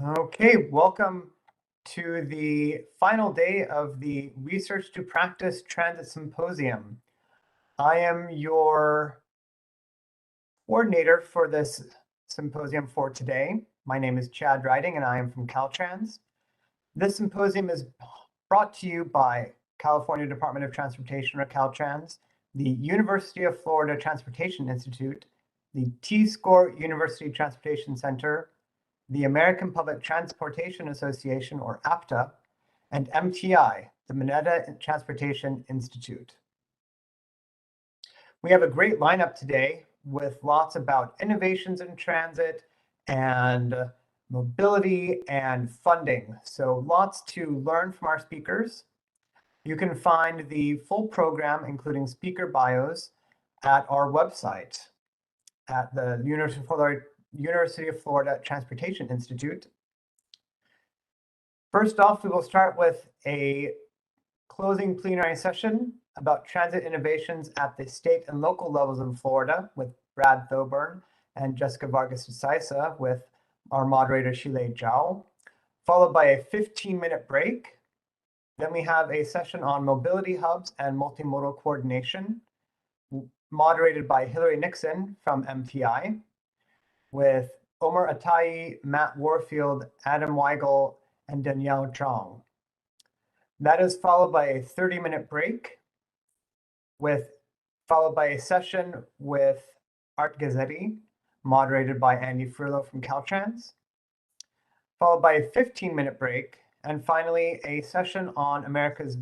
Okay, welcome to the final day of the Research to Practice Transit Symposium. I am your coordinator for this symposium for today. My name is Chad Riding and I am from Caltrans. This symposium is brought to you by California Department of Transportation or Caltrans, the University of Florida Transportation Institute, the T-Score University Transportation Center, the American Public Transportation Association, or APTA, and MTI, the Mineta Transportation Institute. We have a great lineup today with lots about innovations in transit and mobility and funding. So lots to learn from our speakers. You can find the full program, including speaker bios, at our website at the University of Florida Transportation Institute. First off, we will start with a closing plenary session about transit innovations at the state and local levels in Florida with Brad Thoburn and Jessica Vargas de Saisa with our moderator Shilei Zhao, followed by a 15-minute break. Then we have a session on mobility hubs and multimodal coordination, moderated by Hillary Nixon from MTI, with Omar Atai, Matt Warfield, Adam Weigel, and Danielle Zhang. That is followed by a 30-minute break, followed by a session with Art Gazzetti, moderated by Andy Furlow from Caltrans, followed by a 15-minute break, and finally a session on America's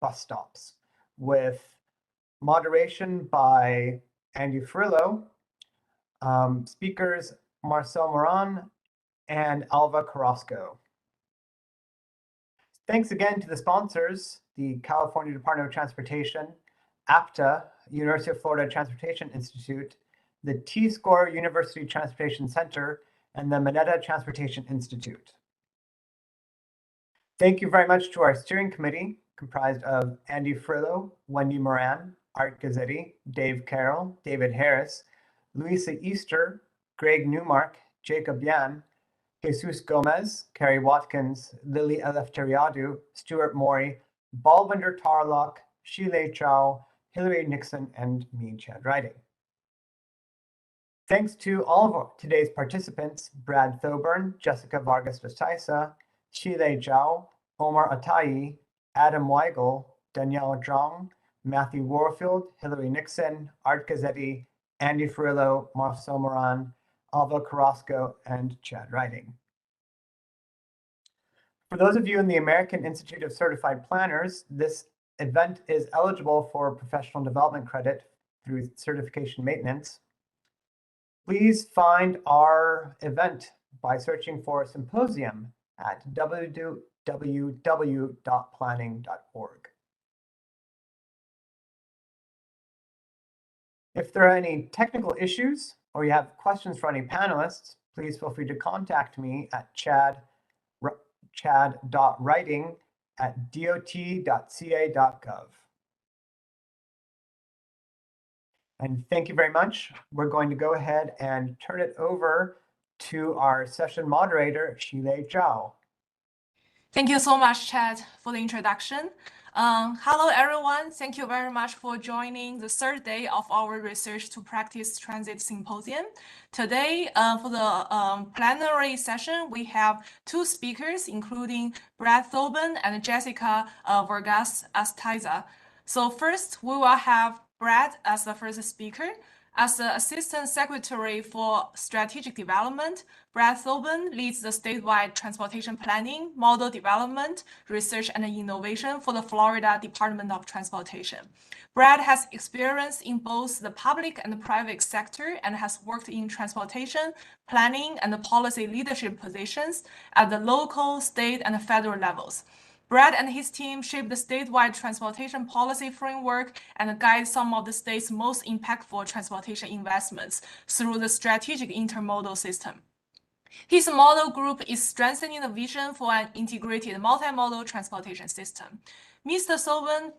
bus stops with moderation by Andy Furlow, speakers Marcel Moran and Alva Carrasco. Thanks again to the sponsors, the California Department of Transportation, APTA, University of Florida Transportation Institute, the T-Score University Transportation Center, and the Mineta Transportation Institute. Thank you very much to our steering committee, comprised of Andy Furlow, Wendy Moran, Art Gazzetti, Dave Carroll, David Harris, Louisa Easter, Greg Newmark, Jacob Yan, Jesus Gomez, Carrie Watkins, Lily Eleftheriadou, Stuart Morey, Balwinder Tarlock, Shilei Zhao, Hillary Nixon, and me, Chad Riding. Thanks to all of today's participants, Brad Thoburn, Jessica Vargas de Saisa, Shilei Zhao, Omar Atai, Adam Weigel, Danielle Zhang, Matthew Warfield, Hillary Nixon, Art Gazzetti, Andy Furlow, Marcel Moran, Alva Carrasco, and Chad Riding. For those of you in the American Institute of Certified Planners, this event is eligible for professional development credit through certification maintenance. Please find our event by searching for Symposium at www.planning.org. If there are any technical issues or you have questions for any panelists, please feel free to contact me at chad.writing@dot.ca.gov. And thank you very much. We're going to go ahead and turn it over to our session moderator, Shilei Zhao. Thank you so much, Chad, for the introduction. Hello, everyone. Thank you very much for joining the third day of our Research to Practice Transit Symposium. Today, for the plenary session, we have two speakers, including Brad Thoburn and Jessica Vargas de Saisa. So first, we will have Brad as the first speaker. As the Assistant Secretary for Strategic Development, Brad Thoburn leads the statewide transportation planning, model development, research, and innovation for the Florida Department of Transportation. Brad has experience in both the public and the private sector and has worked in transportation, planning, and policy leadership positions at the local, state, and federal levels. Brad and his team shape the statewide transportation policy framework and guide some of the state's most impactful transportation investments through the strategic intermodal system. His model group is strengthening the vision for an integrated multimodal transportation system. Mr. Soven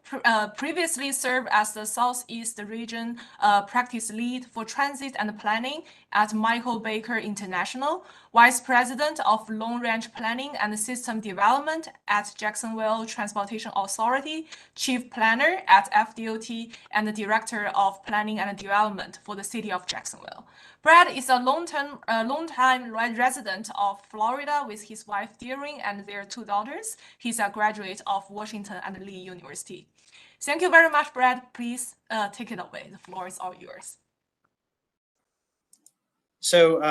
previously served as the Southeast Region Practice Lead for Transit and Planning at Michael Baker International, Vice President of Long Range Planning and System Development at Jacksonville Transportation Authority, Chief Planner at FDOT, and the Director of Planning and Development for the City of Jacksonville. Brad is a long-time resident of Florida with his wife Deering and their 2 daughters. He's a graduate of Washington and Lee University. Thank you very much, Brad. Please take it away. The floor is all yours. So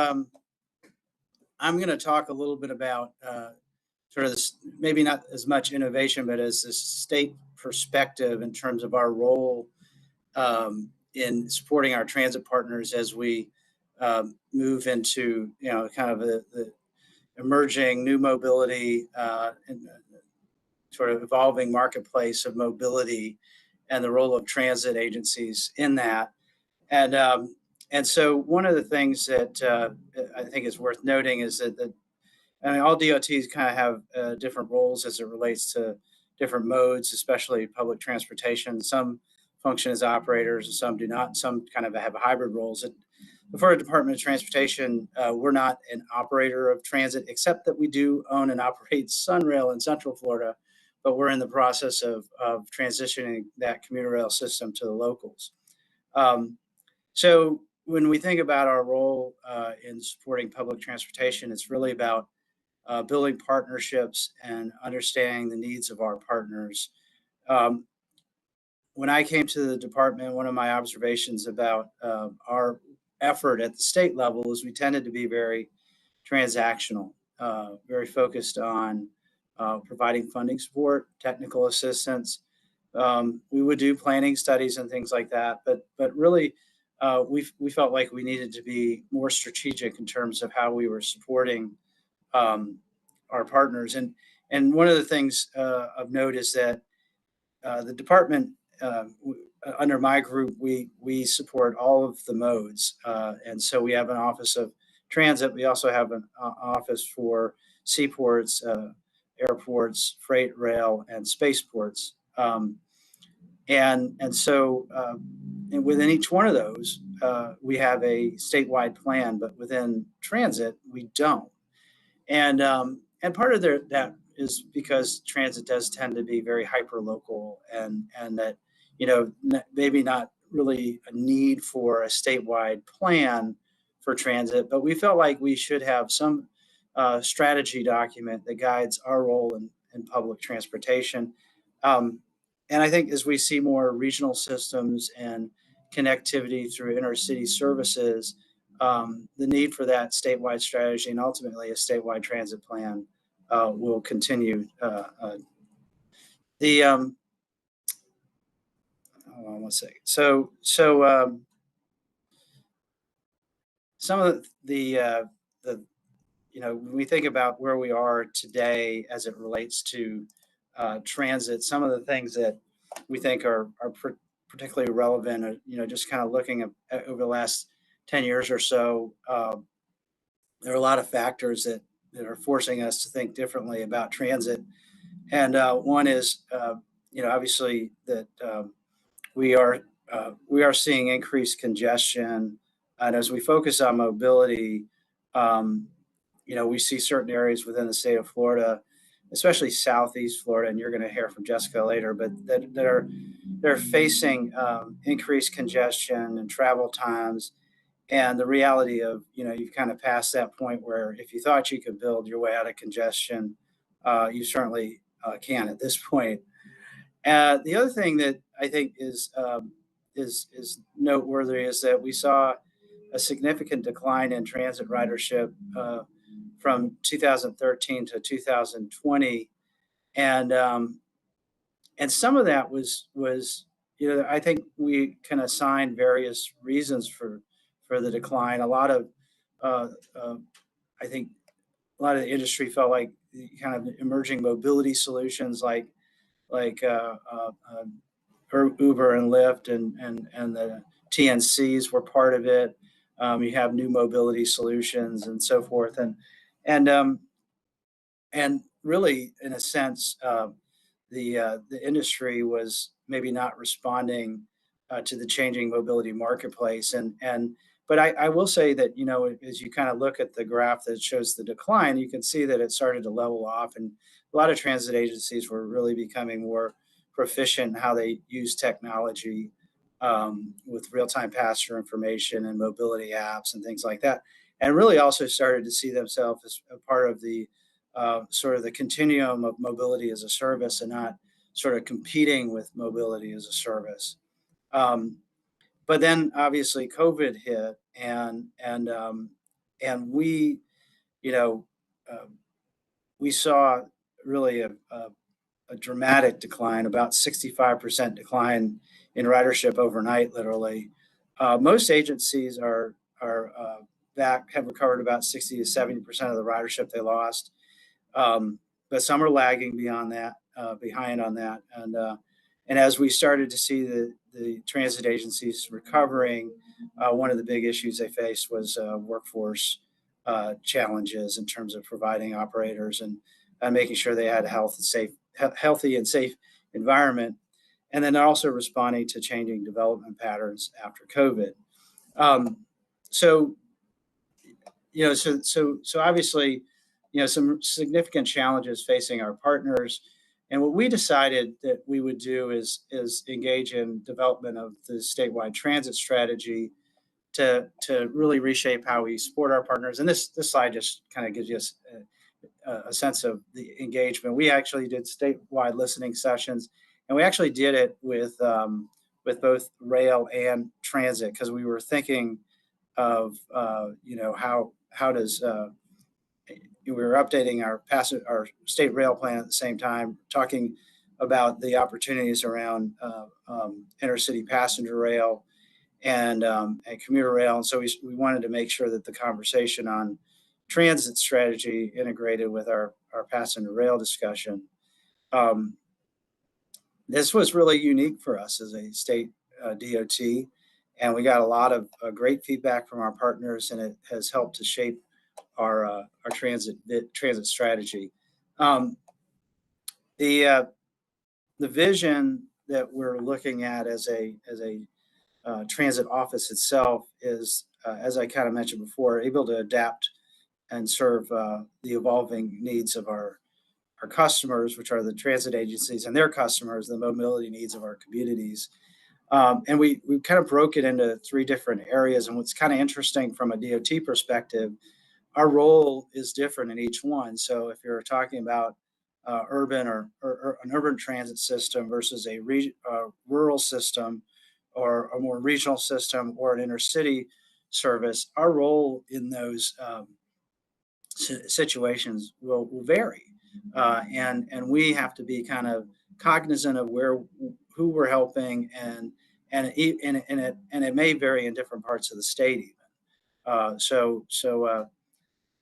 I'm going to talk a little bit about sort of this, maybe not as much innovation, but as a state perspective in terms of our role in supporting our transit partners as we move into, kind of the emerging new mobility and sort of evolving marketplace of mobility and the role of transit agencies in that. And so one of the things that I think is worth noting is that all DOTs kind of have different roles as it relates to different modes, especially public transportation. Some function as operators and some do not. Some kind of have hybrid roles. The Florida Department of Transportation, we're not an operator of transit, except that we do own and operate Sunrail in Central Florida, but we're in the process of transitioning that commuter rail system to the locals. So when we think about our role in supporting public transportation, it's really about building partnerships and understanding the needs of our partners. When I came to the department, one of my observations about our effort at the state level is we tended to be very transactional, very focused on providing funding support, technical assistance. We would do planning studies and things like that, but really we felt like we needed to be more strategic in terms of how we were supporting our partners. And one of the things of note is that the department, under my group, we support all of the modes. And so we have an office of transit. We also have an office for seaports, airports, freight rail, and spaceports. And so within each one of those, we have a statewide plan, but within transit, we don't. And part of that is because transit does tend to be very hyper-local and that, maybe not really a need for a statewide plan for transit, but we felt like we should have some strategy document that guides our role in public transportation. And I think as we see more regional systems and connectivity through intercity services, the need for that statewide strategy and ultimately a statewide transit plan will continue. Hold on one second. So some of the when we think about where we are today as it relates to transit, some of the things that we think are particularly relevant are, just kind of looking at over the last 10 years or so, there are a lot of factors that are forcing us to think differently about transit. And one is, obviously that we are seeing increased congestion. And as we focus on mobility, we see certain areas within the state of Florida, especially Southeast Florida, and you're going to hear from Jessica later, but they're facing increased congestion and travel times. And the reality of, you've kind of passed that point where if you thought you could build your way out of congestion, you certainly can at this point. The other thing that I think is noteworthy is that we saw a significant decline in transit ridership from 2013 to 2020, and some of that was I think we can assign various reasons for the decline. A lot of I think a lot of the industry felt like kind of emerging mobility solutions like Uber and Lyft and the TNCs were part of it. You have new mobility solutions and so forth, and really, in a sense, the industry was maybe not responding to the changing mobility marketplace. But I will say that, you know, as you kind of look at the graph that shows the decline, you can see that it started to level off, and a lot of transit agencies were really becoming more proficient in how they use technology with real-time passenger information and mobility apps and things like that, and really also started to see themselves as a part of the sort of the continuum of mobility as a service, and not sort of competing with mobility as a service. But then obviously COVID hit, and we, you know, we saw really a dramatic decline, about 65% decline in ridership overnight, literally. Most agencies are back, have recovered about 60 to 70% of the ridership they lost. But some are lagging beyond that, behind on that. And as we started to see the transit agencies recovering, one of the big issues they faced was workforce challenges in terms of providing operators and making sure they had a healthy and safe environment, and then also responding to changing development patterns after COVID. So obviously, you know, some significant challenges facing our partners. And what we decided that we would do is engage in development of the statewide transit strategy to really reshape how we support our partners. And this slide just kind of gives you a sense of the engagement. We actually did statewide listening sessions, and we actually did it with both rail and transit, because we were thinking of you know, how does we were updating our state rail plan at the same time, talking about the opportunities around intercity passenger rail and commuter rail. And so we wanted to make sure that the conversation on transit strategy integrated with our passenger rail discussion. This was really unique for us as a state DOT, and we got a lot of great feedback from our partners, and it has helped to shape our transit strategy. The vision that we're looking at as a transit office itself is, as I kind of mentioned before, able to adapt and serve the evolving needs of our customers, which are the transit agencies, and their customers, the mobility needs of our communities. And we kind of broke it into 3 different areas. And what's kind of interesting from a DOT perspective, our role is different in each one. So if you're talking about urban or an urban transit system versus a rural system, or a more regional system, or an intercity service, our role in those situations will vary. And we have to be kind of cognizant of who we're helping, and it may vary in different parts of the state even.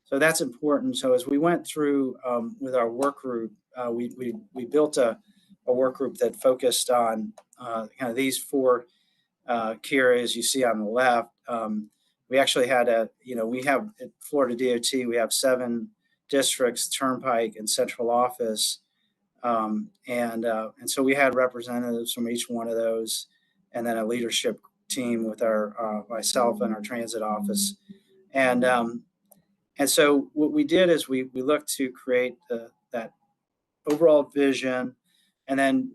So that's important. So as we went through with our work group, we built a work group that focused on kind of these 4 key areas you see on the left. We actually had we have at Florida DOT, we have 7 districts, Turnpike and Central Office. And so we had representatives from each one of those, and then a leadership team with myself and our transit office. And so what we did is we looked to create that overall vision, and then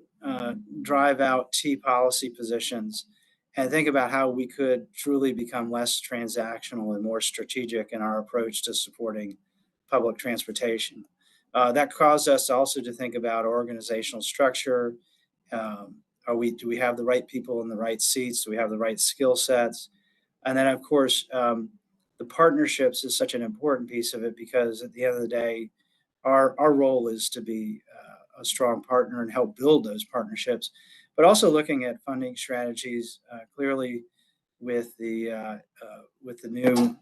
drive out T policy positions, and think about how we could truly become less transactional and more strategic in our approach to supporting public transportation. That caused us also to think about organizational structure. Do we have the right people in the right seats? Do we have the right skill sets? And then, of course, the partnerships is such an important piece of it, because at the end of the day, our role is to be a strong partner and help build those partnerships, but also looking at funding strategies. Clearly, with the new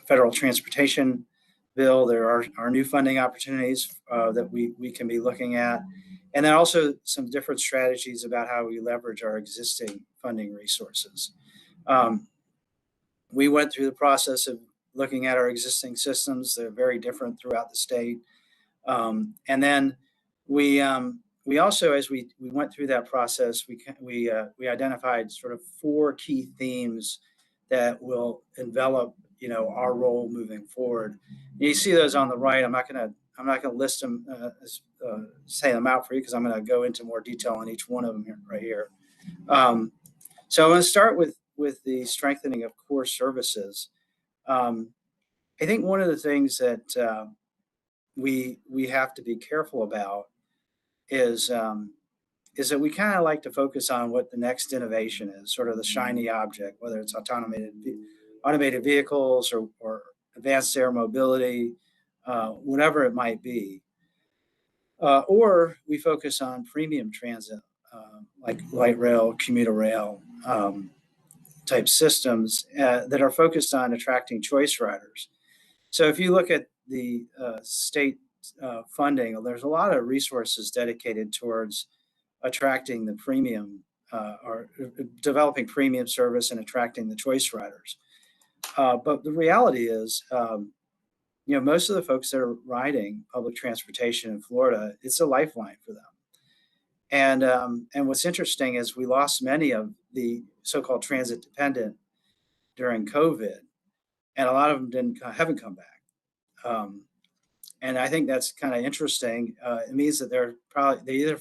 federal transportation bill, there are new funding opportunities that we can be looking at, and then also some different strategies about how we leverage our existing funding resources. We went through the process of looking at our existing systems. They're very different throughout the state. And then we we also, as we went through that process, we identified sort of 4 key themes that will envelop, our role moving forward. And you see those on the right. I'm not gonna list them, say them out for you, because I'm gonna go into more detail on each one of them right here. So I'm gonna start with the strengthening of core services. I think one of the things that we have to be careful about is that we kind of like to focus on what the next innovation is, sort of the shiny object, whether it's automated vehicles or advanced air mobility, whatever it might be. Or we focus on premium transit, like light rail, commuter rail type systems that are focused on attracting choice riders. So if you look at the state funding, there's a lot of resources dedicated towards attracting the premium or developing premium service and attracting the choice riders. But the reality is, most of the folks that are riding public transportation in Florida, it's a lifeline for them. And what's interesting is we lost many of the so-called transit dependent during COVID, and a lot of them haven't come back. And I think that's kind of interesting. It means that they either,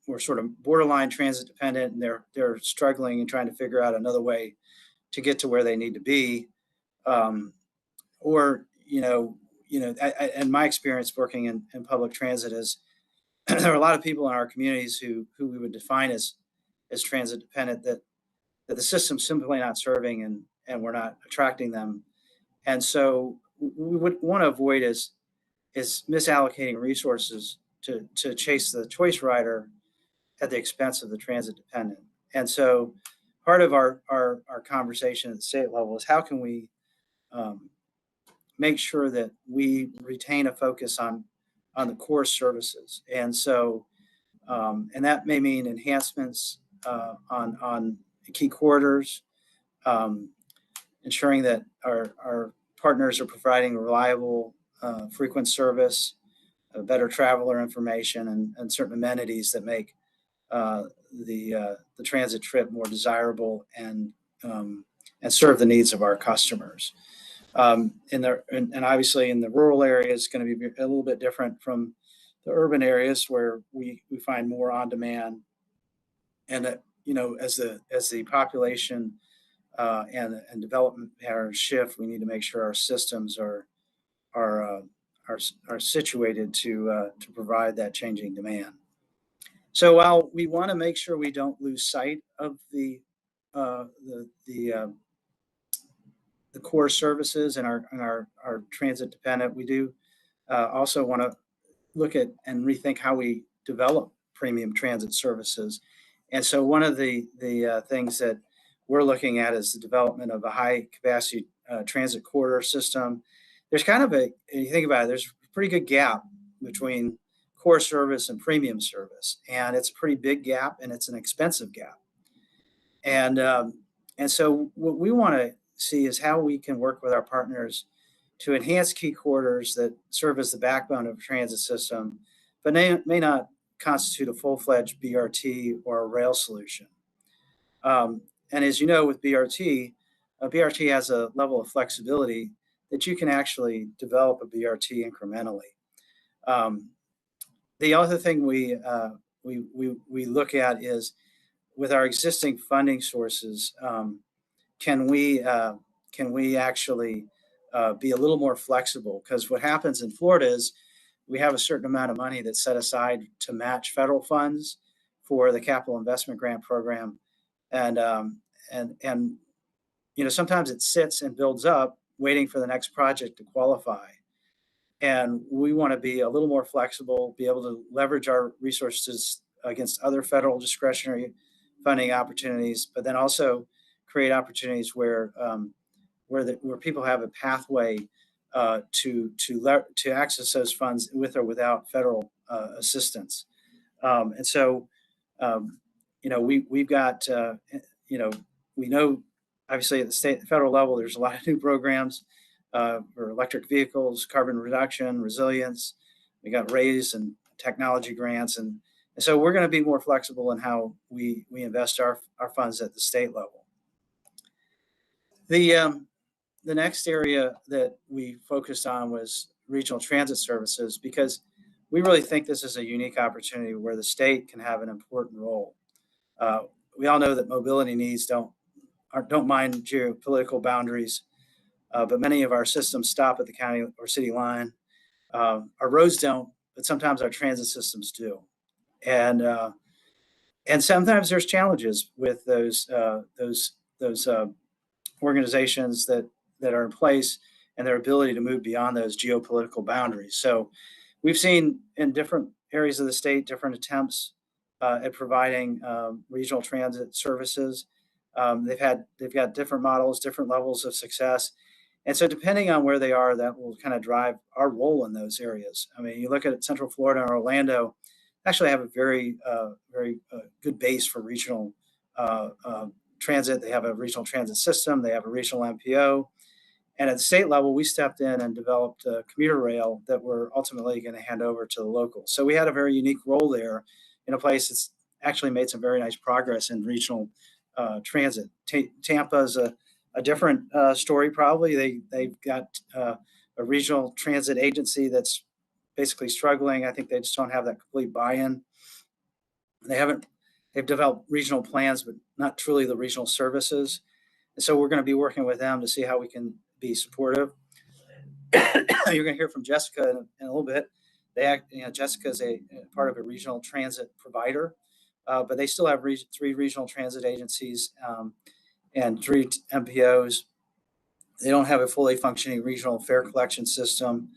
were sort of borderline transit dependent, and they're struggling and trying to figure out another way to get to where they need to be, or and my experience working in public transit is there are a lot of people in our communities who we would define as transit dependent that the system's simply not serving, and we're not attracting them. And so we would want to avoid is misallocating resources to chase the choice rider at the expense of the transit dependent. And so part of our conversation at the state level is how can we make sure that we retain a focus on the core services. And so and that may mean enhancements on key corridors, ensuring that our partners are providing reliable, frequent service, better traveler information, and certain amenities that make the transit trip more desirable and serve the needs of our customers. And obviously in the rural areas, it's going to be a little bit different from the urban areas where we find more on demand. And that, as the population and development patterns shift, we need to make sure our systems are situated to provide that changing demand. So while we want to make sure we don't lose sight of the core services and our transit dependent, we do also want to look at and rethink how we develop premium transit services. And so one of the things that we're looking at is the development of a high capacity transit corridor system. There's kind of you think about it, there's a pretty good gap between core service and premium service. And it's a pretty big gap, and it's an expensive gap. And so what we want to see is how we can work with our partners to enhance key corridors that serve as the backbone of a transit system, but may not constitute a full-fledged BRT or a rail solution. And as you know, with BRT, a BRT has a level of flexibility that you can actually develop a BRT incrementally. The other thing we look at is, with our existing funding sources, can we actually be a little more flexible? Because what happens in Florida is we have a certain amount of money that's set aside to match federal funds for the capital investment grant program, and sometimes it sits and builds up, waiting for the next project to qualify. And we want to be a little more flexible, be able to leverage our resources against other federal discretionary funding opportunities, but then also create opportunities where people have a pathway to access those funds with or without federal assistance. And so, we've got, we know obviously at the federal level, there's a lot of new programs for electric vehicles, carbon reduction, resilience. We got RAISE and technology grants. And so we're going to be more flexible in how we invest our funds at the state level. The next area that we focused on was regional transit services, because we really think this is a unique opportunity where the state can have an important role. We all know that mobility needs don't mind geopolitical boundaries, but many of our systems stop at the county or city line. Our roads don't, but sometimes our transit systems do. And sometimes there's challenges with those organizations that are in place and their ability to move beyond those geopolitical boundaries. So we've seen in different areas of the state different attempts at providing regional transit services. They've got different models, different levels of success. And so depending on where they are, that will kind of drive our role in those areas. I mean, you look at Central Florida and Orlando, actually have a very good base for regional transit. They have a regional transit system. They have a regional MPO. And at the state level, we stepped in and developed a commuter rail that we're ultimately going to hand over to the locals. So we had a very unique role there in a place that's actually made some very nice progress in regional transit. Tampa is a different story, probably. They've got a regional transit agency that's basically struggling. I think they just don't have that complete buy-in. They've developed regional plans, but not truly the regional services. And so we're going to be working with them to see how we can be supportive. You're going to hear from Jessica in a little bit. Jessica is a part of a regional transit provider, but they still have 3 regional transit agencies and 3 MPOs. They don't have a fully functioning regional fare collection system.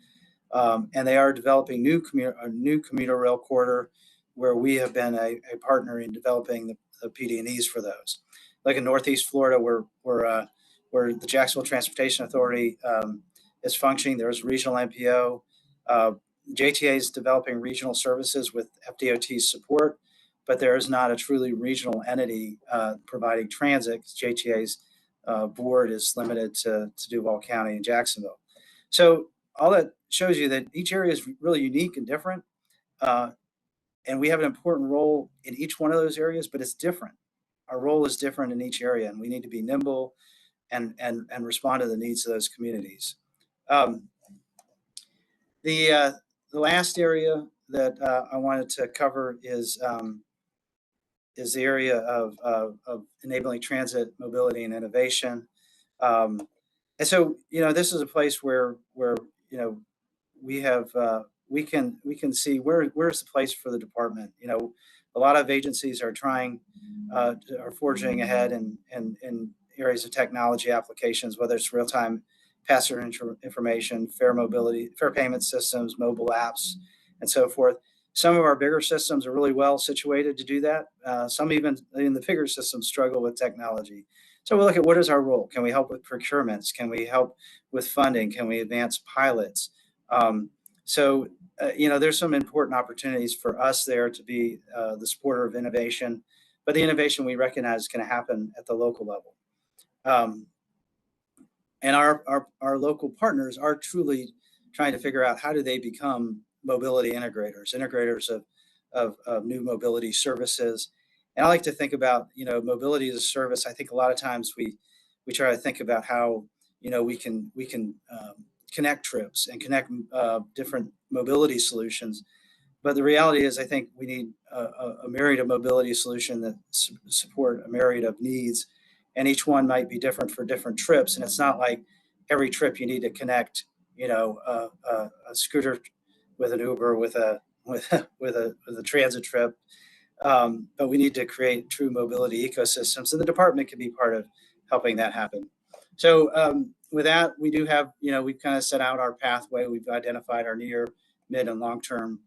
And they are developing a new commuter rail corridor where we have been a partner in developing the PD&Es for those. Like in Northeast Florida, where the Jacksonville Transportation Authority is functioning, there's regional MPO. JTA is developing regional services with FDOT's support, but there is not a truly regional entity providing transit, because JTA's board is limited to Duval County and Jacksonville. So all that shows you that each area is really unique and different. And we have an important role in each one of those areas, but it's different. Our role is different in each area, and we need to be nimble and respond to the needs of those communities. The last area that I wanted to cover is the area of enabling transit, mobility, and innovation. And so, this is a place where we have we can see where's the place for the department. A lot of agencies are forging ahead in areas of technology applications, whether it's real-time passenger information, fare payment systems, mobile apps, and so forth. Some of our bigger systems are really well situated to do that. Some even in the bigger systems struggle with technology. So we look at what is our role. Can we help with procurements? Can we help with funding? Can we advance pilots? There's some important opportunities for us there to be the supporter of innovation, but the innovation we recognize is going to happen at the local level. And our local partners are truly trying to figure out how do they become mobility integrators of new mobility services. And I like to think about, mobility as a service. I think a lot of times we try to think about how, we can connect trips and connect different mobility solutions. But the reality is, I think we need a myriad of mobility solution that support a myriad of needs. And each one might be different for different trips. And it's not like every trip you need to connect, a scooter with an Uber with a transit trip. But we need to create true mobility ecosystems, and the department can be part of helping that happen. So with that, we do have, we've kind of set out our pathway. We've identified our near, mid, and long-term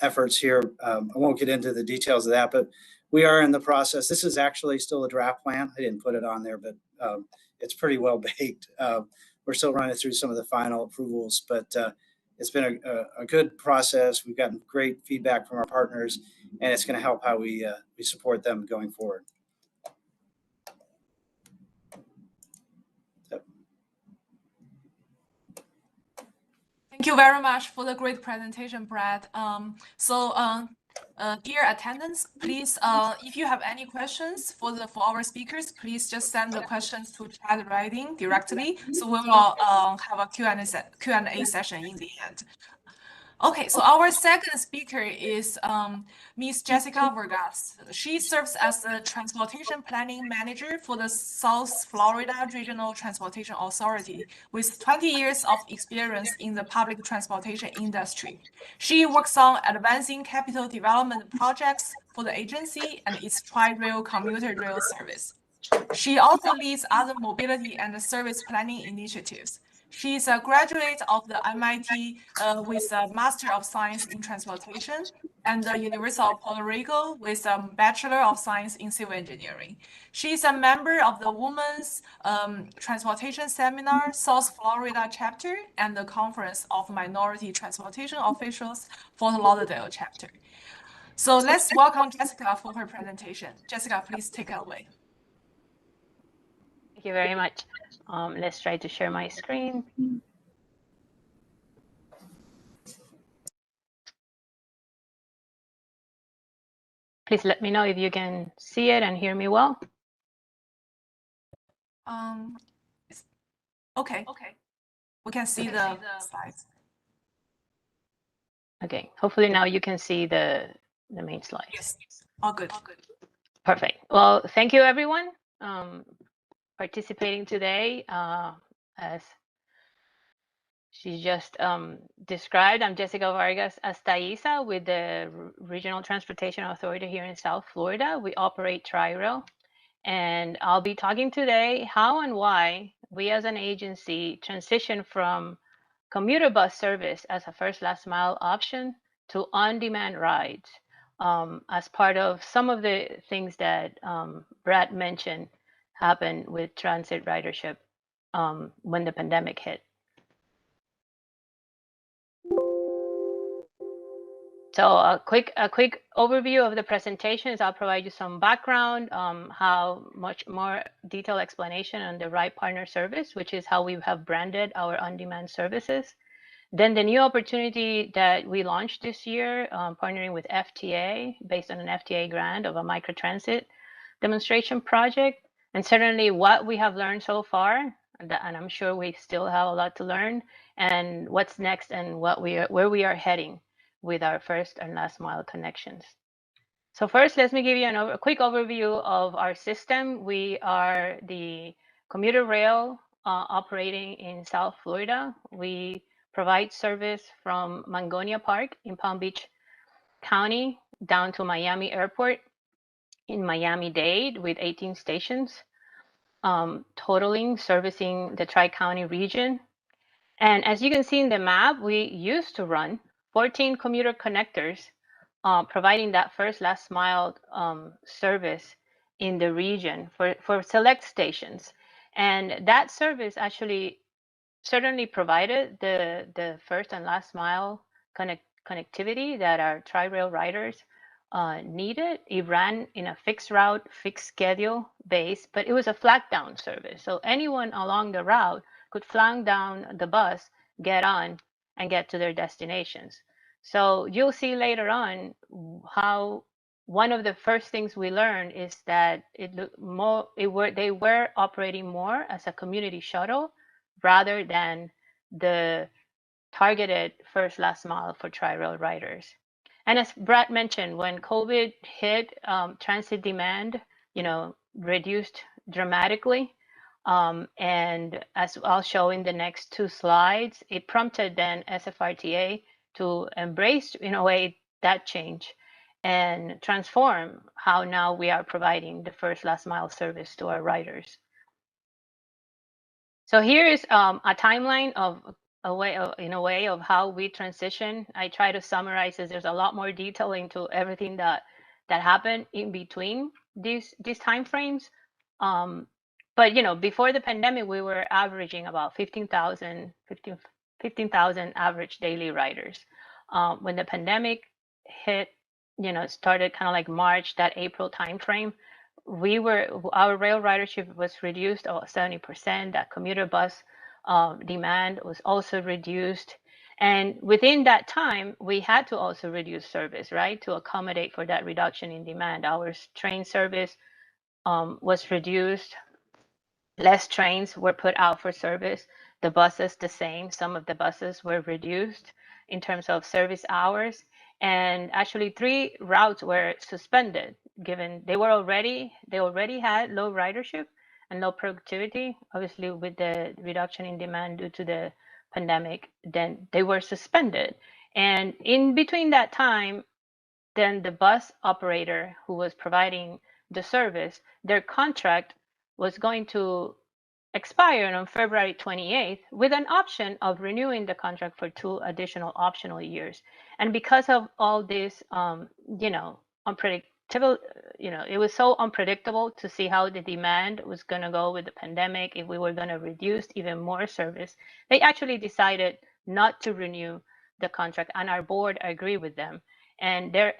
efforts here. I won't get into the details of that, but we are in the process. This is actually still a draft plan. I didn't put it on there, but it's pretty well baked. We're still running through some of the final approvals, but it's been a good process. We've gotten great feedback from our partners, and it's going to help how we support them going forward. Thank you very much for the great presentation, Brad. Dear attendants, please, if you have any questions for our speakers, please just send the questions to chat writing directly. So we will have a Q&A session in the end. Okay, so our second speaker is Ms. Jessica Vargas. She serves as the Transportation Planning Manager for the South Florida Regional Transportation Authority with 20 years of experience in the public transportation industry. She works on advancing capital development projects for the agency and its tri-rail commuter rail service. She also leads other mobility and service planning initiatives. She is a graduate of the MIT with a Master of Science in Transportation and the University of Puerto Rico with a Bachelor of Science in Civil Engineering. She is a member of the Women's Transportation Seminar South Florida chapter and the Conference of Minority Transportation Officials Fort Lauderdale chapter. So let's welcome Jessica for her presentation. Jessica, please take it away. Thank you very much. Let's try to share my screen. Please let me know if you can see it and hear me well. Okay. We can see the slides. Okay, hopefully now you can see the main slide. Yes, all good. Perfect. Well, thank you everyone participating today. As she just described, I'm Jessica Vargas Astaiza with the Regional Transportation Authority here in South Florida. We operate Tri-Rail, and I'll be talking today how and why we as an agency transition from commuter bus service as a first last mile option to on-demand rides as part of some of the things that Brad mentioned happened with transit ridership when the pandemic hit. So a quick overview of the presentations. I'll provide you some background, how much more detailed explanation on the Ride Partner service, which is how we have branded our on-demand services. Then the new opportunity that we launched this year, partnering with FTA, based on an FTA grant of a microtransit demonstration project, and certainly what we have learned so far, and I'm sure we still have a lot to learn, and what's next and where we are heading with our first and last mile connections. So first, let me give you a quick overview of our system. We are the commuter rail operating in South Florida. We provide service from Mangonia Park in Palm Beach County down to Miami Airport in Miami-Dade with 18 stations, totaling servicing the Tri-County region. And as you can see in the map, we used to run 14 commuter connectors, providing that first last mile service in the region for select stations. And that service actually certainly provided the first and last mile connectivity that our Tri-Rail riders needed. It ran in a fixed route, fixed schedule base, but it was a flag down service. So anyone along the route could flag down the bus, get on, and get to their destinations. So you'll see later on how one of the first things we learned is that they were operating more as a community shuttle rather than the targeted first last mile for Tri-Rail riders. And as Brad mentioned, when COVID hit, transit demand, reduced dramatically. And as I'll show in the next two slides, it prompted then SFRTA to embrace, in a way, that change and transform how now we are providing the first last mile service to our riders. So here is a timeline in a way of how we transition. I try to summarize this. There's a lot more detail into everything that happened in between these timeframes. But before the pandemic, we were averaging about 15,000 average daily riders. When the pandemic hit, it started kind of like March, that April timeframe. Our rail ridership was reduced about 70%. That commuter bus demand was also reduced. And within that time, we had to also reduce service, right, to accommodate for that reduction in demand. Our train service was reduced. Less trains were put out for service. The buses, the same. Some of the buses were reduced in terms of service hours. And actually 3 routes were suspended, given they already had low ridership and low productivity. Obviously, with the reduction in demand due to the pandemic, then they were suspended. And in between that time, then the bus operator who was providing the service, their contract was going to expire on February 28th with an option of renewing the contract for 2 additional optional years. And because of all this, unpredictable, it was so unpredictable to see how the demand was going to go with the pandemic, if we were going to reduce even more service, they actually decided not to renew the contract, and our board agreed with them. And their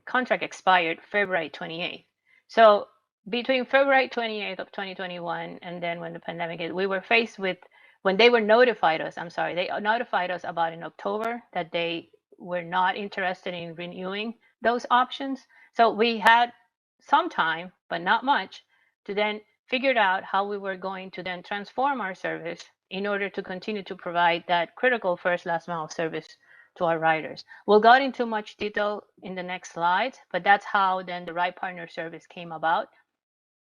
contract expired February 28th. So between February 28th of 2021 and then when the pandemic hit, we were faced with, when they notified us about in October that they were not interested in renewing those options. So we had some time, but not much, to then figure out how we were going to then transform our service in order to continue to provide that critical first last mile service to our riders. We'll go into much detail in the next slide, but that's how then the Ride Partner Service came about.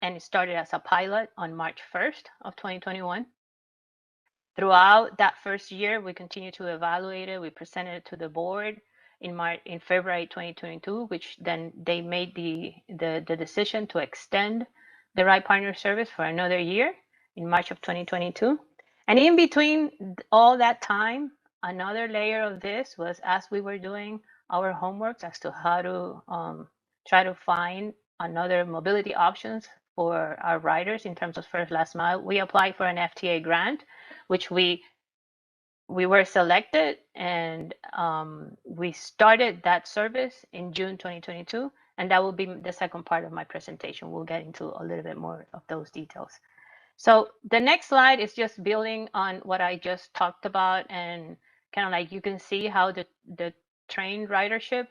And it started as a pilot on March 1st of 2021. Throughout that first year, we continued to evaluate it. We presented it to the board in February 2022, which then they made the decision to extend the Ride Partner Service for another year in March of 2022. And in between all that time, another layer of this was, as we were doing our homework as to how to try to find another mobility options for our riders in terms of first last mile, we applied for an FTA grant, which we were selected, and we started that service in June 2022, and that will be the second part of my presentation. We'll get into a little bit more of those details. So the next slide is just building on what I just talked about, and kind of like you can see how the train ridership,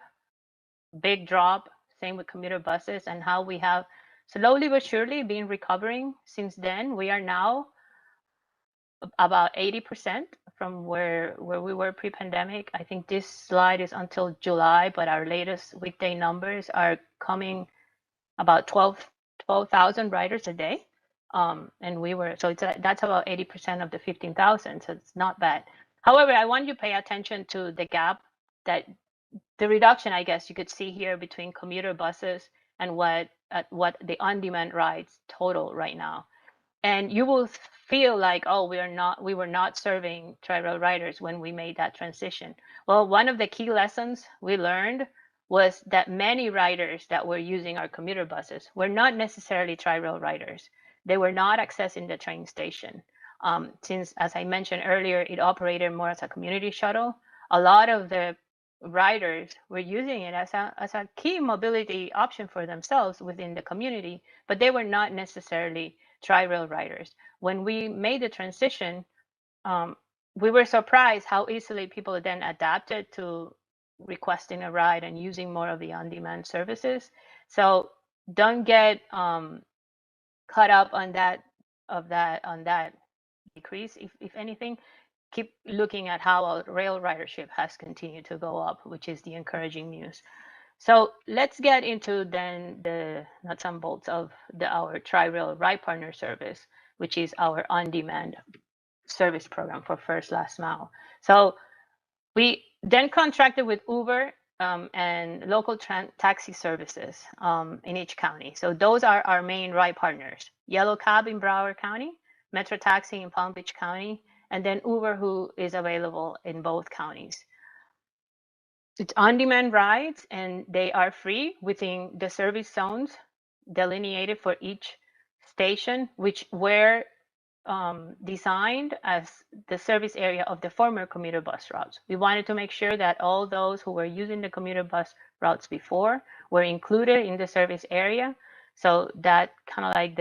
big drop, same with commuter buses, and how we have slowly but surely been recovering since then. We are now about 80% from where we were pre-pandemic. I think this slide is until July, but our latest weekday numbers are coming about 12,000 riders a day. And we were, so that's about 80% of the 15,000, so it's not bad. However, I want you to pay attention to the gap, that the reduction, I guess you could see here, between commuter buses and what the on-demand rides total right now. And you will feel like, oh, we were not serving tri-rail riders when we made that transition. Well, one of the key lessons we learned was that many riders that were using our commuter buses were not necessarily tri-rail riders. They were not accessing the train station. Since, as I mentioned earlier, it operated more as a community shuttle, a lot of the riders were using it as a key mobility option for themselves within the community, but they were not necessarily tri-rail riders. When we made the transition, we were surprised how easily people then adapted to requesting a ride and using more of the on-demand services. So don't get caught up on that decrease. If anything, keep looking at how our rail ridership has continued to go up, which is the encouraging news. So let's get into then the nuts and bolts of our Tri-Rail Ride Partner Service, which is our on-demand service program for first last mile. So we then contracted with Uber and local taxi services in each county. So those are our main ride partners: Yellow Cab in Broward County, Metro Taxi in Palm Beach County, and then Uber, who is available in both counties. It's on-demand rides, and they are free within the service zones delineated for each station, which were designed as the service area of the former commuter bus routes. We wanted to make sure that all those who were using the commuter bus routes before were included in the service area. So that kind of like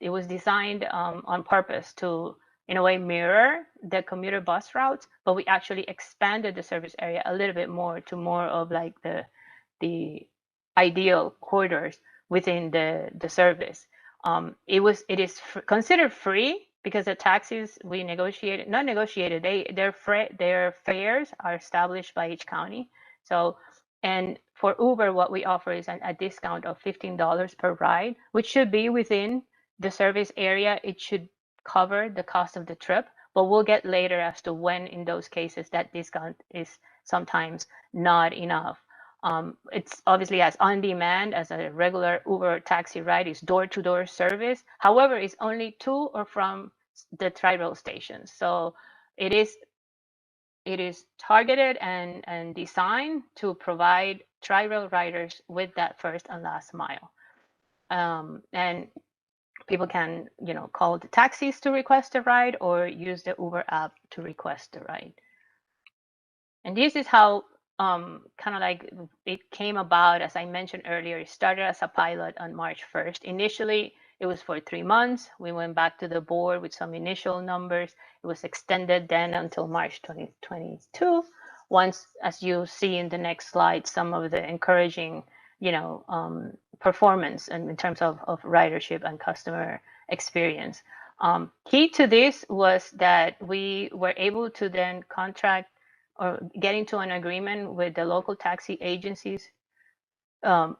it was designed on purpose to in a way mirror the commuter bus routes, but we actually expanded the service area a little bit more to more of like the ideal corridors within the service. It is considered free because the taxis we negotiated, not negotiated, their fares are established by each county. So, and for Uber, what we offer is a discount of $15 per ride, which should be within the service area. It should cover the cost of the trip, but we'll get later as to when in those cases that discount is sometimes not enough. It's obviously as on demand as a regular Uber taxi ride is door-to-door service. However, it's only to or from the tri-rail stations. So it is targeted and designed to provide tri-rail riders with that first and last mile. And people can, call the taxis to request a ride or use the Uber app to request a ride. And this is how kind of like it came about. As I mentioned earlier, it started as a pilot on March 1st. Initially, it was for 3 months. We went back to the board with some initial numbers. It was extended then until March 2022. Once, as you see in the next slide, some of the encouraging, performance and in terms of ridership and customer experience. Key to this was that we were able to then contract or get into an agreement with the local taxi agencies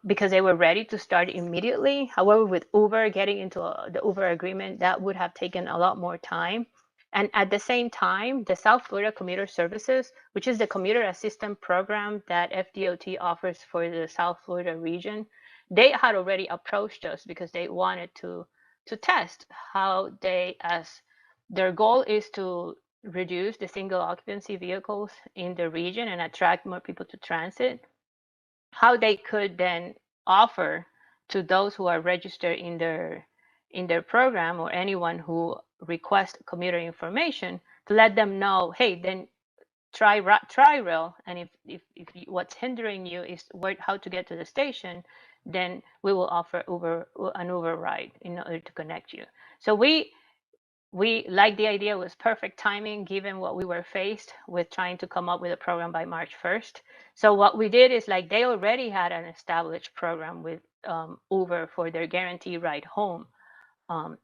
because they were ready to start immediately. However, with Uber, getting into the Uber agreement, that would have taken a lot more time. And at the same time, the South Florida Commuter Services, which is the commuter assistance program that FDOT offers for the South Florida region, they had already approached us because they wanted to test how they, as their goal is to reduce the single occupancy vehicles in the region and attract more people to transit, how they could then offer to those who are registered in their program or anyone who requests commuter information to let them know, hey, then try rail, and if what's hindering you is how to get to the station, then we will offer an Uber ride in order to connect you. So we like the idea. It was perfect timing given what we were faced with trying to come up with a program by March 1st. So what we did is like they already had an established program with Uber for their guarantee ride home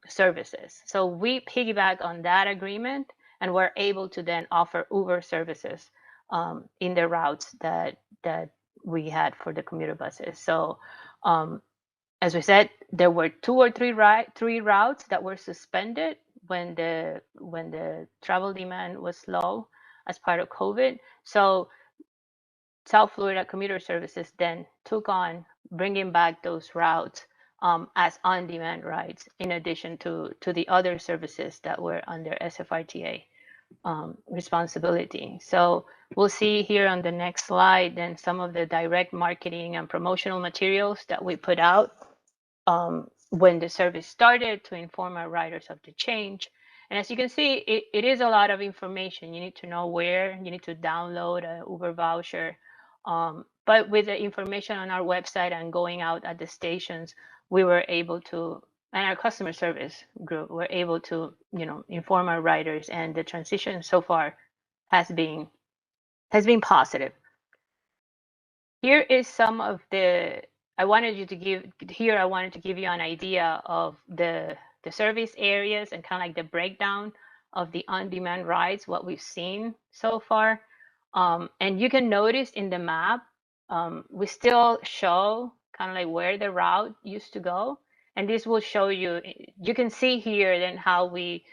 services. So we piggyback on that agreement and we're able to then offer Uber services in the routes that we had for the commuter buses. So as we said, there were 2 or 3 routes that were suspended when the travel demand was low as part of COVID. So South Florida Commuter Services then took on bringing back those routes as on-demand rides, in addition to the other services that were under SFRTA responsibility. So we'll see here on the next slide then some of the direct marketing and promotional materials that we put out when the service started to inform our riders of the change. And as you can see, it is a lot of information. You need to know where, you need to download an Uber voucher. But with the information on our website and going out at the stations, we were able to, and our customer service group were able to, inform our riders, and the transition so far has been positive. Here is some of the, I wanted to give you an idea of the service areas and kind of like the breakdown of the on-demand rides, what we've seen so far. And you can notice in the map, we still show kind of like where the route used to go. And this will show you, you can see here then how we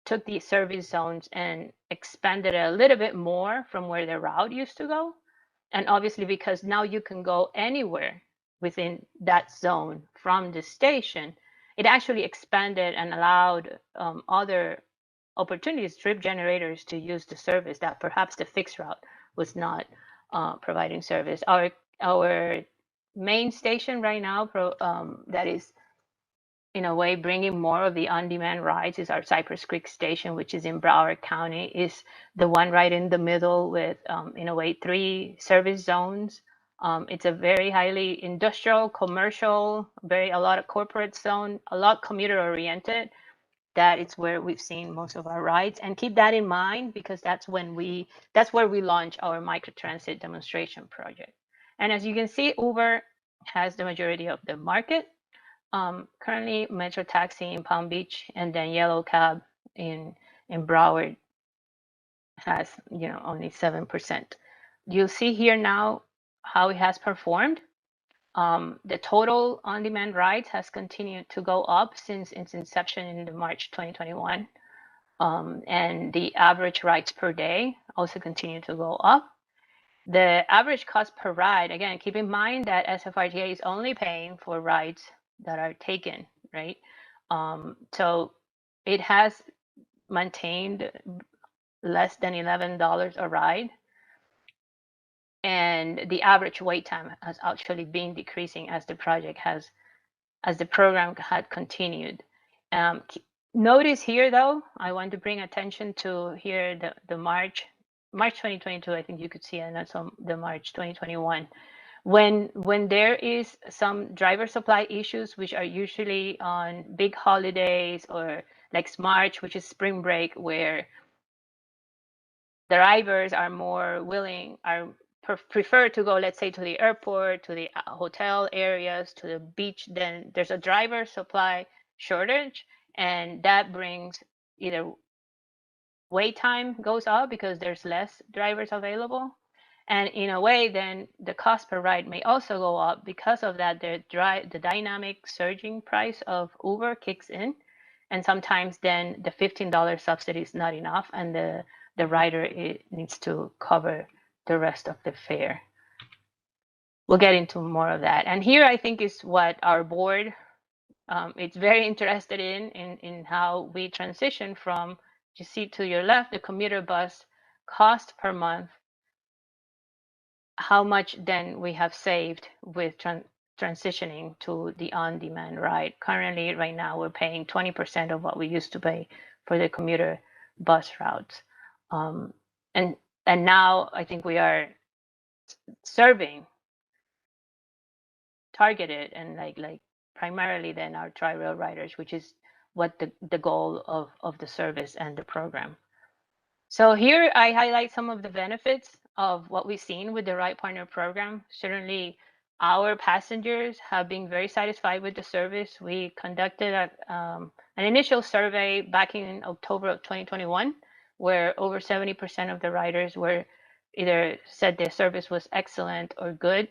took these service zones and expanded it a little bit more from where the route used to go. And obviously, because now you can go anywhere within that zone from the station, it actually expanded and allowed other opportunities, trip generators, to use the service that perhaps the fixed route was not providing service. Our main station right now that is in a way bringing more of the on-demand rides is our Cypress Creek station, which is in Broward County, is the one right in the middle with, in a way, 3 service zones. It's a very highly industrial, commercial, a lot of corporate zone, a lot commuter oriented. that is where we've seen most of our rides. And keep that in mind, because that's where we launch our microtransit demonstration project. And as you can see, Uber has the majority of the market. Currently, Metro Taxi in Palm Beach and then Yellow Cab in Broward has only 7%. You'll see here now how it has performed. The total on-demand rides has continued to go up since its inception in the March 2021. And the average rides per day also continue to go up. The average cost per ride, again, keep in mind that SFRTA is only paying for rides that are taken, right? So it has maintained less than $11 a ride. And the average wait time has actually been decreasing as the program had continued. Notice here, though, I want to bring attention to here the March 2022. I think you could see, and also the March 2021. When there is some driver supply issues, which are usually on big holidays, or like March, which is spring break, where drivers are more willing, prefer to go, let's say, to the airport, to the hotel areas, to the beach, then there's a driver supply shortage, and that brings either wait time goes up because there's less drivers available, and in a way, then the cost per ride may also go up. Because of that, the dynamic surging price of Uber kicks in, and sometimes then the $15 subsidy is not enough, and the rider needs to cover the rest of the fare. We'll get into more of that. And here I think is what our board it's very interested in how we transition from, you see to your left, the commuter bus cost per month, how much then we have saved with transitioning to the on-demand ride. Currently, right now, we're paying 20% of what we used to pay for the commuter bus routes. And now I think we are serving targeted and like primarily then our tri-rail riders, which is what the goal of the service and the program. So here I highlight some of the benefits of what we've seen with the Ride Partner program. Certainly, our passengers have been very satisfied with the service. We conducted an initial survey back in October of 2021, where over 70% of the riders were either said their service was excellent or good.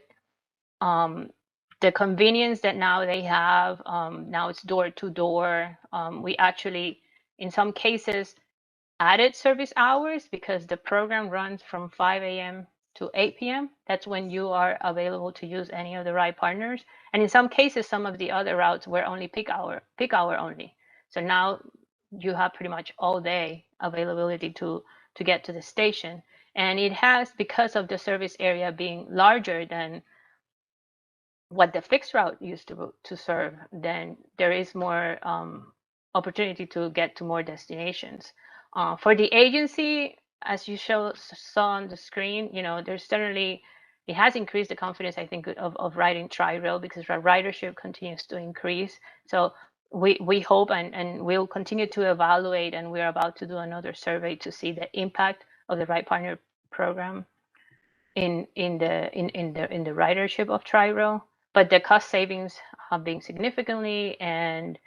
The convenience that now they have, now it's door to door. We actually, in some cases, added service hours because the program runs from 5 a.m. to 8 p.m. That's when you are available to use any of the ride partners. And in some cases, some of the other routes were only peak hour only. So now you have pretty much all day availability to get to the station. And it has, because of the service area being larger than what the fixed route used to serve, then there is more opportunity to get to more destinations. For the agency, as you saw on the screen, there's certainly, it has increased the confidence, I think, of riding tri-rail because our ridership continues to increase. So we hope and we'll continue to evaluate, and we're about to do another survey to see the impact of the Ride Partner program in the ridership of tri-rail. But the cost savings have been significantly, and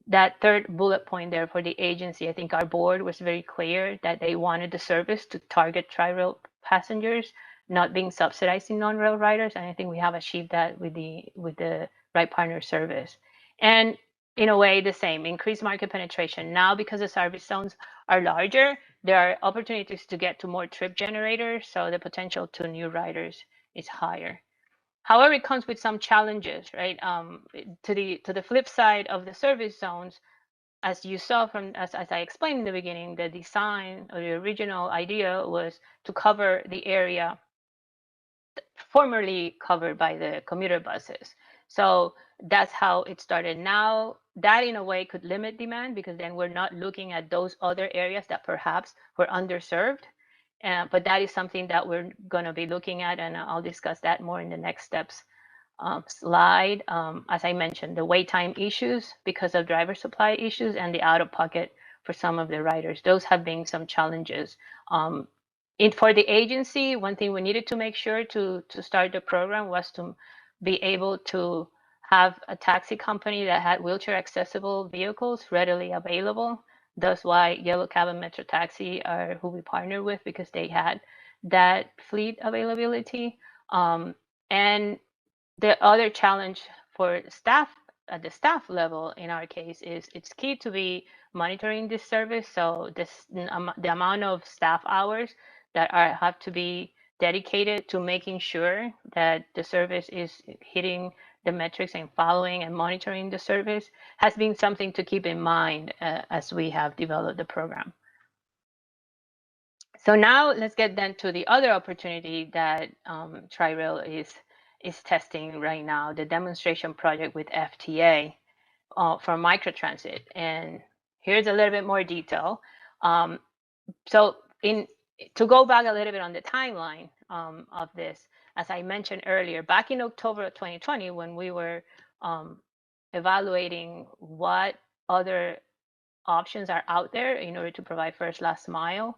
that third bullet point there for the agency, I think our board was very clear that they wanted the service to target tri-rail passengers, not being subsidizing non-rail riders, and I think we have achieved that with the Ride Partner service. And in a way, the same, increased market penetration. Now, because the service zones are larger, there are opportunities to get to more trip generators, so the potential to new riders is higher. However, it comes with some challenges, right? To the flip side of the service zones, as you saw from, as I explained in the beginning, the design or the original idea was to cover the area formerly covered by the commuter buses. So that's how it started. Now, that in a way could limit demand because then we're not looking at those other areas that perhaps were underserved. But that is something that we're going to be looking at, and I'll discuss that more in the next steps slide. As I mentioned, the wait time issues because of driver supply issues and the out-of-pocket for some of the riders. Those have been some challenges. For the agency, one thing we needed to make sure to start the program was to be able to have a taxi company that had wheelchair accessible vehicles readily available. That's why Yellow Cab and Metro Taxi are who we partner with, because they had that fleet availability. And the other challenge for staff at the staff level in our case is it's key to be monitoring this service. So the amount of staff hours that have to be dedicated to making sure that the service is hitting the metrics and following and monitoring the service has been something to keep in mind as we have developed the program. So now let's get then to the other opportunity that Tri-Rail is testing right now, the demonstration project with FTA for microtransit. And here's a little bit more detail. So to go back a little bit on the timeline of this, as I mentioned earlier, back in October of 2020, when we were evaluating what other options are out there in order to provide first last mile,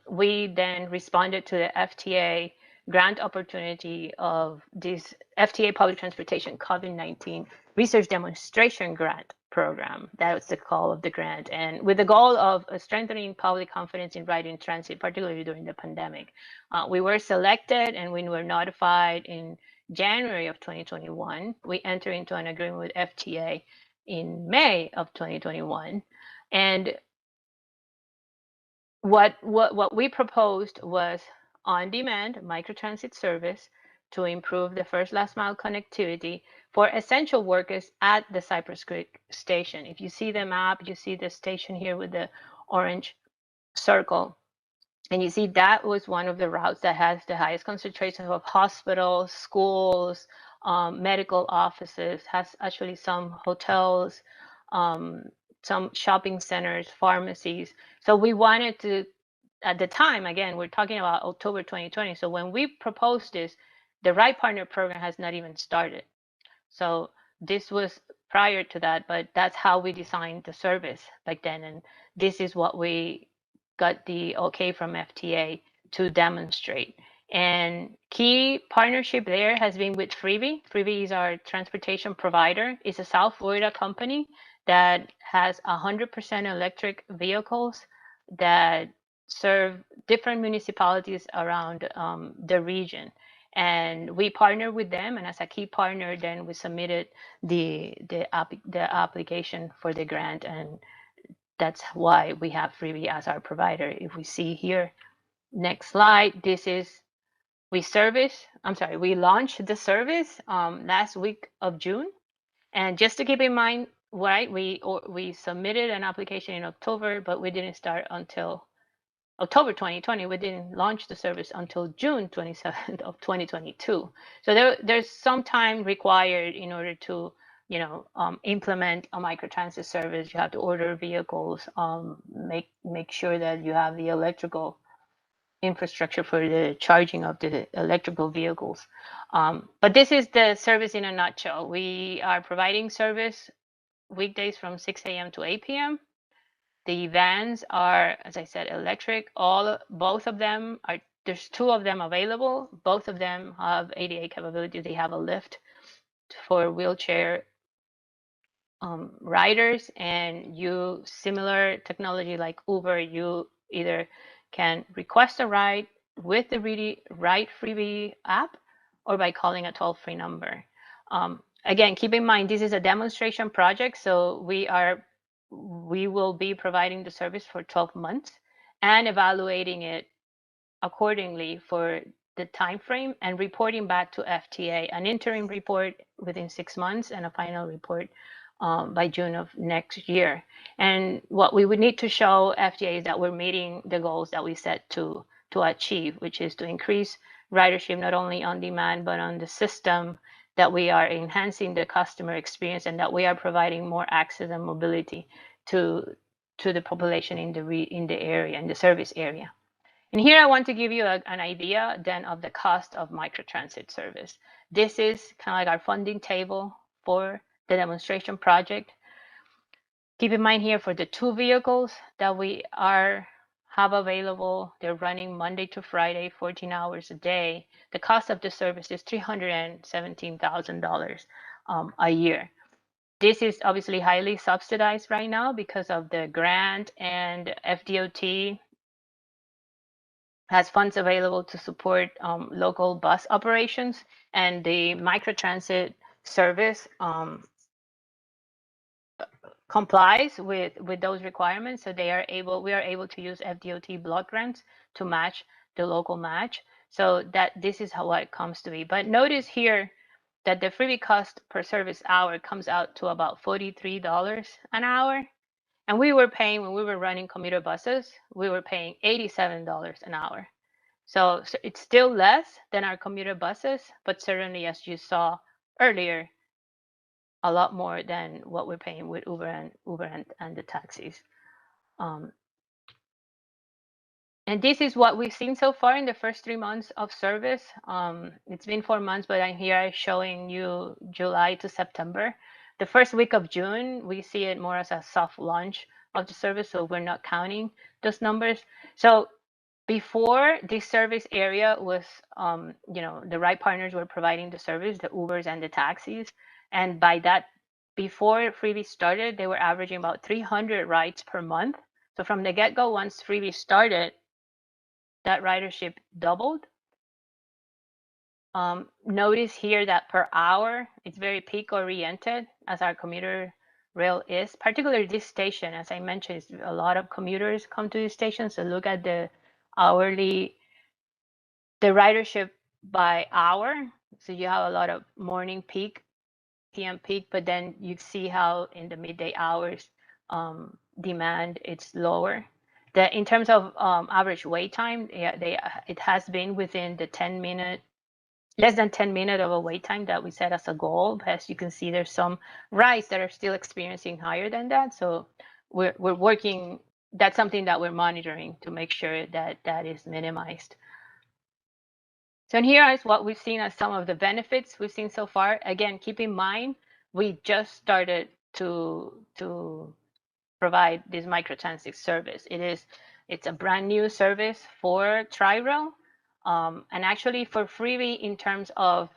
we then responded to the FTA grant opportunity of this FTA Public Transportation COVID-19 Research Demonstration Grant Program. That was the call of the grant, and with the goal of strengthening public confidence in riding transit, particularly during the pandemic. We were selected and we were notified in January of 2021. We entered into an agreement with FTA in May of 2021. And what we proposed was on-demand microtransit service to improve the first last mile connectivity for essential workers at the Cypress Creek station. If you see the map, you see the station here with the orange circle. And you see that was one of the routes that has the highest concentration of hospitals, schools, medical offices, has actually some hotels, some shopping centers, pharmacies. So we wanted to, at the time, again, we're talking about October 2020. So when we proposed this, the Right Partner program has not even started. So this was prior to that, but that's how we designed the service back then. And this is what we got the okay from FTA to demonstrate. And key partnership there has been with Freebie. Freebie is our transportation provider. It's a South Florida company that has 100% electric vehicles that serve different municipalities around the region. And we partnered with them, and as a key partner, then we submitted the application for the grant, and that's why we have Freebie as our provider. If we see here, next slide, this is we launched the service last week of June. And just to keep in mind, right, we submitted an application in October, but we didn't start until October 2020. We didn't launch the service until June 27th of 2022. So there's some time required in order to implement a microtransit service. You have to order vehicles, make sure that you have the electrical infrastructure for the charging of the electrical vehicles. But this is the service in a nutshell. We are providing service weekdays from 6 a.m. to 8 p.m. The vans are, as I said, electric. Both of them are, there's two of them available. Both of them have ADA capability. They have a lift for wheelchair riders, and similar technology like Uber, you either can request a ride with the Ride Freebie app or by calling a toll-free number. Again, keep in mind, this is a demonstration project, so we will be providing the service for 12 months and evaluating it accordingly for the time frame and reporting back to FTA, an interim report within 6 months and a final report by June of next year. And what we would need to show FTA is that we're meeting the goals that we set to achieve, which is to increase ridership not only on demand, but on the system, that we are enhancing the customer experience, and that we are providing more access and mobility to the population in the area, in the service area. And here I want to give you an idea then of the cost of microtransit service. This is kind of like our funding table for the demonstration project. Keep in mind here for the 2 vehicles that we have available, they're running Monday to Friday, 14 hours a day. The cost of the service is $317,000 a year. This is obviously highly subsidized right now because of the grant, and FDOT has funds available to support local bus operations, and the microtransit service complies with those requirements. So we are able to use FDOT block grants to match the local match. So that this is how it comes to be. But notice here that the freebie cost per service hour comes out to about $43 an hour. And we were paying, when we were running commuter buses, we were paying $87 an hour. So it's still less than our commuter buses, but certainly, as you saw earlier, a lot more than what we're paying with Uber and the taxis. And this is what we've seen so far in the first 3 months of service. It's been 4 months, but I'm here showing you July to September. The first week of June, we see it more as a soft launch of the service, so we're not counting those numbers. So before this service area was, the ride partners were providing the service, the Ubers and the taxis. And by that, before Freebie started, they were averaging about 300 rides per month. So from the get-go, once Freebie started, that ridership doubled. Notice here that per hour, it's very peak oriented, as our commuter rail is, particularly this station. As I mentioned, a lot of commuters come to this station. So look at the hourly, the ridership by hour. So you have a lot of morning peak, PM peak, but then you see how in the midday hours, demand, it's lower. In terms of average wait time, it has been within the 10-minute, less than 10 minutes of a wait time that we set as a goal. But as you can see, there's some rides that are still experiencing higher than that. So we're working, that's something that we're monitoring to make sure that that is minimized. So here is what we've seen as some of the benefits we've seen so far. Again, keep in mind, we just started to provide this microtransit service. It's a brand new service for Tri-Rail, and actually for Freebie in terms of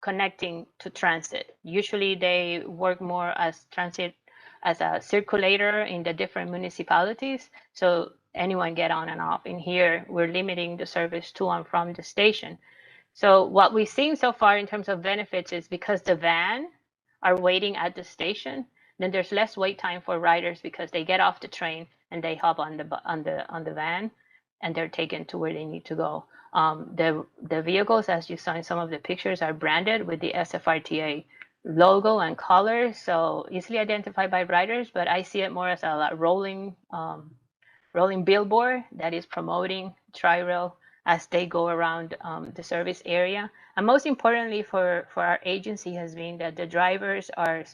connecting to transit. Usually they work more as transit, as a circulator in the different municipalities. So anyone get on and off. In here, we're limiting the service to and from the station. So what we've seen so far in terms of benefits is because the van are waiting at the station, then there's less wait time for riders because they get off the train and they hop on the van, and they're taken to where they need to go. The vehicles, as you saw in some of the pictures, are branded with the SFRTA logo and colors, so easily identified by riders. But I see it more as a rolling billboard that is promoting Tri-Rail as they go around the service area. And most importantly for our agency has been that the drivers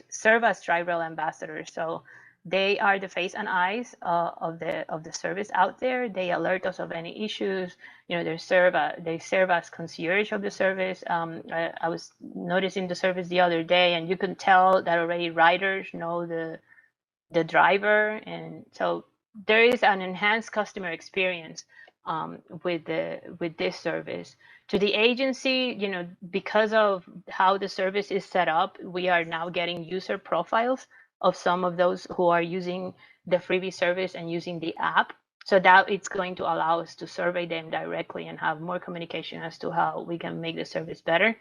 serve as Tri-Rail ambassadors. So they are the face and eyes of the service out there. They alert us of any issues. They serve as concierge of the service. I was noticing the service the other day, and you can tell that already riders know the driver, and so there is an enhanced customer experience with this service. To the agency, because of how the service is set up, we are now getting user profiles of some of those who are using the freebie service and using the app. So that it's going to allow us to survey them directly and have more communication as to how we can make the service better.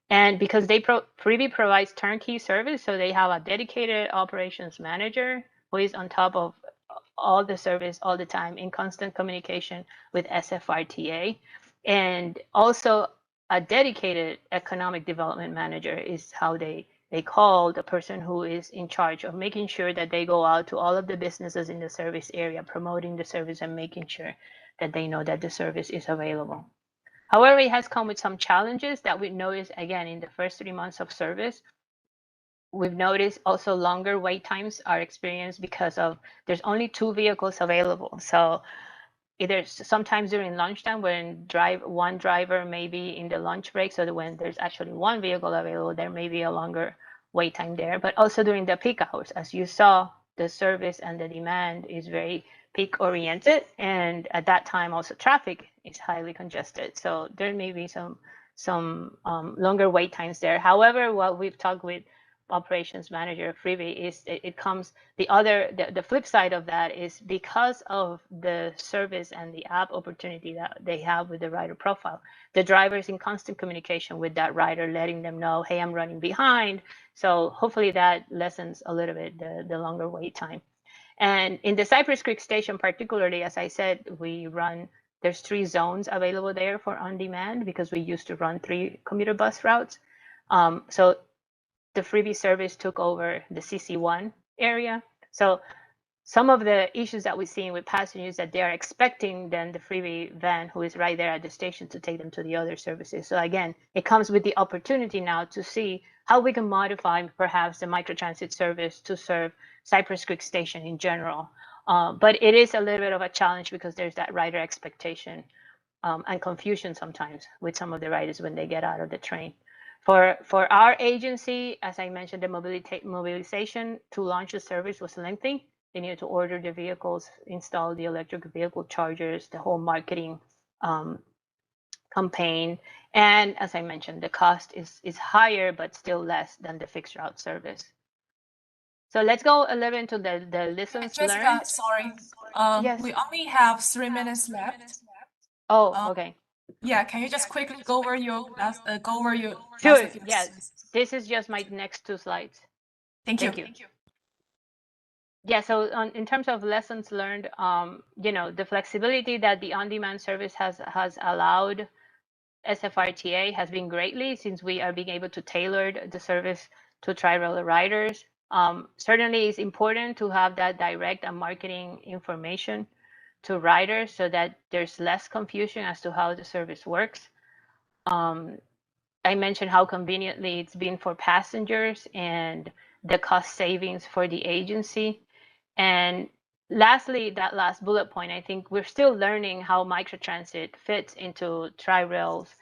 And because Freebie provides turnkey service, so they have a dedicated operations manager who is on top of all the service all the time in constant communication with SFRTA. And also a dedicated economic development manager is how they call the person who is in charge of making sure that they go out to all of the businesses in the service area, promoting the service and making sure that they know that the service is available. However, it has come with some challenges that we noticed, again, in the first 3 months of service. We've noticed also longer wait times are experienced because of there's only 2 vehicles available. So either sometimes during lunchtime when one driver may be in the lunch break, so that when there's actually one vehicle available, there may be a longer wait time there, but also during the peak hours. As you saw, the service and the demand is very peak oriented, and at that time also traffic is highly congested, so there may be some longer wait times there. However, what we've talked with operations manager Freebie is it comes the flip side of that is because of the service and the app opportunity that they have with the rider profile, the driver is in constant communication with that rider, letting them know, hey, I'm running behind. So hopefully that lessens a little bit the longer wait time. And in the Cypress Creek station particularly, as I said, there's 3 zones available there for on-demand because we used to run 3 commuter bus routes. So the Freebie service took over the CC1 area. So some of the issues that we're seeing with passengers that they are expecting then the Freebie van who is right there at the station to take them to the other services. So again, it comes with the opportunity now to see how we can modify perhaps the microtransit service to serve Cypress Creek Station in general. But it is a little bit of a challenge because there's that rider expectation and confusion sometimes with some of the riders when they get out of the train. For our agency, as I mentioned, the mobilization to launch the service was lengthy. They needed to order the vehicles, install the electric vehicle chargers, the whole marketing campaign. And as I mentioned, the cost is higher, but still less than the fixed route service. So let's go a little into the lessons Jessica, learned. sorry. Yes. We only have 3 minutes left. Oh, okay. Yeah, can you just quickly go over your last Sure. few Yes. slides? This is just my next 2 slides. Thank you. Yeah, so in terms of lessons learned, the flexibility that the on-demand service has allowed SFRTA has been greatly since we are being able to tailor the service to tri-rail riders. Certainly, it's important to have that direct and marketing information to riders so that there's less confusion as to how the service works. I mentioned how conveniently it's been for passengers and the cost savings for the agency. And lastly, that last bullet point, I think we're still learning how microtransit fits into Tri-Rail's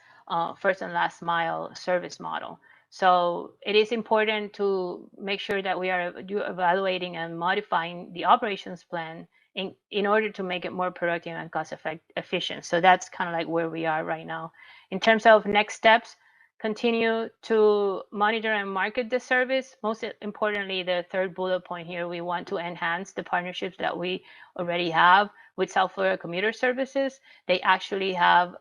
first and last mile service model. So it is important to make sure that we are evaluating and modifying the operations plan in order to make it more productive and cost efficient. So that's kind of like where we are right now. In terms of next steps, continue to monitor and market the service. Most importantly, the 3rd bullet point here, we want to enhance the partnerships that we already have with South Florida commuter services. They actually have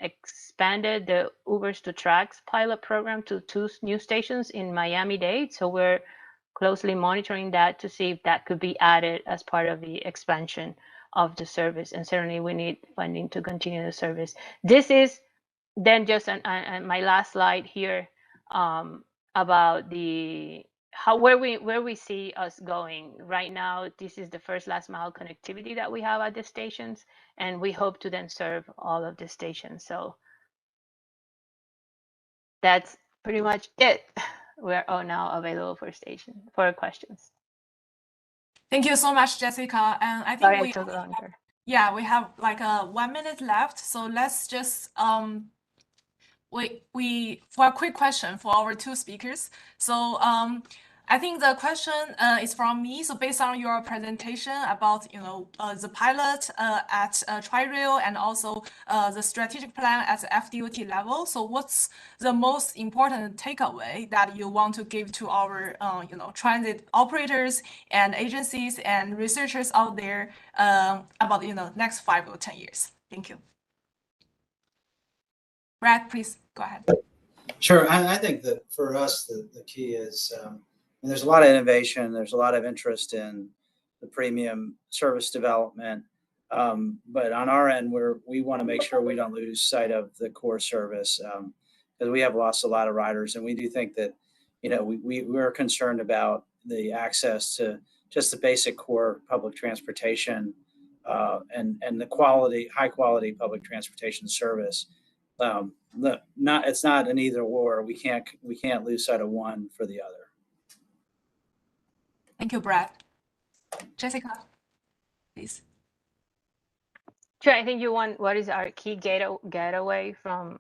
expanded the Ubers to Tracks pilot program to 2 new stations in Miami-Dade. So we're closely monitoring that to see if that could be added as part of the expansion of the service. And certainly we need funding to continue the service. This is then just my last slide here about where we see us going right now. This is the first last mile connectivity that we have at the stations, and we hope to then serve all of the stations. So that's pretty much it. We're all now available for questions. Thank you so much, Jessica. And I think Sorry, I took longer. we have like 1 minute left. So let's just for a quick question for our 2 speakers. So I think the question is from me. So based on your presentation about the pilot at Tri-Rail and also the strategic plan at the FDOT level. So what's the most important takeaway that you want to give to our transit operators and agencies and researchers out there about next 5 or 10 years? Thank you. Brad, please go ahead. Sure. I think that for us, the key is there's a lot of innovation. There's a lot of interest in the premium service development. But on our end, we want to make sure we don't lose sight of the core service because we have lost a lot of riders. And we do think that, we're concerned about the access to just the basic core public transportation and the high quality public transportation service. It's not an either or. We can't lose sight of one for the other. Thank you, Brad. Jessica, please. Sure, I think you want what is our key takeaway from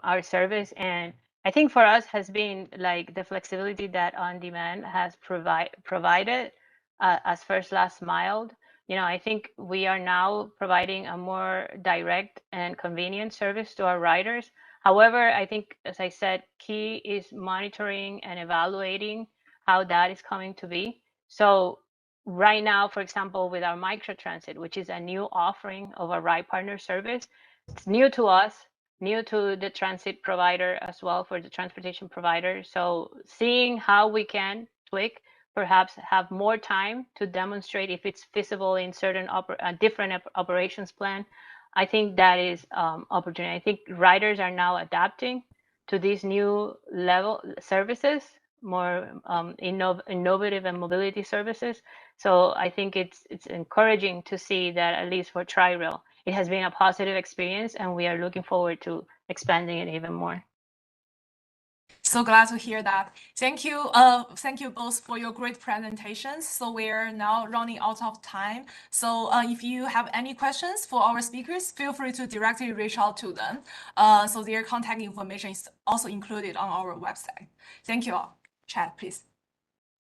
our service, and I think for us has been like the flexibility that on demand has provided as first last mile. I think we are now providing a more direct and convenient service to our riders. However, I think, as I said, key is monitoring and evaluating how that is coming to be. So right now, for example, with our microtransit, which is a new offering of a ride partner service, it's new to us, new to the transit provider as well, for the transportation provider. So seeing how we can tweak, perhaps have more time to demonstrate if it's feasible in certain different operations plan. I think that is opportunity. I think riders are now adapting to these new level services, more innovative and mobility services. So I think it's encouraging to see that, at least for Tri-Rail, it has been a positive experience, and we are looking forward to expanding it even more. So glad to hear that. Thank you. Thank you both for your great presentations. So we're now running out of time. So if you have any questions for our speakers, feel free to directly reach out to them. So their contact information is also included on our website. Thank you all. Chad, please.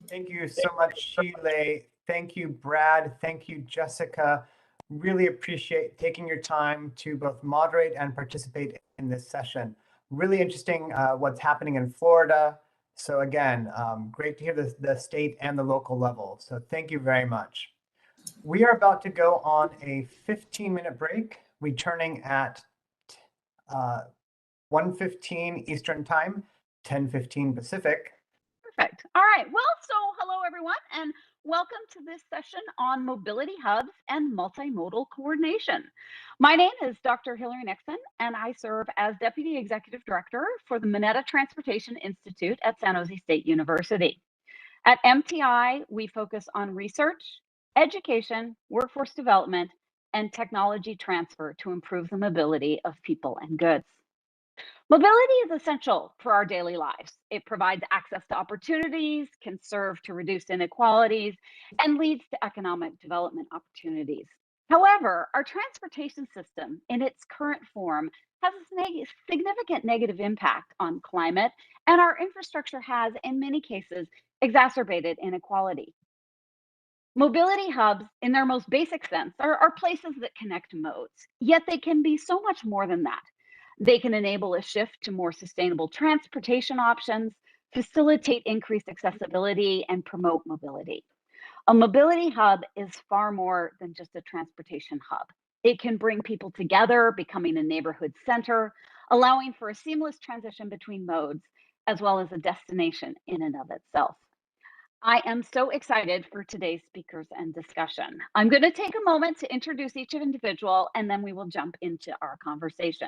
Thank you so much, Shile. Thank you, Brad. Thank you, Jessica. Really appreciate taking your time to both moderate and participate in this session. Really interesting what's happening in Florida. So again, great to hear the state and the local level. So thank you very much. We are about to go on a 15-minute break, returning at 1:15 Eastern Time, 10:15 Pacific. Perfect. All right. Well, so hello, everyone, and welcome to this session on mobility hubs and multimodal coordination. My name is Dr. Hillary Nixon, and I serve as Deputy Executive Director for the Mineta Transportation Institute at San Jose State University. At MTI, we focus on research, education, workforce development, and technology transfer to improve the mobility of people and goods. Mobility is essential for our daily lives. It provides access to opportunities, can serve to reduce inequalities, and leads to economic development opportunities. However, our transportation system in its current form has a significant negative impact on climate, and our infrastructure has, in many cases, exacerbated inequality. Mobility hubs, in their most basic sense, are places that connect modes, yet they can be so much more than that. They can enable a shift to more sustainable transportation options, facilitate increased accessibility, and promote mobility. A mobility hub is far more than just a transportation hub. It can bring people together, becoming a neighborhood center, allowing for a seamless transition between modes, as well as a destination in and of itself. I am so excited for today's speakers and discussion. I'm going to take a moment to introduce each individual, and then we will jump into our conversation.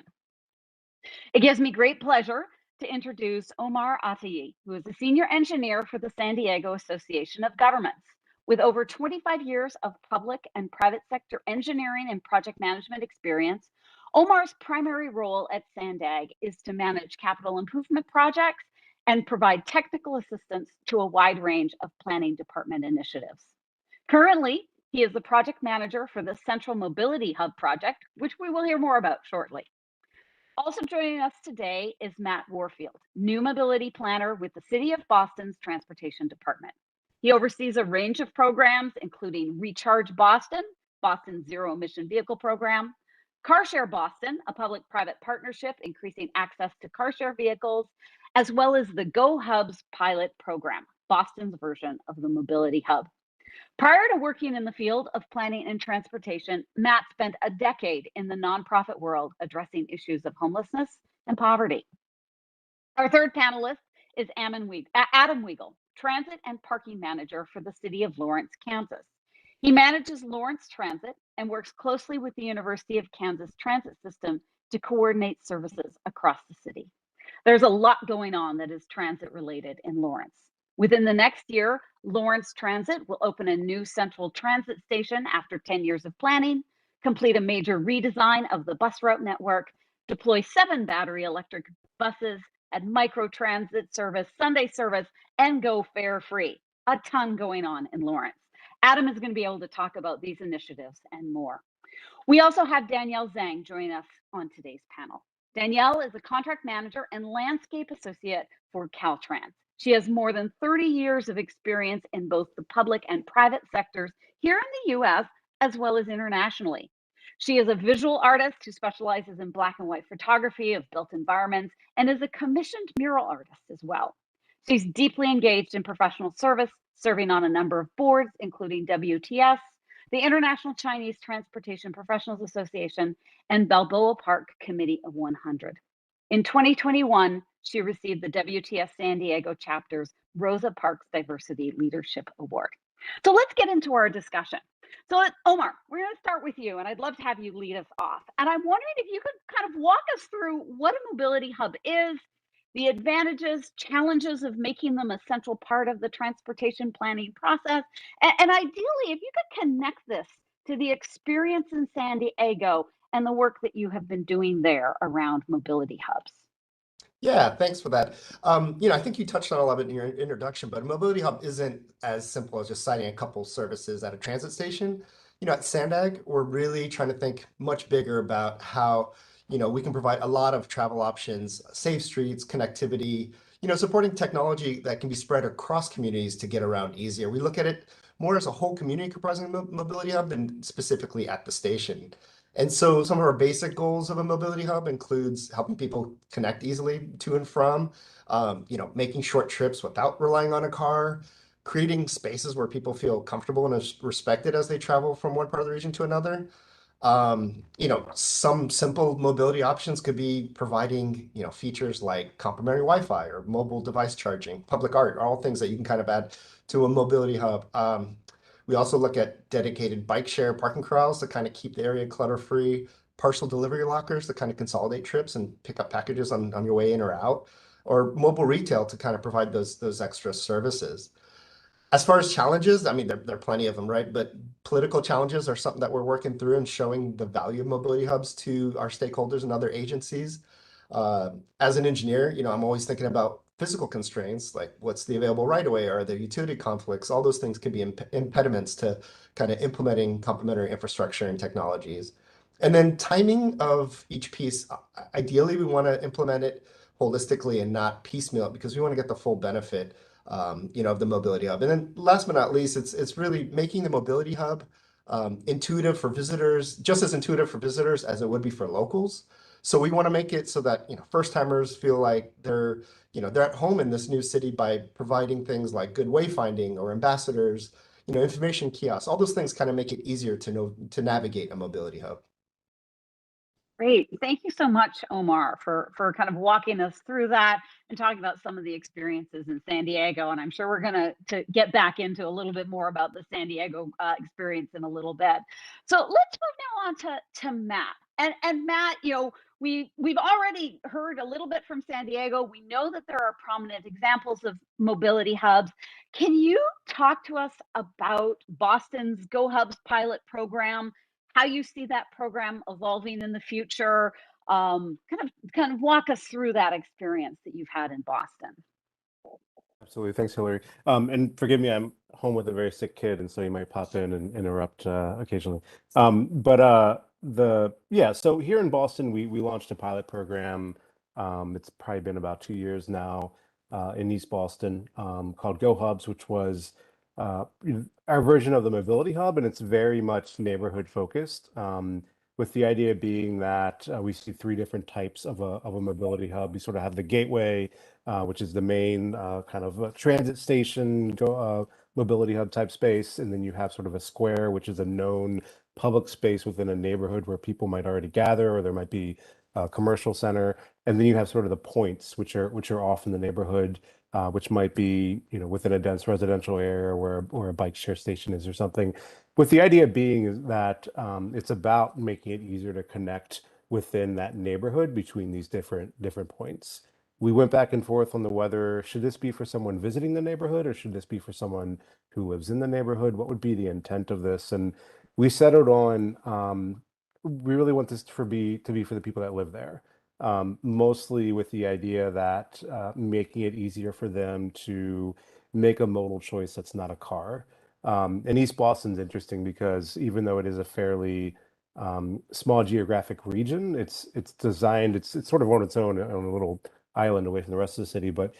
It gives me great pleasure to introduce Omar Atayi, who is a senior engineer for the San Diego Association of Governments. With over 25 years of public and private sector engineering and project management experience, Omar's primary role at SANDAG is to manage capital improvement projects and provide technical assistance to a wide range of planning department initiatives. Currently, he is the project manager for the Central Mobility Hub project, which we will hear more about shortly. Also joining us today is Matt Warfield, new mobility planner with the City of Boston's Transportation Department. He oversees a range of programs, including Recharge Boston, Boston's zero emission vehicle program, CarShare Boston, a public-private partnership increasing access to car share vehicles, as well as the Go Hubs pilot program, Boston's version of the Mobility Hub. Prior to working in the field of planning and transportation, Matt spent a decade in the nonprofit world addressing issues of homelessness and poverty. Our third panelist is Adam Weigel, Transit and Parking Manager for the City of Lawrence, Kansas. He manages Lawrence Transit and works closely with the University of Kansas Transit System to coordinate services across the city. There's a lot going on that is transit related in Lawrence. Within the next year, Lawrence Transit will open a new central transit station after 10 years of planning, complete a major redesign of the bus route network, deploy 7 battery electric buses, add micro-transit service, Sunday service, and go fare free. A ton going on in Lawrence. Adam is going to be able to talk about these initiatives and more. We also have Danielle Zhang joining us on today's panel. Danielle is a contract manager and landscape associate for Caltrans. She has more than 30 years of experience in both the public and private sectors here in the US, as well as internationally. She is a visual artist who specializes in black and white photography of built environments and is a commissioned mural artist as well. She's deeply engaged in professional service, serving on a number of boards, including WTS, the International Chinese Transportation Professionals Association, and Balboa Park Committee of 100. In 2021, she received the WTS San Diego chapter's Rosa Parks Diversity Leadership Award. So let's get into our discussion. So Omar, we're going to start with you, and I'd love to have you lead us off. And I'm wondering if you could kind of walk us through what a mobility hub is, the advantages, challenges of making them a central part of the transportation planning process, and ideally, if you could connect this to the experience in San Diego and the work that you have been doing there around mobility hubs. Yeah, thanks for that. I think you touched on a lot of it in your introduction, but a mobility hub isn't as simple as just citing a couple services at a transit station. At Sandag, we're really trying to think much bigger about how, we can provide a lot of travel options, safe streets, connectivity, supporting technology that can be spread across communities to get around easier. We look at it more as a whole community comprising a mobility hub than specifically at the station. And so some of our basic goals of a mobility hub includes helping people connect easily to and from, making short trips without relying on a car, creating spaces where people feel comfortable and respected as they travel from one part of the region to another. Some simple mobility options could be providing, features like complimentary Wi-Fi or mobile device charging, public art, all things that you can kind of add to a mobility hub. We also look at dedicated bike share parking corrals to kind of keep the area clutter-free, partial delivery lockers to kind of consolidate trips and pick up packages on your way in or out, or mobile retail to kind of provide those extra services. As far as challenges, I mean, there are plenty of them, right? But political challenges are something that we're working through and showing the value of mobility hubs to our stakeholders and other agencies. As an engineer, I'm always thinking about physical constraints, like what's the available right of way, or the utility conflicts. All those things can be impediments to kind of implementing complementary infrastructure and technologies. And then timing of each piece, ideally we want to implement it holistically and not piecemeal because we want to get the full benefit of the mobility hub. And then last but not least, it's really making the mobility hub intuitive for visitors, just as intuitive for visitors as it would be for locals. So we want to make it so that, first timers feel like they're at home in this new city by providing things like good wayfinding or ambassadors, information kiosks. All those things kind of make it easier to navigate a mobility hub. Great. Thank you so much, Omar, for kind of walking us through that and talking about some of the experiences in San Diego. And I'm sure we're going to get back into a little bit more about the San Diego experience in a little bit. So let's move now on to Matt. And Matt, we've already heard a little bit from San Diego. We know that there are prominent examples of mobility hubs. Can you talk to us about Boston's Go Hubs pilot program? How you see that program evolving in the future? Kind of walk us through that experience that you've had in Boston. Absolutely. Thanks, Hillary. And forgive me, I'm home with a very sick kid, and so you might pop in and interrupt occasionally. So here in Boston, we launched a pilot program. It's probably been about 2 years now in East Boston called Go Hubs, which was our version of the mobility hub, and it's very much neighborhood focused, with the idea being that we see 3 different types of a mobility hub. You sort of have the gateway, which is the main kind of transit station mobility hub type space, and then you have sort of a square, which is a known public space within a neighborhood where people might already gather, or there might be a commercial center, and then you have sort of the points, which are off in the neighborhood. Which might be, within a dense residential area where a bike share station is or something. With the idea being is that it's about making it easier to connect within that neighborhood between these different points. We went back and forth on whether should this be for someone visiting the neighborhood or should this be for someone who lives in the neighborhood? What would be the intent of this? And we settled on we really want this to be for the people that live there. Mostly with the idea that making it easier for them to make a modal choice that's not a car. And East Boston's interesting because even though it is a fairly small geographic region, it's designed, it's sort of on its own on a little island away from the rest of the city, but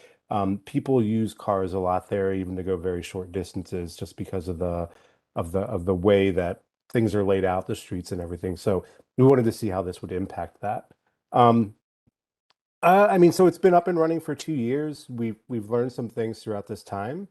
people use cars a lot there, even to go very short distances, just because of the way that things are laid out, the streets and everything. So we wanted to see how this would impact that. I mean, so it's been up and running for 2 years. We've learned some things throughout this time.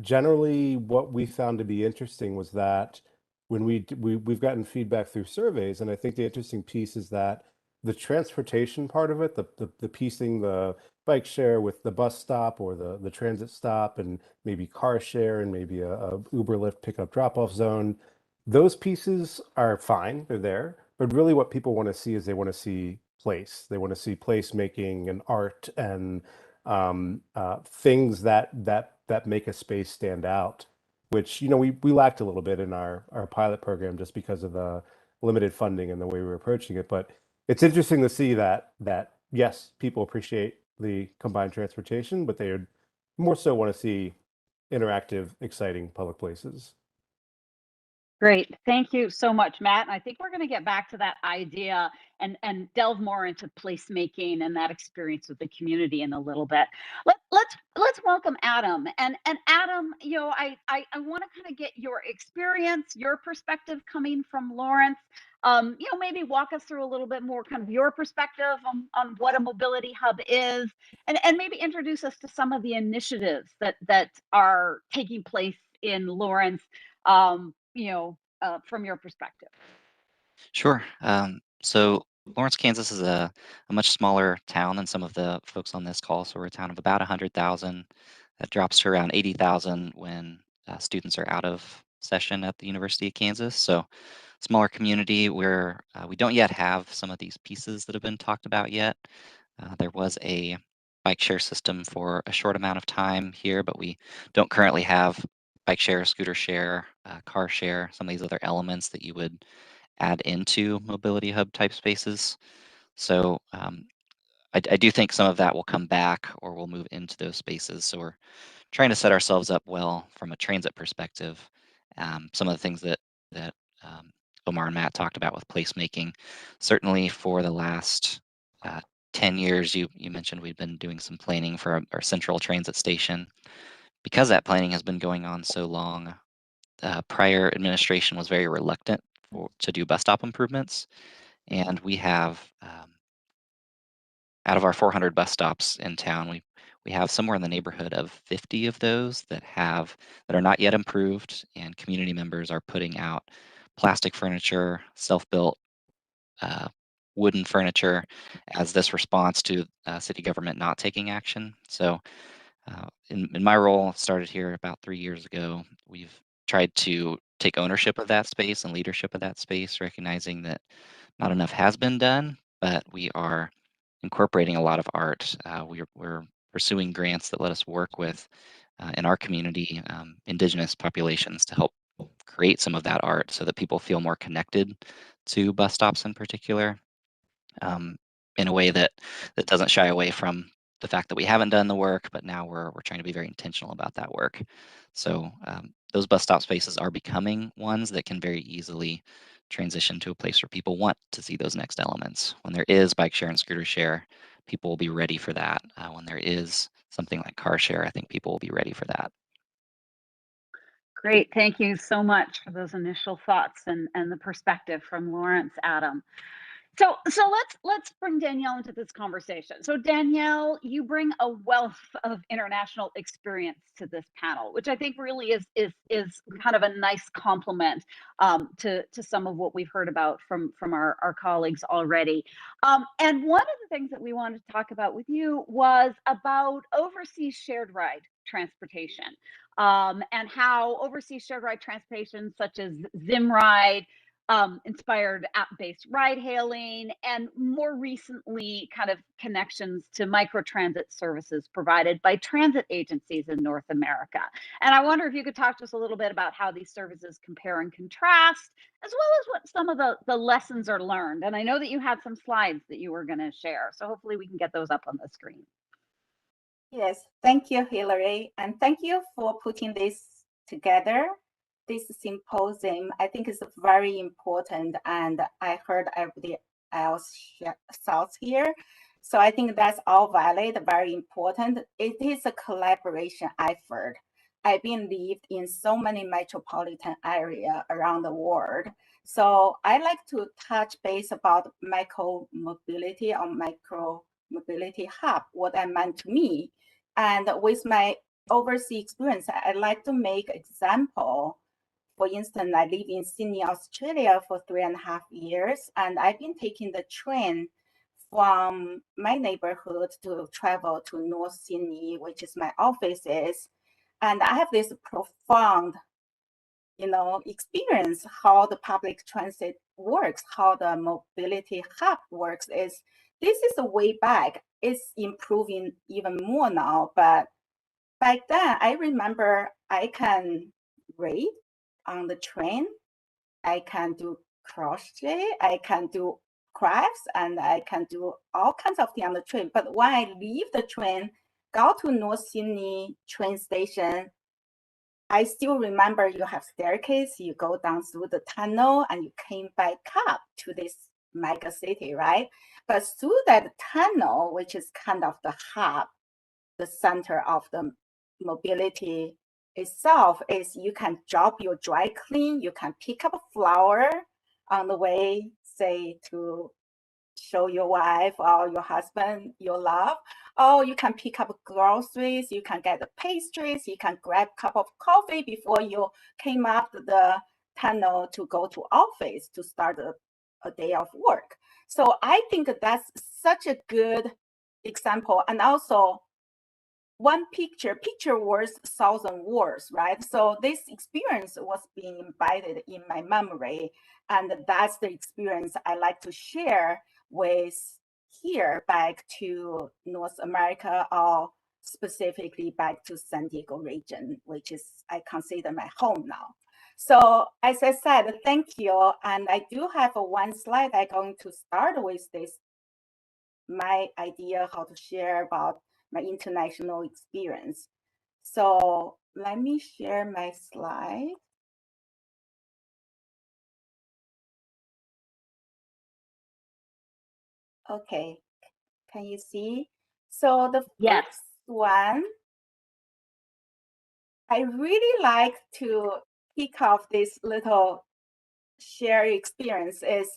Generally, what we found to be interesting was that when we've gotten feedback through surveys, and I think the interesting piece is that the transportation part of it, the piecing the bike share with the bus stop or the transit stop, and maybe car share and maybe a Uber Lyft pickup drop off zone, those pieces are fine, they're there. But really what people want to see is they want to see place. They want to see placemaking and art and things that make a space stand out, which, you know, we lacked a little bit in our pilot program just because of the limited funding and the way we were approaching it. But it's interesting to see that yes, people appreciate the combined transportation, but they would more so want to see interactive, exciting public places. Great. Thank you so much, Matt. And I think we're going to get back to that idea and delve more into placemaking and that experience with the community in a little bit. Let's welcome Adam. And Adam, you know, I want to kind of get your experience, your perspective coming from Lawrence. You know, maybe walk us through a little bit more kind of your perspective on what a mobility hub is, and maybe introduce us to some of the initiatives that are taking place in Lawrence. You know, from your perspective. Sure. So Lawrence, Kansas is a much smaller town than some of the folks on this call. So we're a town of about 100,000. That drops to around 80,000 when students are out of session at the University of Kansas. So smaller community where we don't yet have some of these pieces that have been talked about yet. There was a bike share system for a short amount of time here, but we don't currently have bike share, scooter share, car share, some of these other elements that you would add into mobility hub type spaces. So I do think some of that will come back or we'll move into those spaces. So we're trying to set ourselves up well from a transit perspective. Some of the things that Omar and Matt talked about with placemaking, certainly for the last 10 years, you mentioned we've been doing some planning for our central transit station. Because that planning has been going on so long, prior administration was very reluctant to do bus stop improvements. And we have, out of our 400 bus stops in town, we have somewhere in the neighborhood of 50 of those that are not yet improved, and community members are putting out plastic furniture, self-built wooden furniture as this response to city government not taking action. So in my role, started here about 3 years ago, we've tried to take ownership of that space and leadership of that space, recognizing that not enough has been done, but we are incorporating a lot of art. We're pursuing grants that let us work with, in our community, indigenous populations to help create some of that art so that people feel more connected to bus stops in particular, in a way that doesn't shy away from the fact that we haven't done the work, but now we're trying to be very intentional about that work. So those bus stop spaces are becoming ones that can very easily transition to a place where people want to see those next elements. When there is bike share and scooter share, people will be ready for that. When there is something like car share, I think people will be ready for that. Great, thank you so much for those initial thoughts and the perspective from Lawrence, Adam. So let's bring Danielle into this conversation. So Danielle, you bring a wealth of international experience to this panel, which I think really is kind of a nice complement to some of what we've heard about from our colleagues already. And one of the things that we wanted to talk about with you was about overseas shared ride transportation, and how overseas shared ride transportation such as Zimride inspired app-based ride hailing, and more recently kind of connections to microtransit services provided by transit agencies in North America. And I wonder if you could talk to us a little bit about how these services compare and contrast, as well as what some of the lessons are learned. And I know that you had some slides that you were going to share, so hopefully we can get those up on the screen. Yes, thank you, Hillary, and thank you for putting this together. This symposium, I think, is very important, and I heard everybody else thoughts here. So I think that's all valid, very important. It is a collaboration effort. I've been lived in so many metropolitan areas around the world. So I like to touch base about micro-mobility or micro-mobility hub, what that meant to me. And with my overseas experience, I'd like to make example. For instance, I live in Sydney, Australia for 3.5 years, and I've been taking the train from my neighborhood to travel to North Sydney, which is my office is. And I have this profound, experience how the public transit works, how the mobility hub works. This is a way back. It's improving even more now, but back then I remember I can read on the train, I can do crochet, I can do crafts, and I can do all kinds of things on the train. But when I leave the train, go to North Sydney train station, I still remember you have staircase, you go down through the tunnel, and you came back up to this mega city, right? But through that tunnel, which is kind of the hub, the center of the mobility itself, is you can drop your dry clean, you can pick up a flower on the way, say to show your wife or your husband your love, or you can pick up groceries, you can get the pastries, you can grab a cup of coffee before you came up the tunnel to go to office to start a day of work. So I think that's such a good example. And also, one picture worth 1,000 words, right? So this experience was being embedded in my memory, and that's the experience I like to share with here back to North America, or specifically back to San Diego region, which is I consider my home now. So as I said, thank you. And I do have one slide I'm going to start with this, my idea how to share about my international experience. So let me share my slide. Okay, can you see? So the first one, I really like to kick off this little share experience is,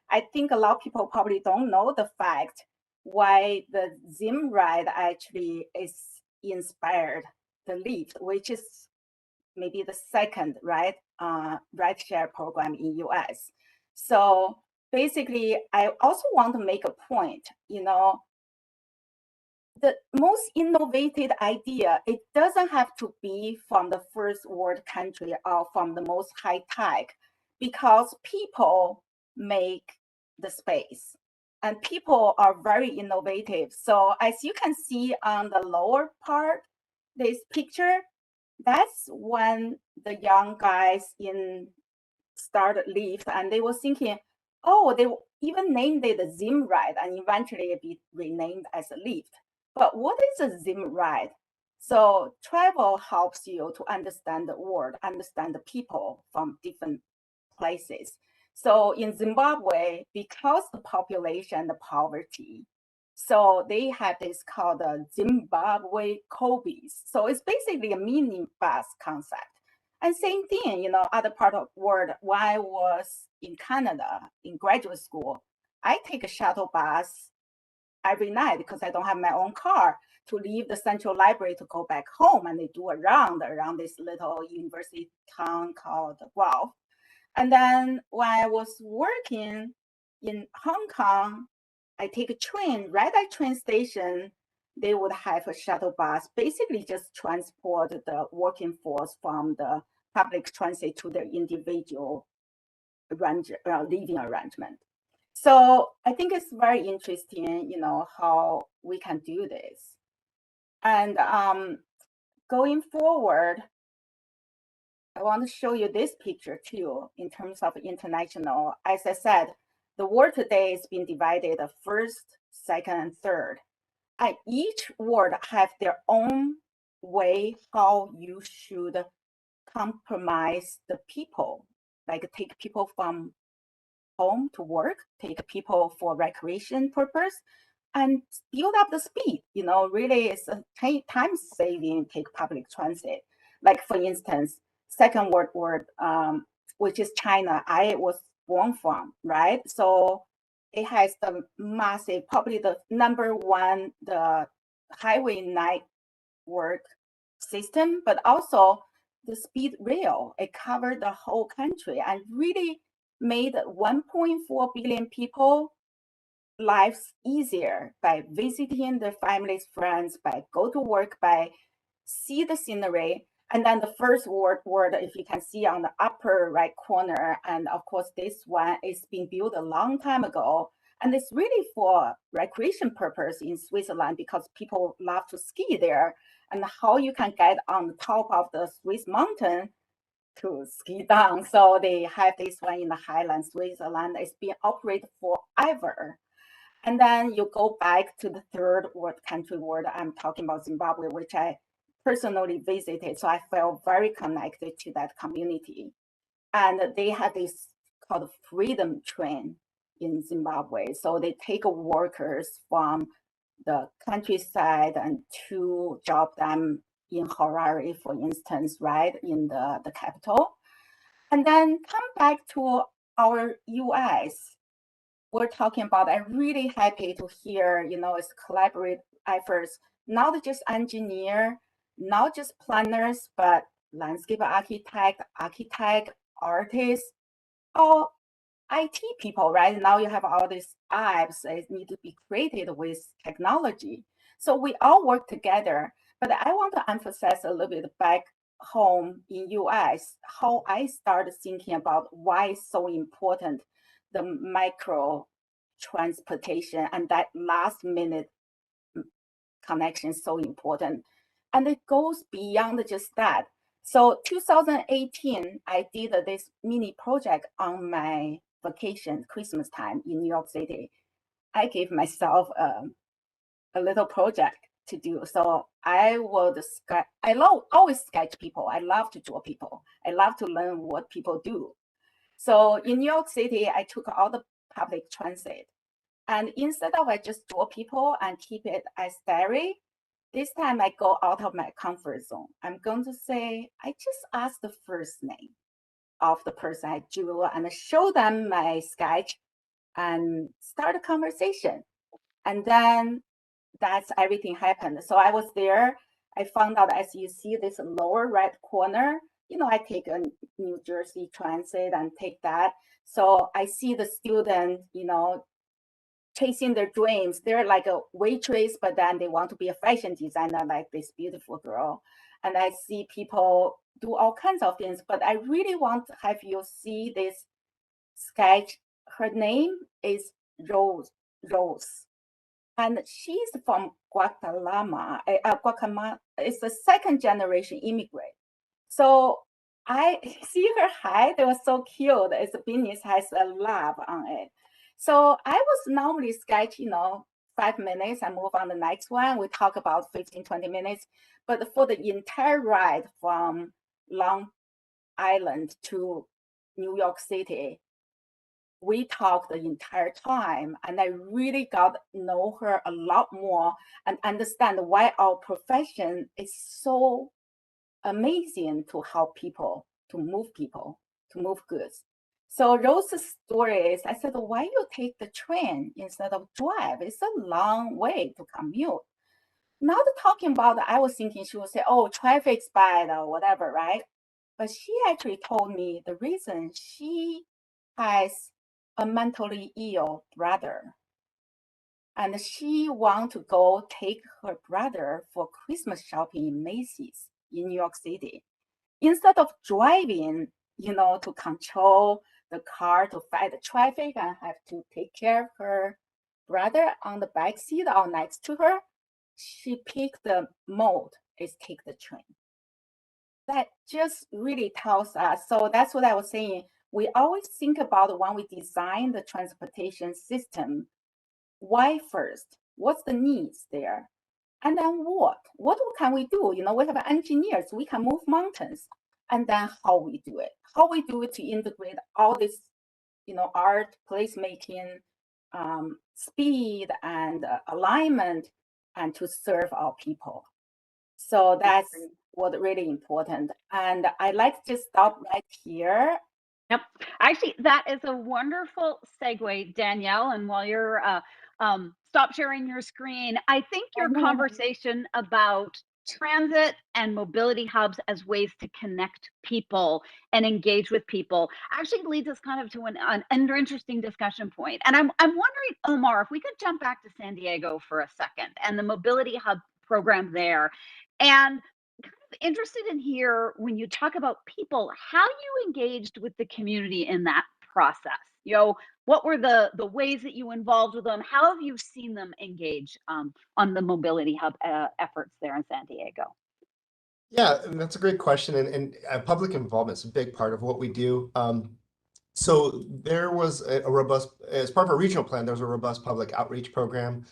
I think a lot of people probably don't know the fact why the Zim ride actually is inspired the Lyft, which is maybe the second ride share program in US. So basically, I also want to make a point, the most innovative idea, it doesn't have to be from the first world country or from the most high tech, because people make the space and people are very innovative. So as you can see on the lower part, this picture, that's when the young guys in started Lyft, and they were thinking, oh, they even named it a Zim ride, and eventually it be renamed as a Lyft. But what is a Zim ride? So travel helps you to understand the world, understand the people from different places. So in Zimbabwe, because the population, the poverty, so they have this called the Zimbabwe Kobis. So it's basically a mini bus concept. And same thing, other part of the world. When I was in Canada in graduate school, I take a shuttle bus every night because I don't have my own car to leave the central library to go back home, and they do around this little university town called Guelph. And then when I was working in Hong Kong, I take a train. Right at train station, they would have a shuttle bus, basically just transport the working force from the public transit to their individual living arrangement. So I think it's very interesting, how we can do this. And going forward, I want to show you this picture too, in terms of international. As I said, the world today has been divided first, second, and third. And each world have their own way how you should compromise the people, like take people from home to work, take people for recreation purpose, and build up the speed. Really it's a time saving, take public transit. Like for instance, Second World War, which is China, I was born from, right? So it has the massive, probably the number one, the highway network system, but also the speed rail. It covered the whole country and really made 1.4 billion people lives easier by visiting their families, friends, by go to work, by see the scenery. And then the First World War, if you can see on the upper right corner, and of course this one is being built a long time ago. And it's really for recreation purpose in Switzerland because people love to ski there. And how you can get on the top of the Swiss mountain to ski down. So they have this one in the Highlands, Switzerland. It's been operated forever. And then you go back to the third world country world. I'm talking about Zimbabwe, which I personally visited. So I felt very connected to that community. And they had this called freedom train in Zimbabwe. So they take workers from the countryside and to drop them in Harare, for instance, right, in the capital. And then come back to our US. We're talking about, I'm really happy to hear, it's collaborative efforts, not just engineer, not just planners, but landscape architect, artists, all IT people, right? Now you have all these apps that need to be created with technology. So we all work together. But I want to emphasize a little bit back home in US, how I started thinking about why it's so important, the micro transportation and that last minute connection is so important. And it goes beyond just that. So 2018, I did this mini project on my vacation, Christmas time in New York City. I gave myself a little project to do. So I would always sketch people. I love to draw people. I love to learn what people do. So in New York City, I took all the public transit. And instead of I just draw people and keep it as diary, this time I go out of my comfort zone. I'm going to say, I just ask the first name of the person I drew and show them my sketch and start a conversation. And then that's everything happened. So I was there. I found out, as you see this lower right corner, I take a New Jersey Transit and take that. So I see the student, chasing their dreams. They're like a waitress, but then they want to be a fashion designer like this beautiful girl. And I see people do all kinds of things, but I really want to have you see this sketch. Her name is Rose. And she's from Guatemala. Guatemala is the second generation immigrant. So I see her height. It was so cute. It's a business has a lab on it. So I was normally sketch, 5 minutes and move on the next one. We talk about 15, 20 minutes. But for the entire ride from Long Island to New York City, we talked the entire time, and I really got to know her a lot more and understand why our profession is so amazing to help people, to move goods. So Rose's story is, I said, why you take the train instead of drive? It's a long way to commute. Not talking about, I was thinking she would say, oh, traffic's bad or whatever, right? But she actually told me the reason she has a mentally ill brother. And she want to go take her brother for Christmas shopping in Macy's in New York City. Instead of driving, to control the car to fight the traffic and have to take care of her brother on the back seat or next to her, she picked the mode is take the train. That just really tells us. So that's what I was saying. We always think about when we design the transportation system, why first? What's the needs there? And then what? What can we do? We have engineers, we can move mountains. and then how we do it. How we do it to integrate all this, art, placemaking, speed, and alignment, and to serve our people. So that's what really important. And I'd like to stop right here. Yep. Actually, that is a wonderful segue, Danielle. And while you're stop sharing your screen, I think your conversation about transit and mobility hubs as ways to connect people and engage with people actually leads us kind of to an interesting discussion point. And I'm wondering, Omar, if we could jump back to San Diego for a second and the mobility hub program there. And interested in here when you talk about people, how you engaged with the community in that process. What were the ways that you involved with them? How have you seen them engage on the mobility hub efforts there in San Diego? Yeah, and that's a great question. And public involvement is a big part of what we do. So there was a robust, as part of our regional plan, there was a robust public outreach program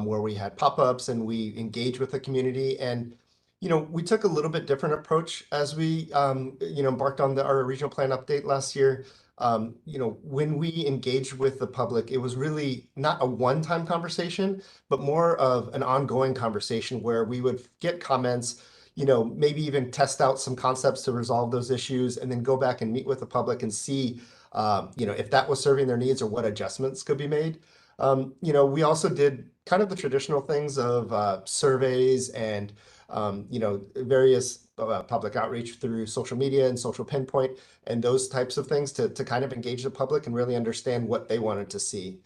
where we had pop-ups and we engaged with the community. And we took a little bit different approach as we, embarked on our regional plan update last year. When we engaged with the public, it was really not a one-time conversation, but more of an ongoing conversation where we would get comments, maybe even test out some concepts to resolve those issues, and then go back and meet with the public and see, if that was serving their needs or what adjustments could be made. We also did kind of the traditional things of surveys and various public outreach through social media and social pinpoint and those types of things to kind of engage the public and really understand what they wanted to see.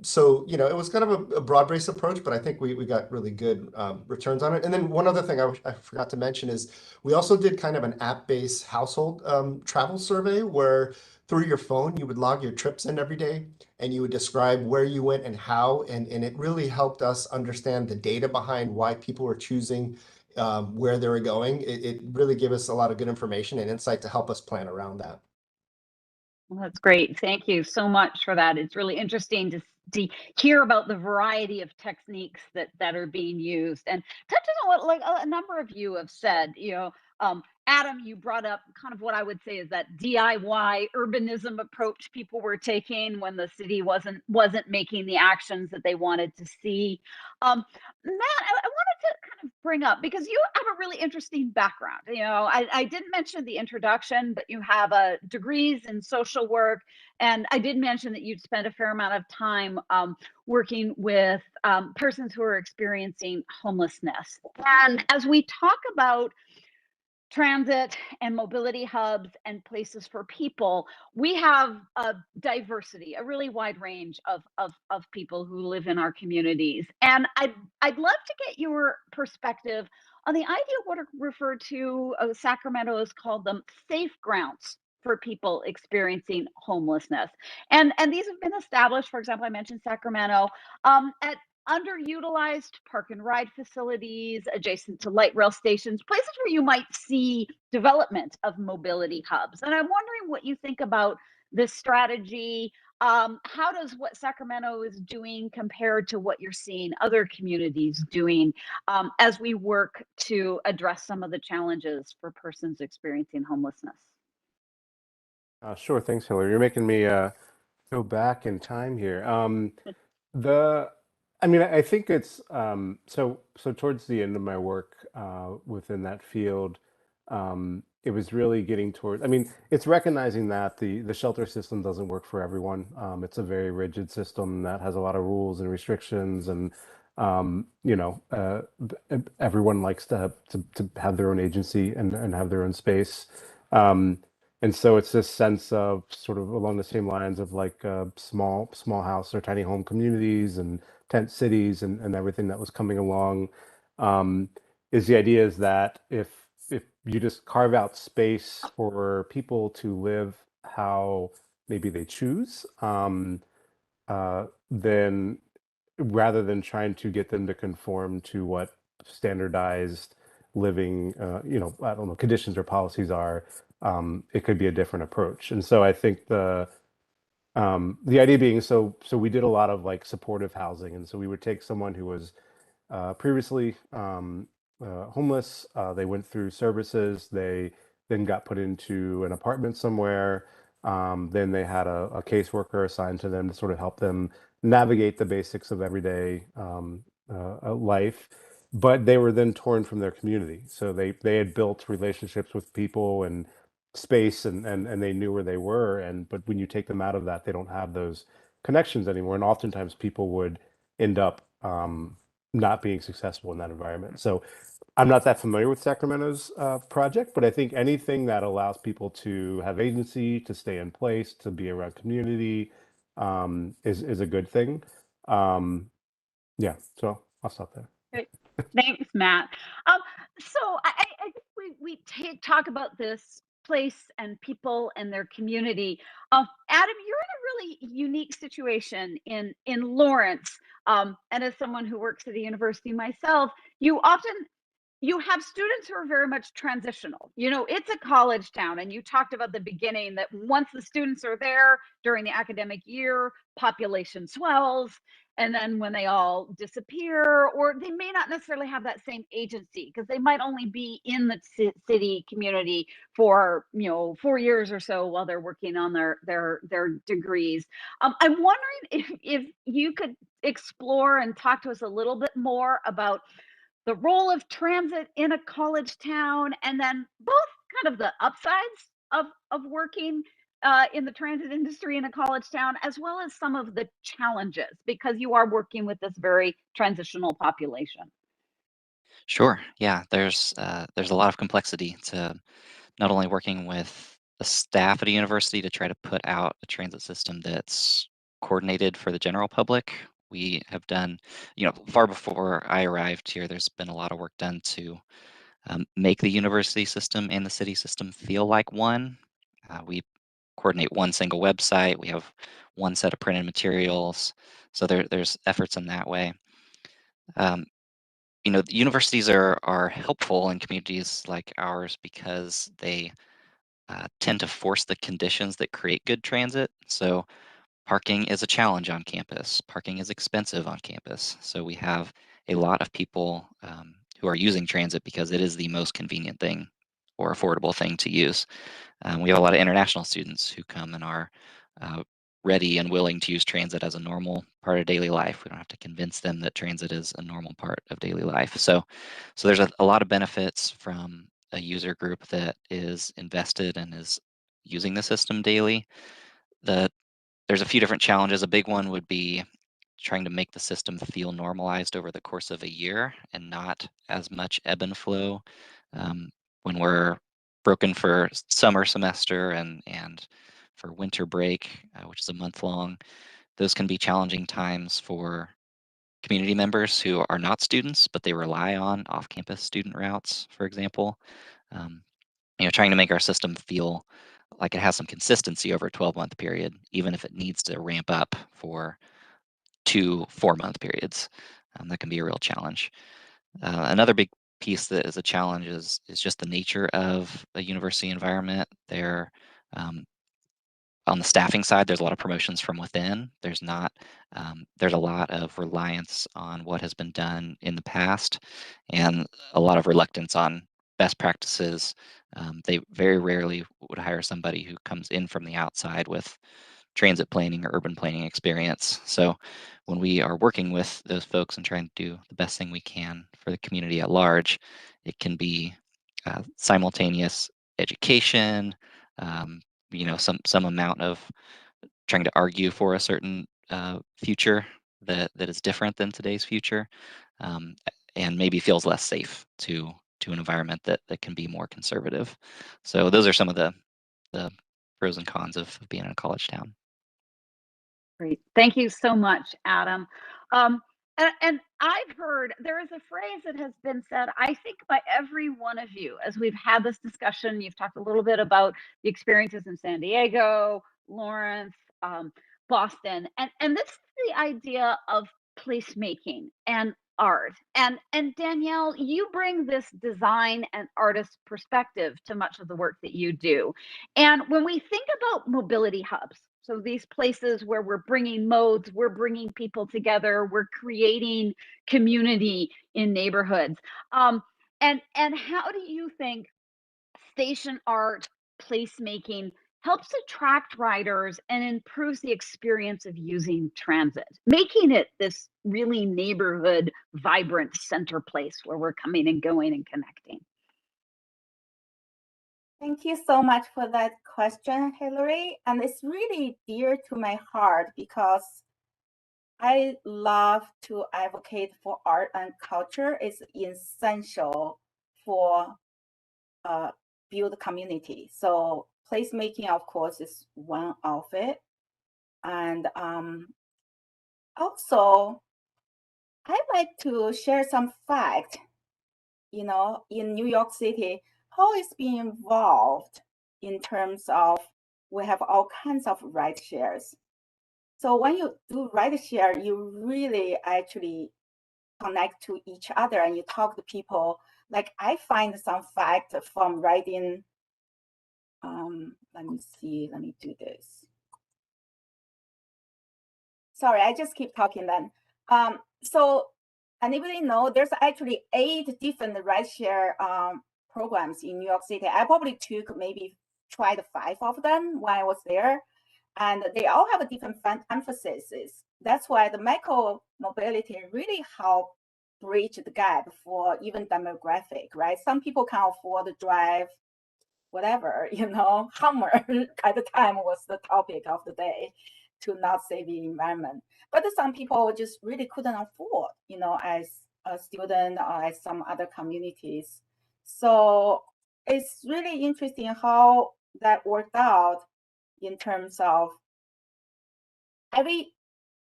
So, it was kind of a broad-based approach, but I think we got really good returns on it. And then one other thing I forgot to mention is we also did kind of an app-based household travel survey where through your phone, you would log your trips in every day and you would describe where you went and how, and it really helped us understand the data behind why people were choosing where they were going. It really gave us a lot of good information and insight to help us plan around that. Well, that's great. Thank you so much for that. It's really interesting to hear about the variety of techniques that are being used, and touches on what like a number of you have said. Adam, you brought up kind of what I would say is that DIY urbanism approach people were taking when the city wasn't making the actions that they wanted to see. Matt, I wanted to kind of bring up, because you have a really interesting background. I didn't mention the introduction, but you have degrees in social work, and I did mention that you'd spent a fair amount of time working with persons who are experiencing homelessness. And as we talk about transit and mobility hubs and places for people, we have a diversity, a really wide range of people who live in our communities. And I'd love to get your perspective on the idea of what are referred to, Sacramento has called them safe grounds for people experiencing homelessness. And these have been established, for example, I mentioned Sacramento, at underutilized park and ride facilities adjacent to light rail stations, places where you might see development of mobility hubs. And I'm wondering what you think about this strategy. How does what Sacramento is doing compare to what you're seeing other communities doing as we work to address some of the challenges for persons experiencing homelessness? Sure, thanks, Hillary. You're making me go back in time here. I think it's so towards the end of my work within that field, it was really getting toward, it's recognizing that the shelter system doesn't work for everyone. It's a very rigid system that has a lot of rules and restrictions, and everyone likes to have their own agency and have their own space. And so it's this sense of sort of along the same lines of like small house or tiny home communities and tent cities and everything that was coming along. Is the idea is that if you just carve out space for people to live how maybe they choose, then rather than trying to get them to conform to what standardized living, I don't know, conditions or policies are, it could be a different approach. And so I think the idea being, so we did a lot of like supportive housing, and so we would take someone who was previously homeless. They went through services. They then got put into an apartment somewhere. Then they had a caseworker assigned to them to sort of help them navigate the basics of everyday life. But they were then torn from their community. So they had built relationships with people and space, and they knew where they were. But when you take them out of that, they don't have those connections anymore. And oftentimes people would end up not being successful in that environment. So I'm not that familiar with Sacramento's project, but I think anything that allows people to have agency, to stay in place, to be around community is a good thing. Yeah, so I'll stop there. Great. Thanks, Matt. So I think we talk about this place and people and their community. Adam, you're in a really unique situation in Lawrence. And as someone who works at a university myself, you have students who are very much transitional. You know, it's a college town, and you talked about the beginning that once the students are there during the academic year, population swells, and then when they all disappear, or they may not necessarily have that same agency because they might only be in the city community for 4 years or so while they're working on their degrees. I'm wondering if you could explore and talk to us a little bit more about the role of transit in a college town, and then both kind of the upsides of working in the transit industry in a college town, as well as some of the challenges, because you are working with this very transitional population. Sure. Yeah, there's a lot of complexity to not only working with the staff at a university to try to put out a transit system that's coordinated for the general public. We have done, far before I arrived here, there's been a lot of work done to make the university system and the city system feel like one. We coordinate one single website. We have one set of printed materials. So there's efforts in that way. Universities are helpful in communities like ours because they tend to force the conditions that create good transit. So parking is a challenge on campus. Parking is expensive on campus. So we have a lot of people who are using transit because it is the most convenient thing or affordable thing to use. We have a lot of international students who come and are ready and willing to use transit as a normal part of daily life. We don't have to convince them that transit is a normal part of daily life. So there's a lot of benefits from a user group that is invested and is using the system daily. There's a few different challenges. A big one would be trying to make the system feel normalized over the course of a year and not as much ebb and flow when we're broken for summer semester and for winter break, which is a month long. Those can be challenging times for community members who are not students, but they rely on off-campus student routes, for example. Trying to make our system feel like it has some consistency over a 12-month period, even if it needs to ramp up for 2 4-month periods. That can be a real challenge. Another big piece that is a challenge is just the nature of a university environment. On the staffing side, there's a lot of promotions from within. There's a lot of reliance on what has been done in the past and a lot of reluctance on best practices. They very rarely would hire somebody who comes in from the outside with transit planning or urban planning experience. So when we are working with those folks and trying to do the best thing we can for the community at large, it can be simultaneous education, some amount of trying to argue for a certain future that is different than today's future, and maybe feels less safe to an environment that can be more conservative. So those are some of the pros and cons of being in a college town. Great. Thank you so much, Adam. And I've heard there is a phrase that has been said, I think, by every one of you as we've had this discussion. You've talked a little bit about the experiences in San Diego, Lawrence, Boston, and this is the idea of placemaking and art. And Danielle, you bring this design and artist perspective to much of the work that you do. And when we think about mobility hubs, so these places where we're bringing modes, we're bringing people together, we're creating community in neighborhoods. And how do you think station art, placemaking helps attract riders and improves the experience of using transit, making it this really neighborhood, vibrant center place where we're coming and going and connecting? Thank you so much for that question, Hillary. And it's really dear to my heart because I love to advocate for art and culture. It's essential for build community. So placemaking, of course, is one of it. And also, I like to share some fact, in New York City, how it's being involved in terms of we have all kinds of ride shares. So when you do ride share, you really actually connect to each other and you talk to people. Like I find some fact from riding. Let me see. Let me do this. Sorry, I just keep talking then. So anybody know there's actually 8 different rideshare programs in New York City. I probably tried 5 of them when I was there, and they all have a different emphasis. That's why the micro mobility really help bridge the gap for even demographic, right? Some people can afford to drive whatever, Hummer at the time was the topic of the day to not save the environment. But some people just really couldn't afford, as a student or as some other communities. So it's really interesting how that worked out in terms of every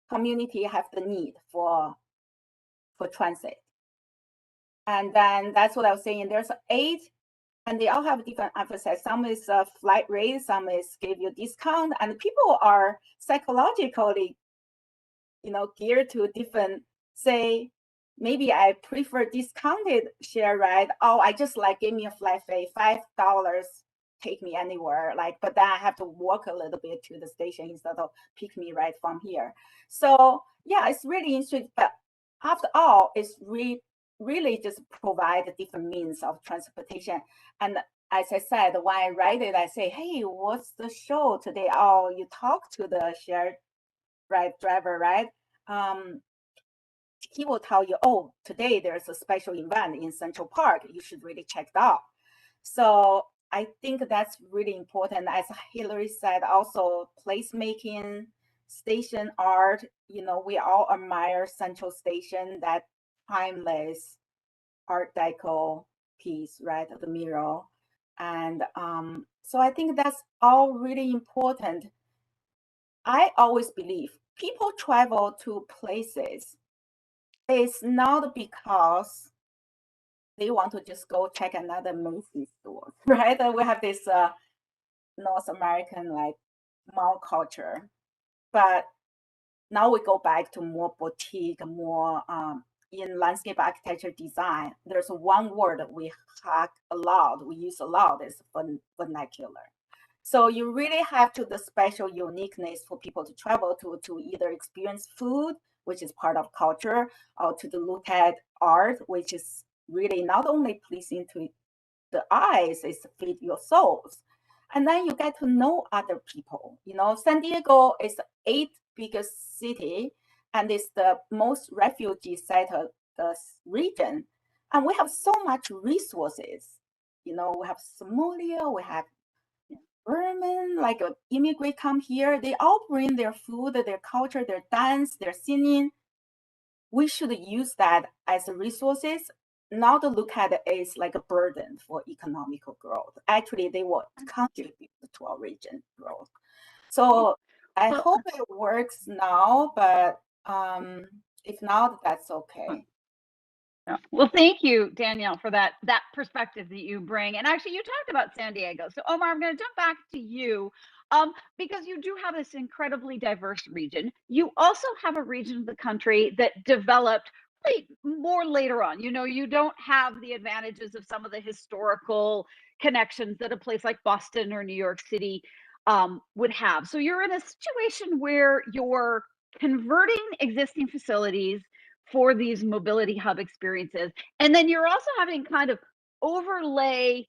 community have the need for transit. And then that's what I was saying. There's 8, and they all have different emphasis. Some is a flight rate, some is give you discount, and people are psychologically, geared to different. Say, maybe I prefer discounted share ride. Oh, I just give me a flat fee, $5, take me anywhere. But then I have to walk a little bit to the station instead of pick me right from here. So yeah, it's really interesting. But after all, it's really just provide different means of transportation. And as I said, when I write it, I say, hey, what's the show today? Oh, you talk to the shared ride driver, right? He will tell you, oh, today there's a special event in Central Park. You should really check it out. So I think that's really important. As Hillary said, also placemaking, station art, we all admire Central Station, that timeless Art Deco piece, right, the mural. And so I think that's all really important. I always believe people travel to places. It's not because they want to just go check another movie store, right? We have this North American mall culture, but now we go back to more boutique, more in landscape architecture design. There's one word we use a lot is vernacular. So you really have to the special uniqueness for people to travel to either experience food, which is part of culture, or to look at art, which is really not only pleasing to the eyes, it's feed your souls. And then you get to know other people. San Diego is the 8th biggest city, and it's the most refugee settled region. And we have so much resources. We have Somalia, we have Burman, immigrant come here, they all bring their food, their culture, their dance, their singing. We should use that as resources, not look at it as a burden for economical growth. Actually, they will contribute to our region growth. So I hope it works now, but if not, that's okay. Well, thank you, Danielle, for that perspective that you bring. And actually, you talked about San Diego. So Omar, I'm going to jump back to you because you do have this incredibly diverse region. You also have a region of the country that developed more later on. You don't have the advantages of some of the historical connections that a place like Boston or New York City would have. So you're in a situation where you're converting existing facilities for these mobility hub experiences. And then you're also having kind of overlay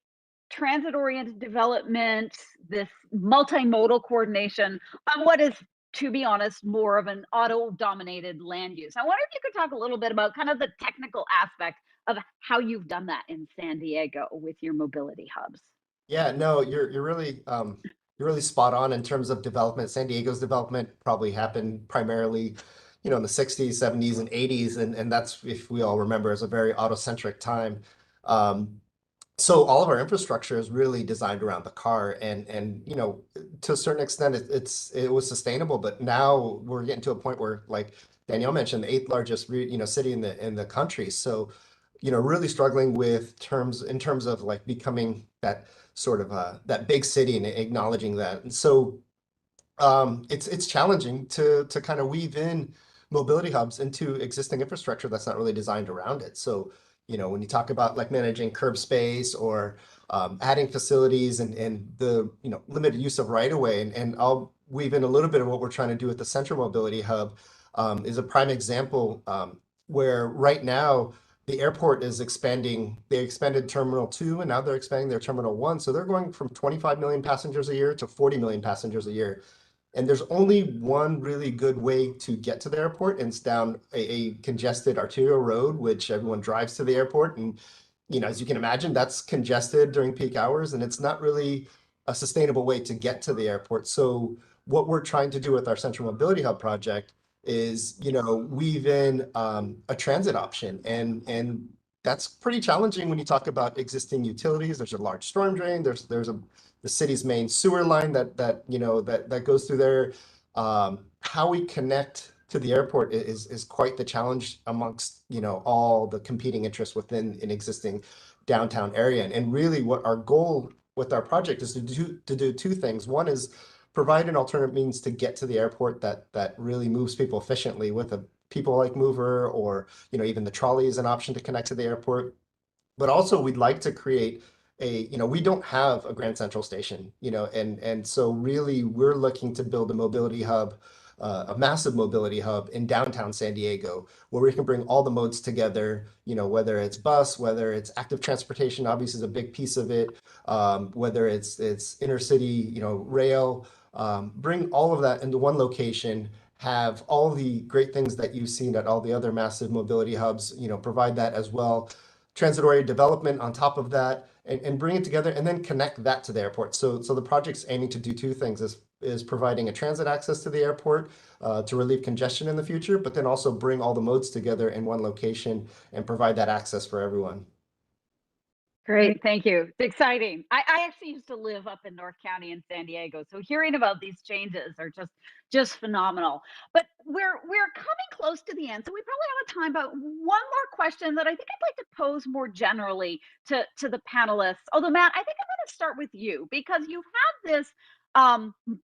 transit-oriented development, this multimodal coordination on what is, to be honest, more of an auto-dominated land use. I wonder if you could talk a little bit about kind of the technical aspect of how you've done that in San Diego with your mobility hubs. Yeah, no, you're really spot on in terms of development. San Diego's development probably happened primarily, in the 60s, 70s, and 80s, and that's, if we all remember, is a very auto-centric time. So all of our infrastructure is really designed around the car, and to a certain extent it was sustainable, but now we're getting to a point where, like Danielle mentioned, the eighth largest city in the country. So really struggling in terms of like becoming that sort of that big city and acknowledging that. And so it's challenging to kind of weave in mobility hubs into existing infrastructure that's not really designed around it. So, when you talk about like managing curb space or adding facilities and the limited use of right of way, and I'll weave in a little bit of what we're trying to do with the Central Mobility Hub, is a prime example, where right now the airport is expanding. They expanded Terminal 2 and now they're expanding their Terminal 1. So they're going from 25 million passengers a year to 40 million passengers a year. And there's only one really good way to get to the airport, and it's down a congested arterial road, which everyone drives to the airport. And, as you can imagine, that's congested during peak hours, and it's not really a sustainable way to get to the airport. So what we're trying to do with our Central Mobility Hub project is, weave in a transit option. And that's pretty challenging when you talk about existing utilities. There's a large storm drain. There's the city's main sewer line that goes through there. How we connect to the airport is quite the challenge amongst all the competing interests within an existing downtown area. And really, what our goal with our project is to do two things. One is provide an alternate means to get to the airport that really moves people efficiently with a people like mover, or even the trolley is an option to connect to the airport. But also, we'd like to create we don't have a Grand Central Station, and so really we're looking to build a mobility hub, a massive mobility hub in downtown San Diego, where we can bring all the modes together, whether it's bus, whether it's active transportation, obviously is a big piece of it, whether it's intercity, rail, bring all of that into one location, have all the great things that you've seen at all the other massive mobility hubs, provide that as well. Transit-oriented development on top of that, and bring it together, and then connect that to the airport. So the project's aiming to do two things: is providing a transit access to the airport to relieve congestion in the future, but then also bring all the modes together in one location and provide that access for everyone. Great, thank you. It's exciting. I actually used to live up in North County in San Diego, so hearing about these changes are just phenomenal. But we're coming close to the end, so we probably have time about one more question that I think I'd like to pose more generally to the panelists. Although, Matt, I think I'm going to start with you, because you have this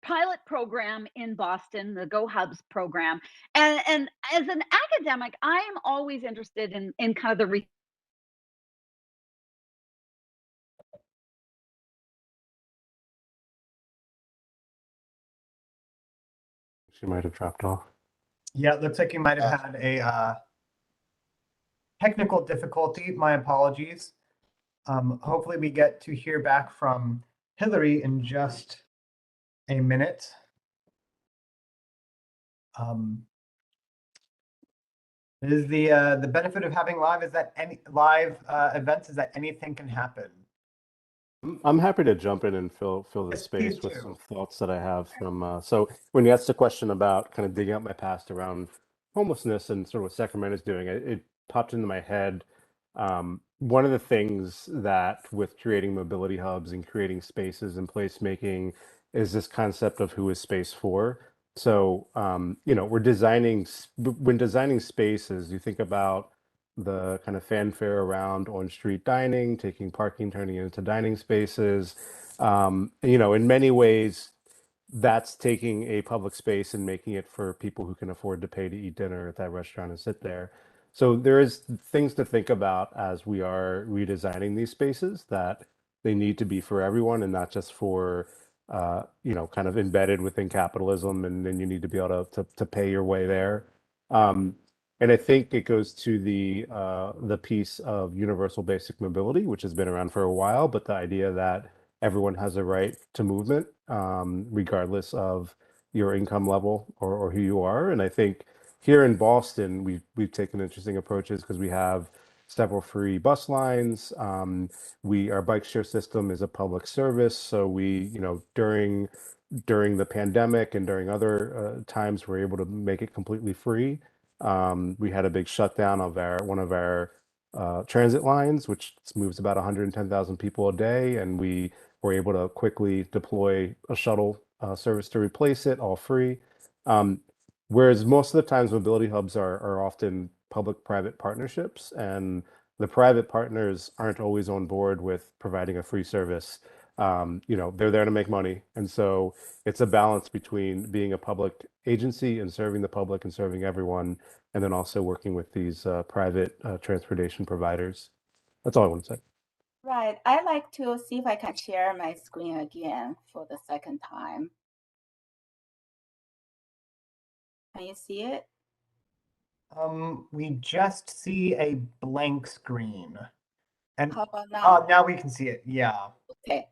pilot program in Boston, the Go Hubs program, and as an academic, I am always interested in kind of the She might have dropped off. Yeah, it looks like you might have had a technical difficulty. My apologies. Hopefully we get to hear back from Hillary in just a minute. It is the benefit of having live events is that anything can happen. I'm happy to jump in and fill the Yes, space please with do. some thoughts that I have from. So when you asked the question about kind of digging out my past around homelessness and sort of what Sacramento's doing, it popped into my head. One of the things that with creating mobility hubs and creating spaces and placemaking is this concept of who is space for. So we're when designing spaces, you think about the kind of fanfare around on-street dining, taking parking, turning it into dining spaces. In many ways, that's taking a public space and making it for people who can afford to pay to eat dinner at that restaurant and sit there. So there is things to think about as we are redesigning these spaces, that they need to be for everyone and not just for, kind of embedded within capitalism, and then you need to be able to pay your way there. And I think it goes to the piece of universal basic mobility, which has been around for a while, but the idea that everyone has a right to movement, regardless of your income level or who you are. And I think here in Boston, we've taken interesting approaches because we have several free bus lines. Our bike share system is a public service, so we, during the pandemic and during other times, we're able to make it completely free. We had a big shutdown of one of our transit lines, which moves about 110,000 people a day, and we were able to quickly deploy a shuttle service to replace it, all free. Whereas most of the times mobility hubs are often public-private partnerships, and the private partners aren't always on board with providing a free service. They're there to make money, and so it's a balance between being a public agency and serving the public and serving everyone, and then also working with these private transportation providers. That's all I want to say. Right. I like to see if I can share my screen again for the second time. Can you see it? We just see a blank screen. And How about now? now we can see it. Yeah. Okay.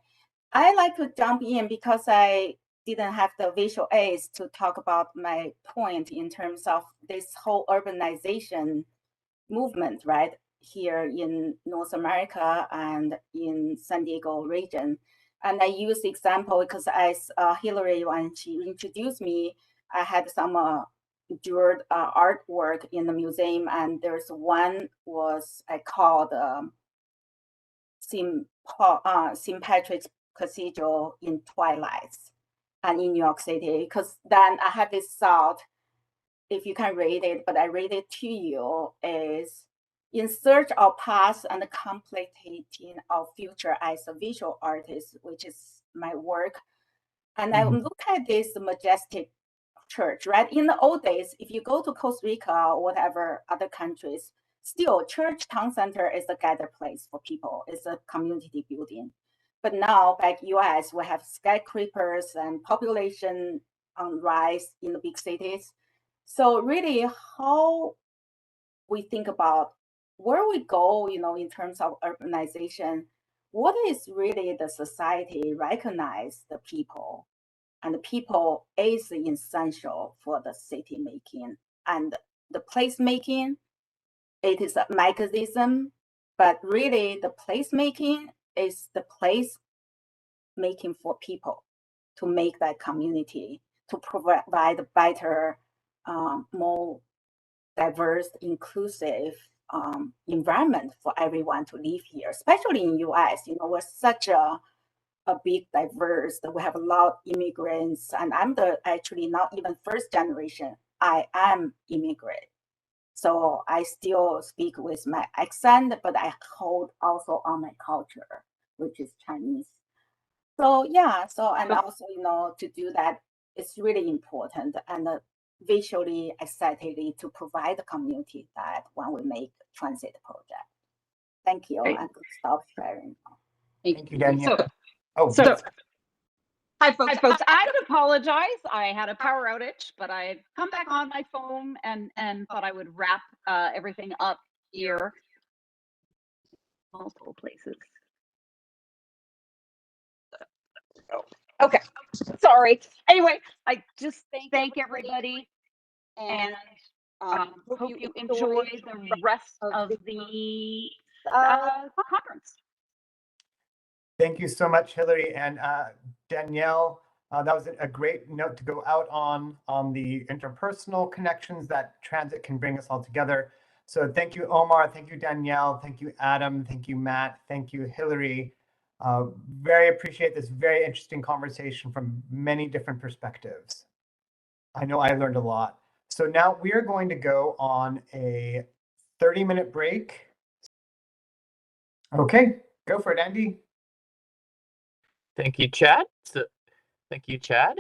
I like to jump in because I didn't have the visual aids to talk about my point in terms of this whole urbanization movement, right, here in North America and in San Diego region. And I use the example because as Hillary, when she introduced me, I had some jeweled artwork in the museum, and there's one I called St. Patrick's Cathedral in Twilight and in New York City, because then I have this thought, if you can read it, but I read it to you, is in search of past and contemplating of future as a visual artist, which is my work. And I look at this majestic church, right? In the old days, if you go to Costa Rica or whatever other countries, still church town center is a gather place for people. It's a community building. But now back US, we have skyscrapers and population on rise in the big cities. So really how we think about where we go, in terms of urbanization, what is really the society recognize the people, and the people is essential for the city making and the place making. It is a mechanism, but really the place making is the place making for people to make that community, to provide a better, more diverse, inclusive environment for everyone to live here, especially in US. We're such a big diverse, that we have a lot of immigrants, and I'm actually not even first generation. I am immigrant. So I still speak with my accent, but I hold also on my culture, which is Chinese. So yeah, and also, to do that, it's really important and visually, aesthetically, to provide the community that when we make transit project. Thank you. Great. I could stop sharing. Thank you, Danielle. So hi, folks. I would apologize. I had a power outage, but I had come back on my phone and thought I would wrap everything up here. Multiple places. Okay, sorry. Anyway, I just thank everybody, and hope you enjoy the rest of the conference. Thank you so much, Hillary and Danielle. That was a great note to go out on the interpersonal connections that transit can bring us all together. So thank you, Omar. Thank you, Danielle. Thank you, Adam. Thank you, Matt. Thank you, Hillary. Very appreciate this very interesting conversation from many different perspectives. I know I learned a lot. So now we are going to go on a 30-minute break. Okay, go for it, Andy. Thank you, Chad.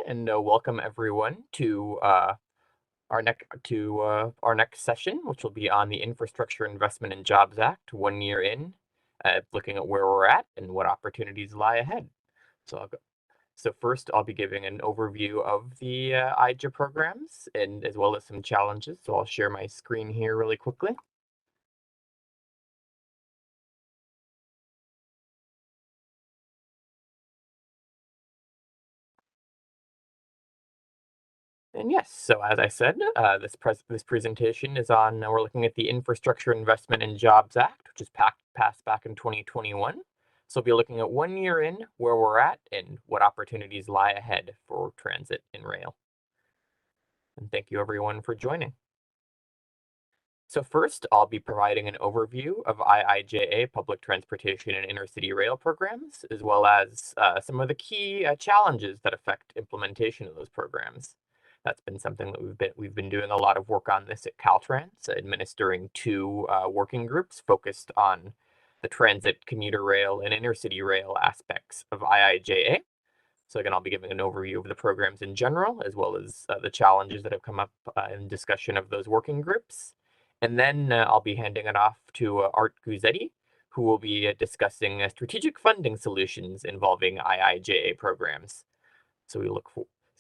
And welcome everyone to our next session, which will be on the Infrastructure Investment and Jobs Act, 1 year in, looking at where we're at and what opportunities lie ahead. So So first, I'll be giving an overview of the IJA programs and as well as some challenges. So I'll share my screen here really quickly. And yes, so as I said, this presentation is on, we're looking at the Infrastructure Investment and Jobs Act, which was passed back in 2021. So we'll be looking at 1 year in, where we're at, and what opportunities lie ahead for transit and rail. And thank you everyone for joining. So first, I'll be providing an overview of IIJA public transportation and intercity rail programs, as well as some of the key challenges that affect implementation of those programs. That's been something that we've been doing a lot of work on this at Caltrans, administering 2 working groups focused on the transit, commuter rail, and intercity rail aspects of IIJA. So again, I'll be giving an overview of the programs in general, as well as the challenges that have come up in discussion of those working groups. And then I'll be handing it off to Art Guzzetti, who will be discussing strategic funding solutions involving IIJA programs. So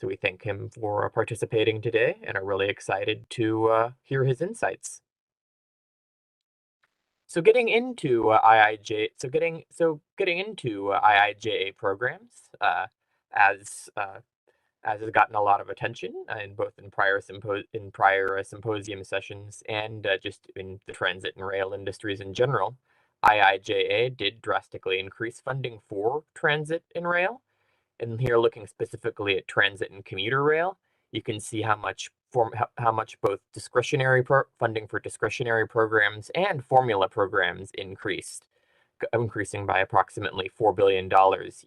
we thank him for participating today and are really excited to hear his insights. So getting into IIJA programs, as has gotten a lot of attention in both in prior symposium sessions and just in the transit and rail industries in general. IIJA did drastically increase funding for transit and rail. And here, looking specifically at transit and commuter rail, you can see how much both discretionary funding for discretionary programs and formula programs increasing by approximately $4 billion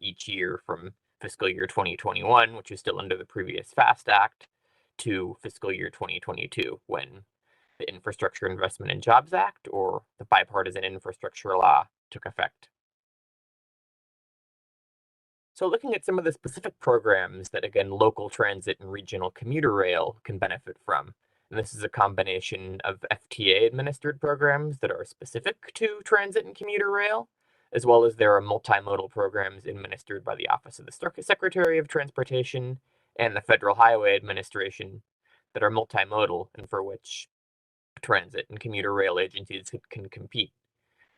each year from fiscal year 2021, which is still under the previous FAST Act, to fiscal year 2022, when the Infrastructure Investment and Jobs Act, or the Bipartisan Infrastructure Law, took effect. So looking at some of the specific programs that, again, local transit and regional commuter rail can benefit from. And this is a combination of FTA-administered programs that are specific to transit and commuter rail, as well as there are multimodal programs administered by the Office of the Secretary of Transportation and the Federal Highway Administration that are multimodal and for which transit and commuter rail agencies can compete.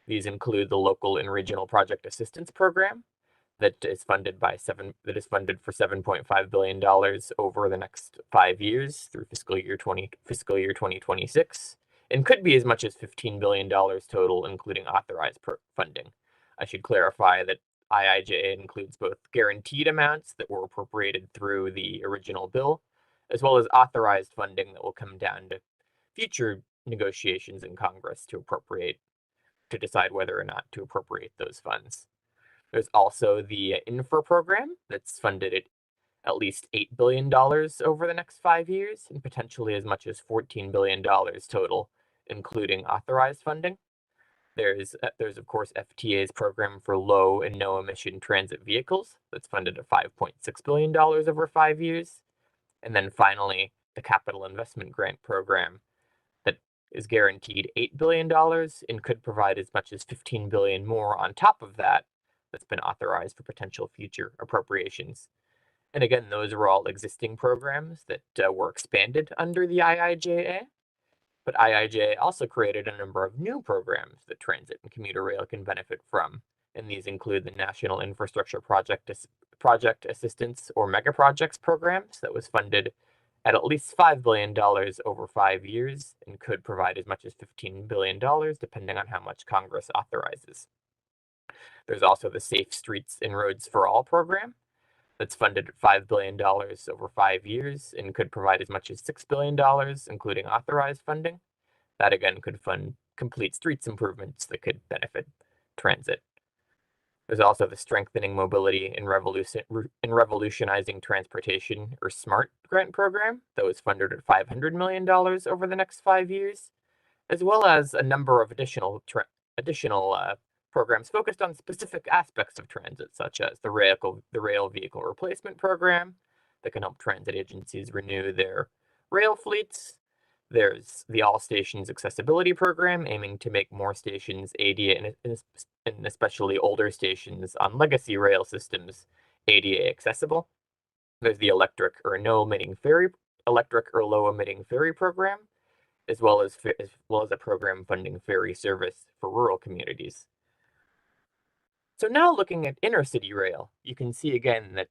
These include the Local and Regional Project Assistance Program, that is funded for $7.5 billion over the next 5 years through fiscal year 2026, and could be as much as $15 billion total, including authorized funding. I should clarify that IIJA includes both guaranteed amounts that were appropriated through the original bill, as well as authorized funding that will come down to future negotiations in Congress to decide whether or not to appropriate those funds. There's also the INFRA program that's funded at least $8 billion over the next 5 years, and potentially as much as $14 billion total, including authorized funding. There's of course FTA's program for low and no emission transit vehicles that's funded at $5.6 billion over 5 years. And then finally, the Capital Investment Grant Program that is guaranteed $8 billion and could provide as much as $15 billion more on top of that, that's been authorized for potential future appropriations. And again, those are all existing programs that were expanded under the IIJA. But IIJA also created a number of new programs that transit and commuter rail can benefit from. And these include the National Infrastructure Project Assistance, or Mega Projects programs, that was funded at least $5 billion over 5 years and could provide as much as $15 billion, depending on how much Congress authorizes. There's also the Safe Streets and Roads for All program that's funded at $5 billion over 5 years and could provide as much as $6 billion, including authorized funding. That again could fund complete streets improvements that could benefit transit. There's also the Strengthening Mobility in Revolutionizing Transportation, or SMART grant program, that was funded at $500 million over the next 5 years, as well as a number of additional programs focused on specific aspects of transit, such as the Rail Vehicle Replacement Program that can help transit agencies renew their rail fleets. There's the All Stations Accessibility Program, aiming to make more stations ADA and especially older stations on legacy rail systems ADA accessible. There's the electric or low emitting ferry program, as well as a program funding ferry service for rural communities. So now looking at intercity rail, you can see again that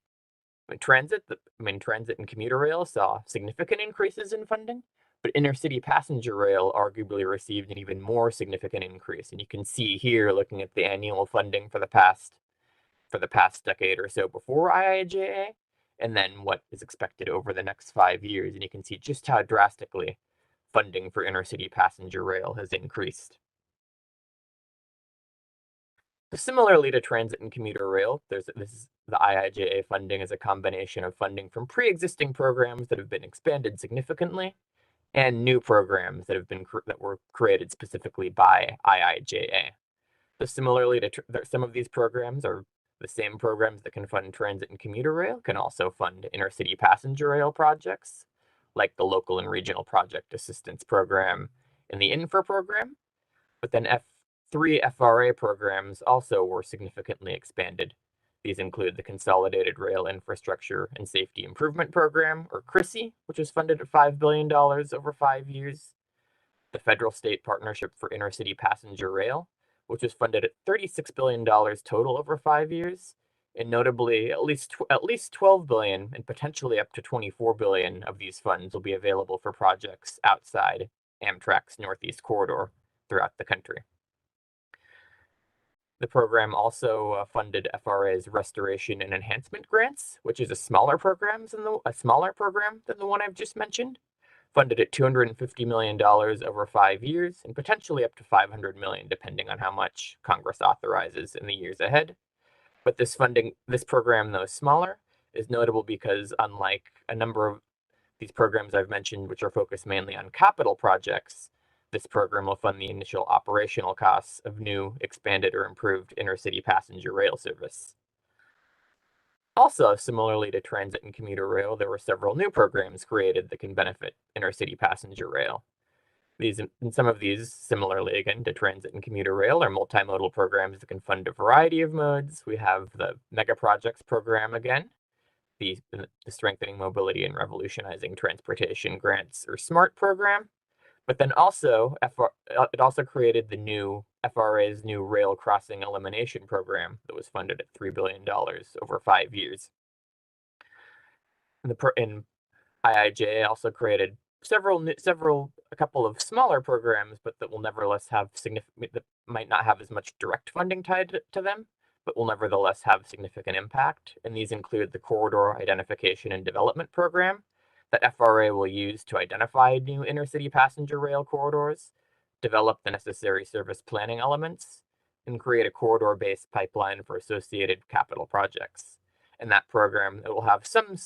transit and commuter rail saw significant increases in funding, but intercity passenger rail arguably received an even more significant increase. And you can see here, looking at the annual funding for the past decade or so before IIJA, and then what is expected over the next 5 years. And you can see just how drastically funding for intercity passenger rail has increased. Similarly to transit and commuter rail, the IIJA funding is a combination of funding from pre-existing programs that have been expanded significantly and new programs that were created specifically by IIJA. So similarly to some of these programs are the same programs that can fund transit and commuter rail can also fund intercity passenger rail projects, like the Local and Regional Project Assistance Program and the INFRA program. But then three FRA programs also were significantly expanded. These include the Consolidated Rail Infrastructure and Safety Improvement Program, or CRISI, which was funded at $5 billion over 5 years, the Federal State Partnership for Intercity Passenger Rail, which was funded at $36 billion total over 5 years, and notably at least $12 billion and potentially up to $24 billion of these funds will be available for projects outside Amtrak's Northeast Corridor throughout the country. The program also funded FRA's Restoration and Enhancement Grants, which is a smaller program than the one I've just mentioned, funded at $250 million over 5 years, and potentially up to $500 million, depending on how much Congress authorizes in the years ahead. But this program, though smaller, is notable because unlike a number of these programs I've mentioned, which are focused mainly on capital projects, this program will fund the initial operational costs of new, expanded, or improved intercity passenger rail service. Also, similarly to transit and commuter rail, there were several new programs created that can benefit intercity passenger rail. Some of these, similarly again to transit and commuter rail, are multimodal programs that can fund a variety of modes. We have the Mega Projects program again, the Strengthening Mobility and Revolutionizing Transportation Grants, or SMART program. But then also, it also created the FRA's new Rail Crossing Elimination Program that was funded at $3 billion over 5 years. And IIJA also created a couple of smaller programs, but that will nevertheless that might not have as much direct funding tied to them, but will nevertheless have significant impact. And these include the Corridor Identification and Development Program, that FRA will use to identify new intercity passenger rail corridors, develop the necessary service planning elements, and create a corridor-based pipeline for associated capital projects. In that program, it will have some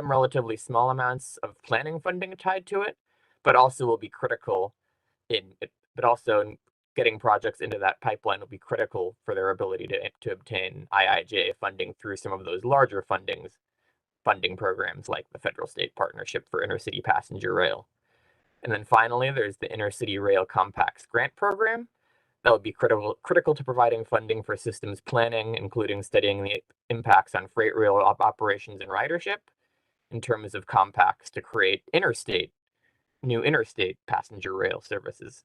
relatively small amounts of planning funding tied to it, but also will be critical getting projects into that pipeline will be critical for their ability to obtain IIJA funding through some of those larger funding programs like the Federal State Partnership for Intercity Passenger Rail. And then finally, there's the Intercity Rail Compacts Grant Program. That would be critical to providing funding for systems planning, including studying the impacts on freight rail operations and ridership in terms of compacts to create new interstate passenger rail services.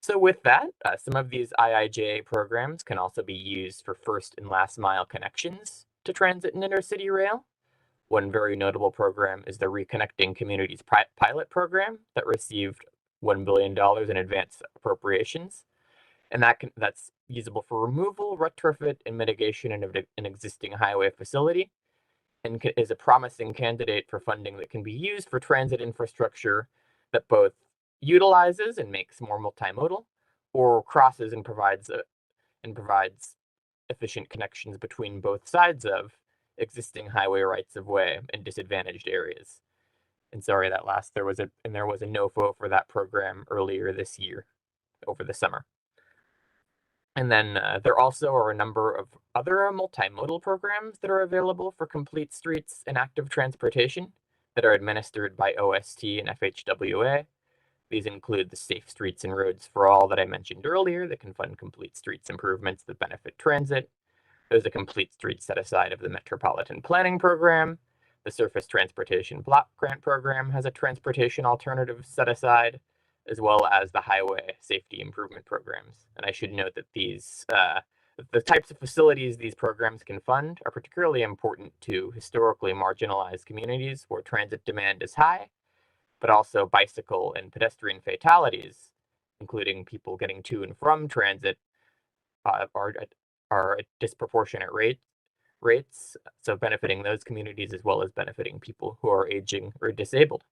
So with that, some of these IIJA programs can also be used for first and last mile connections to transit and intercity rail. One very notable program is the Reconnecting Communities Pilot Program that received $1 billion in advance appropriations. And that's usable for removal, retrofit, and mitigation of an existing highway facility, and is a promising candidate for funding that can be used for transit infrastructure that both utilizes and makes more multimodal, or crosses and provides efficient connections between both sides of existing highway rights of way in disadvantaged areas. And sorry, there was a NOFO for that program earlier this year, over the summer. And then there also are a number of other multimodal programs that are available for complete streets and active transportation that are administered by OST and FHWA. These include the Safe Streets and Roads for All that I mentioned earlier that can fund complete streets improvements that benefit transit, There's a complete street set aside of the Metropolitan Planning Program. The Surface Transportation Block Grant Program has a transportation alternative set aside, as well as the Highway Safety Improvement Programs. And I should note that these the types of facilities these programs can fund are particularly important to historically marginalized communities where transit demand is high, but also bicycle and pedestrian fatalities, including people getting to and from transit, are at disproportionate rates, so benefiting those communities as well as benefiting people who are aging or disabled.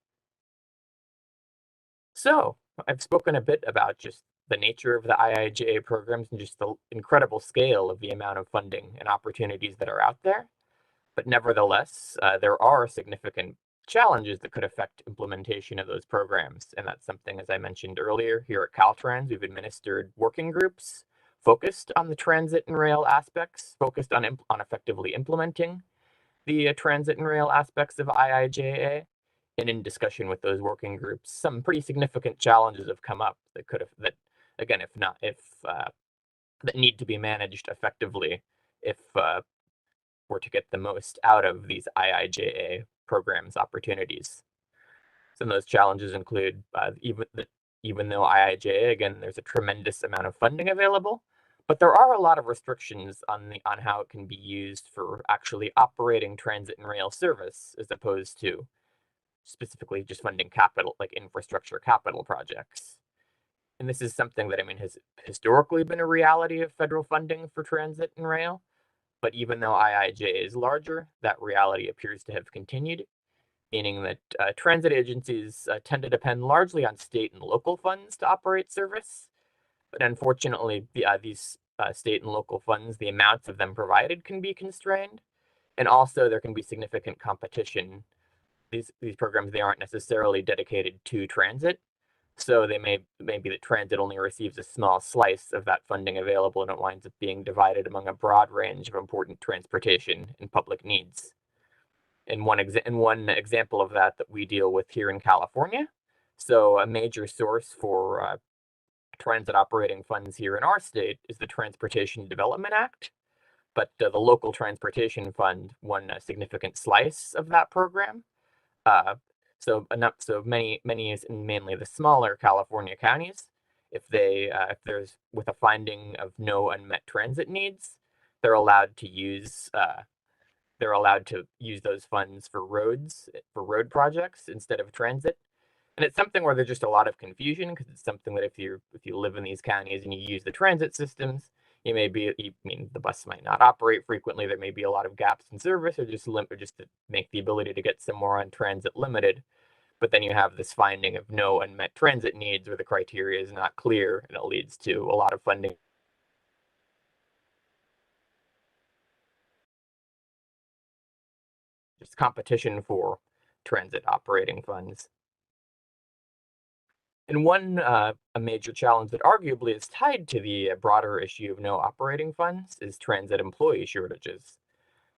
So I've spoken a bit about just the nature of the IIJA programs and just the incredible scale of the amount of funding and opportunities that are out there. But nevertheless, there are significant challenges that could affect implementation of those programs. And that's something, as I mentioned earlier, here at Caltrans, we've administered working groups focused on the transit and rail aspects, focused on effectively implementing the transit and rail aspects of IIJA. And in discussion with those working groups, some pretty significant challenges have come up that again, that need to be managed effectively if we're to get the most out of these IIJA programs opportunities. Some of those challenges include even though IIJA, again, there's a tremendous amount of funding available, but there are a lot of restrictions on how it can be used for actually operating transit and rail service, as opposed to specifically just funding capital, like infrastructure capital projects. And this is something that, has historically been a reality of federal funding for transit and rail. But even though IIJA is larger, that reality appears to have continued, meaning that transit agencies tend to depend largely on state and local funds to operate service. But unfortunately, these state and local funds, the amounts of them provided can be constrained. And also there can be significant competition. These programs, they aren't necessarily dedicated to transit. So they may be that transit only receives a small slice of that funding available, and it winds up being divided among a broad range of important transportation and public needs. And one example of that we deal with here in California. So a major source for transit operating funds here in our state is the Transportation Development Act. But the local transportation fund won a significant slice of that program. So many, mainly the smaller California counties, if there's with a finding of no unmet transit needs, they're allowed to use those funds for road projects instead of transit. And it's something where there's just a lot of confusion, because it's something that if you live in these counties and you use the transit systems, the bus might not operate frequently. There may be a lot of gaps in service, or just to make the ability to get somewhere on transit limited. But then you have this finding of no unmet transit needs where the criteria is not clear, and it leads to a lot of funding. Just competition for transit operating funds. And a major challenge that arguably is tied to the broader issue of no operating funds is transit employee shortages,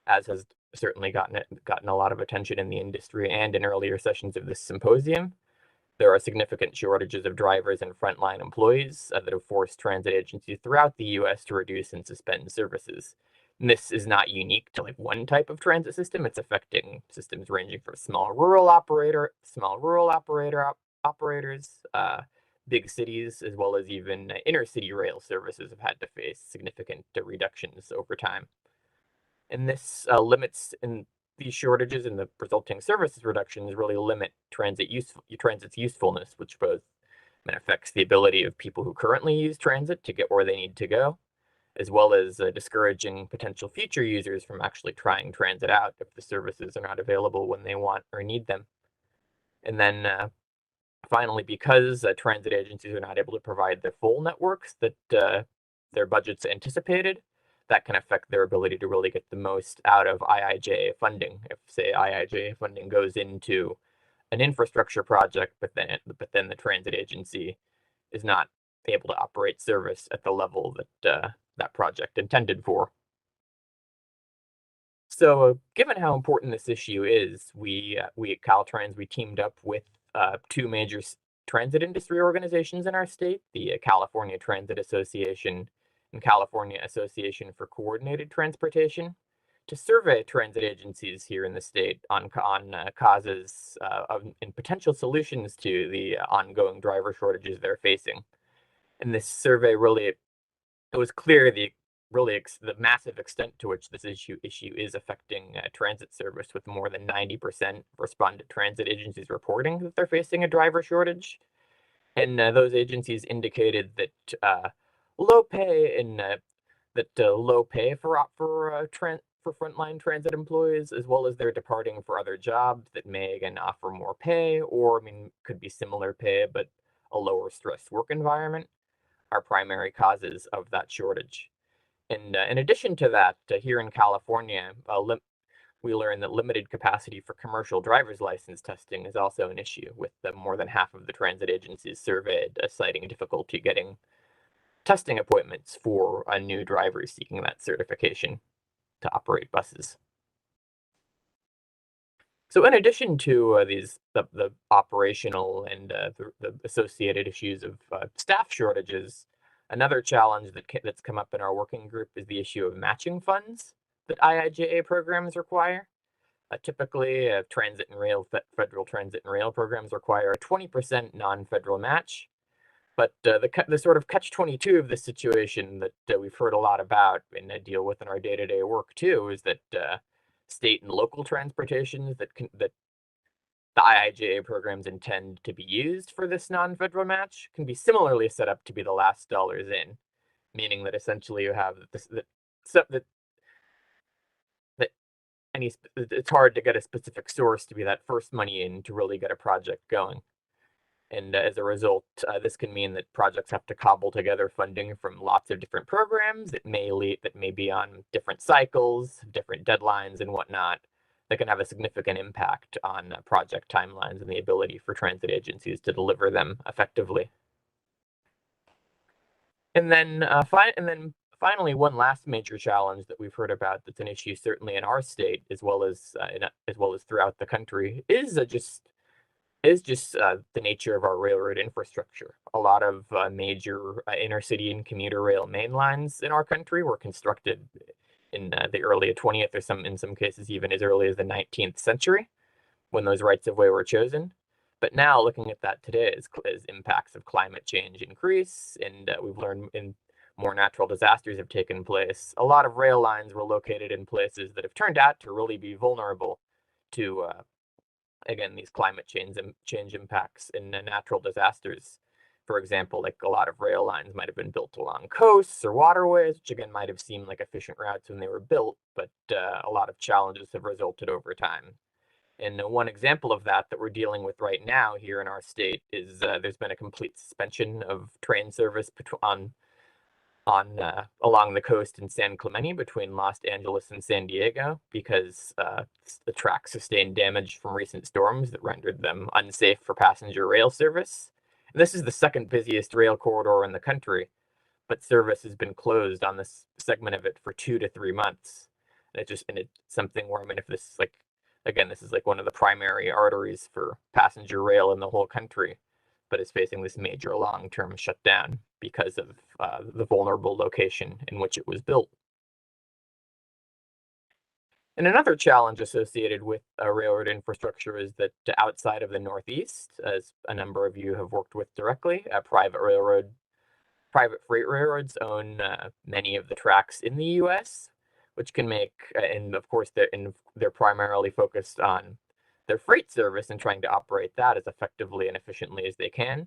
as has certainly gotten a lot of attention in the industry and in earlier sessions of this symposium. There are significant shortages of drivers and frontline employees that have forced transit agencies throughout the U.S. to reduce and suspend services. And this is not unique to one type of transit system. It's affecting systems ranging from small rural operators, big cities, as well as even inner city rail services have had to face significant reductions over time. And this these shortages and the resulting services reductions really limit transit's usefulness, which both affects the ability of people who currently use transit to get where they need to go, as well as discouraging potential future users from actually trying transit out if the services are not available when they want or need them. And then finally, because transit agencies are not able to provide the full networks that their budgets anticipated, that can affect their ability to really get the most out of IIJA funding. If, say, IIJA funding goes into an infrastructure project, but then the transit agency is not able to operate service at the level that that project intended for. So, given how important this issue is, we at Caltrans, we teamed up with two major transit industry organizations in our state, the California Transit Association and California Association for Coordinated Transportation to survey transit agencies here in the state on causes and potential solutions to the ongoing driver shortages they're facing. And this survey it was clear the massive extent to which this issue is affecting transit service, with more than 90% of respondent transit agencies reporting that they're facing a driver shortage. And those agencies indicated that low pay for frontline transit employees, as well as they're departing for other jobs that may again offer more pay, or could be similar pay but a lower stress work environment, are primary causes of that shortage. And in addition to that, here in California, we learned that limited capacity for commercial driver's license testing is also an issue, with more than half of the transit agencies surveyed citing difficulty getting testing appointments for new drivers seeking that certification to operate buses. So in addition to the operational and the associated issues of staff shortages, another challenge that's come up in our working group is the issue of matching funds that IIJA programs require. Typically, federal transit and rail programs require a 20% non-federal match. But the sort of catch-22 of this situation that we've heard a lot about and deal with in our day-to-day work too is that state and local transportations that the IIJA programs intend to be used for this non-federal match can be similarly set up to be the last dollars in, meaning that essentially you have it's hard to get a specific source to be that first money in to really get a project going. And as a result, this can mean that projects have to cobble together funding from lots of different programs that may be on different cycles, different deadlines, and whatnot. That can have a significant impact on project timelines and the ability for transit agencies to deliver them effectively. And then finally, one last major challenge that we've heard about that's an issue certainly in our state as well as throughout the country is just the nature of our railroad infrastructure. A lot of major intercity and commuter rail main lines in our country were constructed in the early 20th, or in some cases even as early as the 19th century, when those rights of way were chosen. But now, looking at that today, as impacts of climate change increase, and we've learned more natural disasters have taken place, a lot of rail lines were located in places that have turned out to really be vulnerable to again, these climate change impacts and natural disasters. For example, like a lot of rail lines might have been built along coasts or waterways, which again might have seemed like efficient routes when they were built, but a lot of challenges have resulted over time. And one example of that we're dealing with right now here in our state is there's been a complete suspension of train service along the coast in San Clemente between Los Angeles and San Diego because the tracks sustained damage from recent storms that rendered them unsafe for passenger rail service. And this is the second busiest rail corridor in the country, but service has been closed on this segment of it for 2 to 3 months. And it's something where, if this is this is like one of the primary arteries for passenger rail in the whole country, but is facing this major long-term shutdown because of the vulnerable location in which it was built. And another challenge associated with railroad infrastructure is that outside of the Northeast, as a number of you have worked with directly, private freight railroads own many of the tracks in the U.S., which can make, and of course they're primarily focused on their freight service and trying to operate that as effectively and efficiently as they can.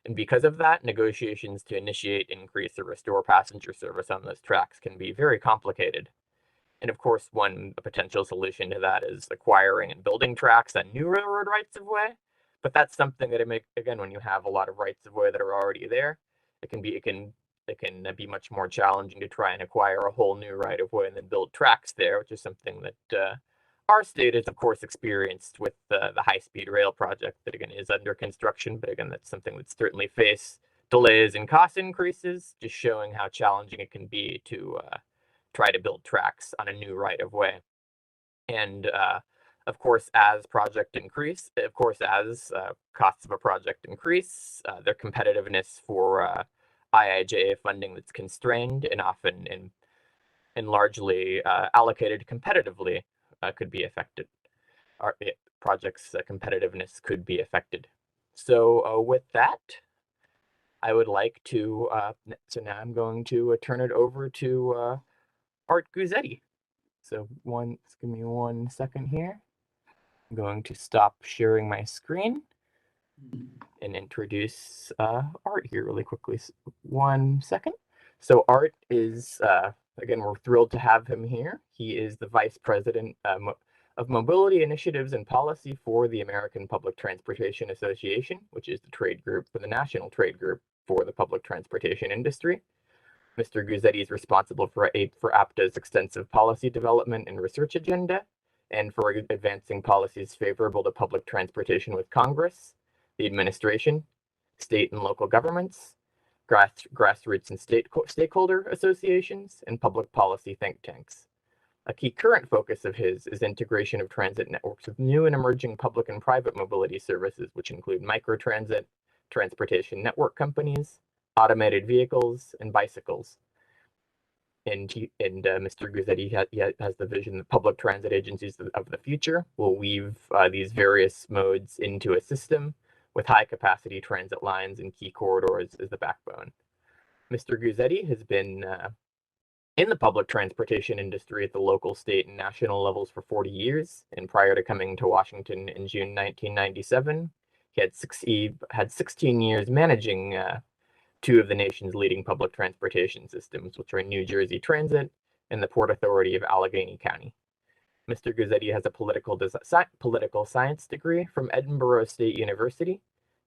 And because of that, negotiations to initiate, increase, or restore passenger service on those tracks can be very complicated. And of course, a potential solution to that is acquiring and building tracks on new railroad rights of way. But that's something that when you have a lot of rights of way that are already there, it can be much more challenging to try and acquire a whole new right of way and then build tracks there, which is something that our state has, of course, experienced with the high-speed rail project that, again, is under construction. But again, that's something that's certainly faced delays and cost increases, just showing how challenging it can be to try to build tracks on a new right of way. And of course, as costs of a project increase, their competitiveness for IIJA funding that's constrained and often and largely allocated competitively could be affected. Projects' competitiveness could be affected. So with that, I would like to, so now I'm going to turn it over to Art Guzzetti. So give me 1 second here. I'm going to stop sharing my screen and introduce Art here really quickly. 1 second. So Art is, again, we're thrilled to have him here. He is the Vice President of Mobility Initiatives and Policy for the American Public Transportation Association, which is the trade group for the national trade group for the public transportation industry. Mr. Guzzetti is responsible for APTA's extensive policy development and research agenda, and for advancing policies favorable to public transportation with Congress, the administration, state and local governments, grassroots and stakeholder associations, and public policy think tanks. A key current focus of his is integration of transit networks with new and emerging public and private mobility services, which include microtransit, transportation network companies, automated vehicles, and bicycles. And Mr. Guzzetti has the vision that public transit agencies of the future will weave these various modes into a system with high-capacity transit lines and key corridors as the backbone. Mr. Guzzetti has been in the public transportation industry at the local, state, and national levels for 40 years, and prior to coming to Washington in June 1997, he had 16 years managing two of the nation's leading public transportation systems, which are New Jersey Transit and the Port Authority of Allegheny County. Mr. Guzzetti has a political science degree from Edinburgh State University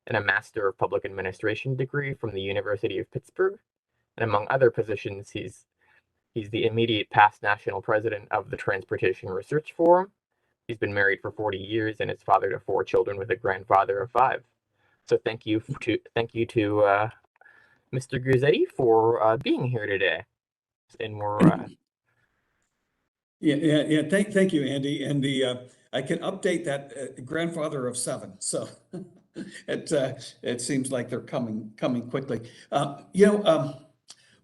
and a Master of Public Administration degree from the University of Pittsburgh. And among other positions, he's the immediate past national president of the Transportation Research Forum. He's been married for 40 years and is father to 4 children with a grandfather of 5. So thank you to Mr. Guzzetti for being here today. And we're Thank you, Andy. And I can update that grandfather of 7. So it seems like they're coming quickly.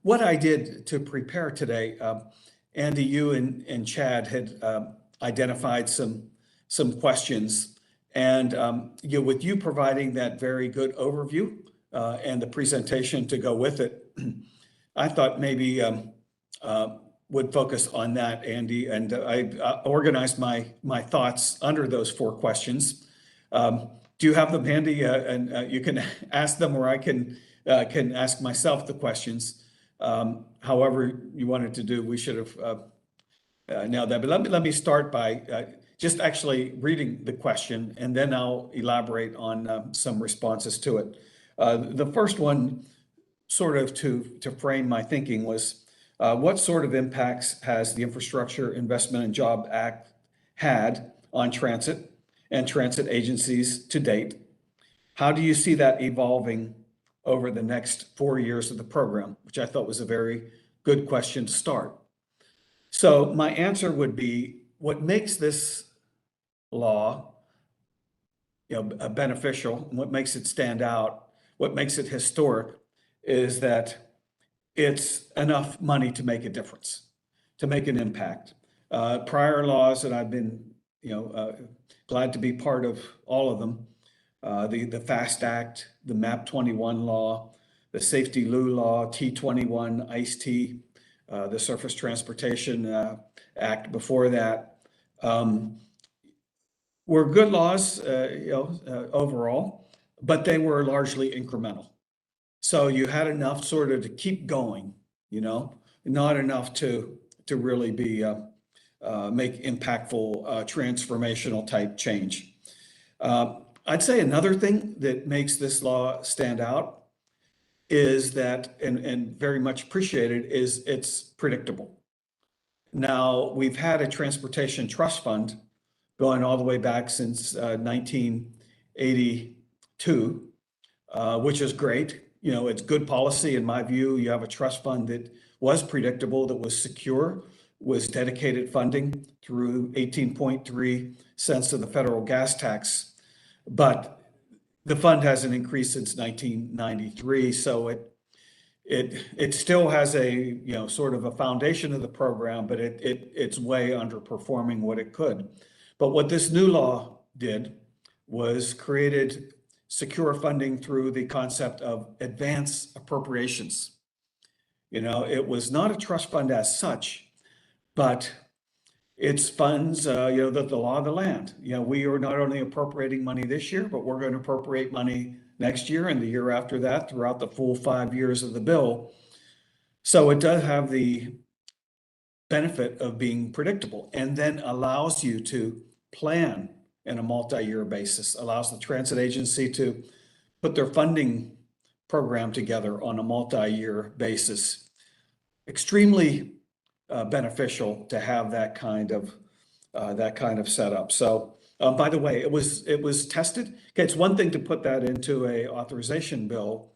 What I did to prepare today, Andy, you and Chad had identified some questions, and with you providing that very good overview and the presentation to go with it, I thought maybe would focus on that, Andy, and I organized my thoughts under those 4 questions. Do you have them handy? And you can ask them, or I can ask myself the questions. However you wanted to do, we should have nailed that. But let me start by just actually reading the question, and then I'll elaborate on some responses to it. The first one, sort of to frame my thinking, was what sort of impacts has the Infrastructure Investment and Jobs Act had on transit and transit agencies to date? How do you see that evolving over the next 4 years of the program, which I thought was a very good question to start. So my answer would be, what makes this law beneficial, and what makes it stand out, what makes it historic, is that it's enough money to make a difference, to make an impact. Prior laws, and I've been glad to be part of all of them, the FAST Act, the MAP 21 law, the Safety Lou law, T21, ICE-T, the Surface Transportation Act before that, were good laws, overall, but they were largely incremental. So you had enough sort of to keep going, not enough to really be make impactful, transformational type change. I'd say another thing that makes this law stand out is that, and very much appreciated, is it's predictable. Now, we've had a transportation trust fund going all the way back since 1982, which is great. It's good policy in my view. You have a trust fund that was predictable, that was secure, was dedicated funding through 18.3 cents of the federal gas tax. But the fund hasn't increased since 1993, so it still has a, sort of a foundation of the program, but it's way underperforming what it could. But what this new law did was created secure funding through the concept of advance appropriations. It was not a trust fund as such, but it's funds, the law of the land. We are not only appropriating money this year, but we're going to appropriate money next year and the year after that throughout the full 5 years of the bill. So it does have the benefit of being predictable and then allows you to plan in a multi-year basis, allows the transit agency to put their funding program together on a multi-year basis. Extremely beneficial to have that kind of setup. So by the way, it was tested. Okay, it's one thing to put that into a authorization bill,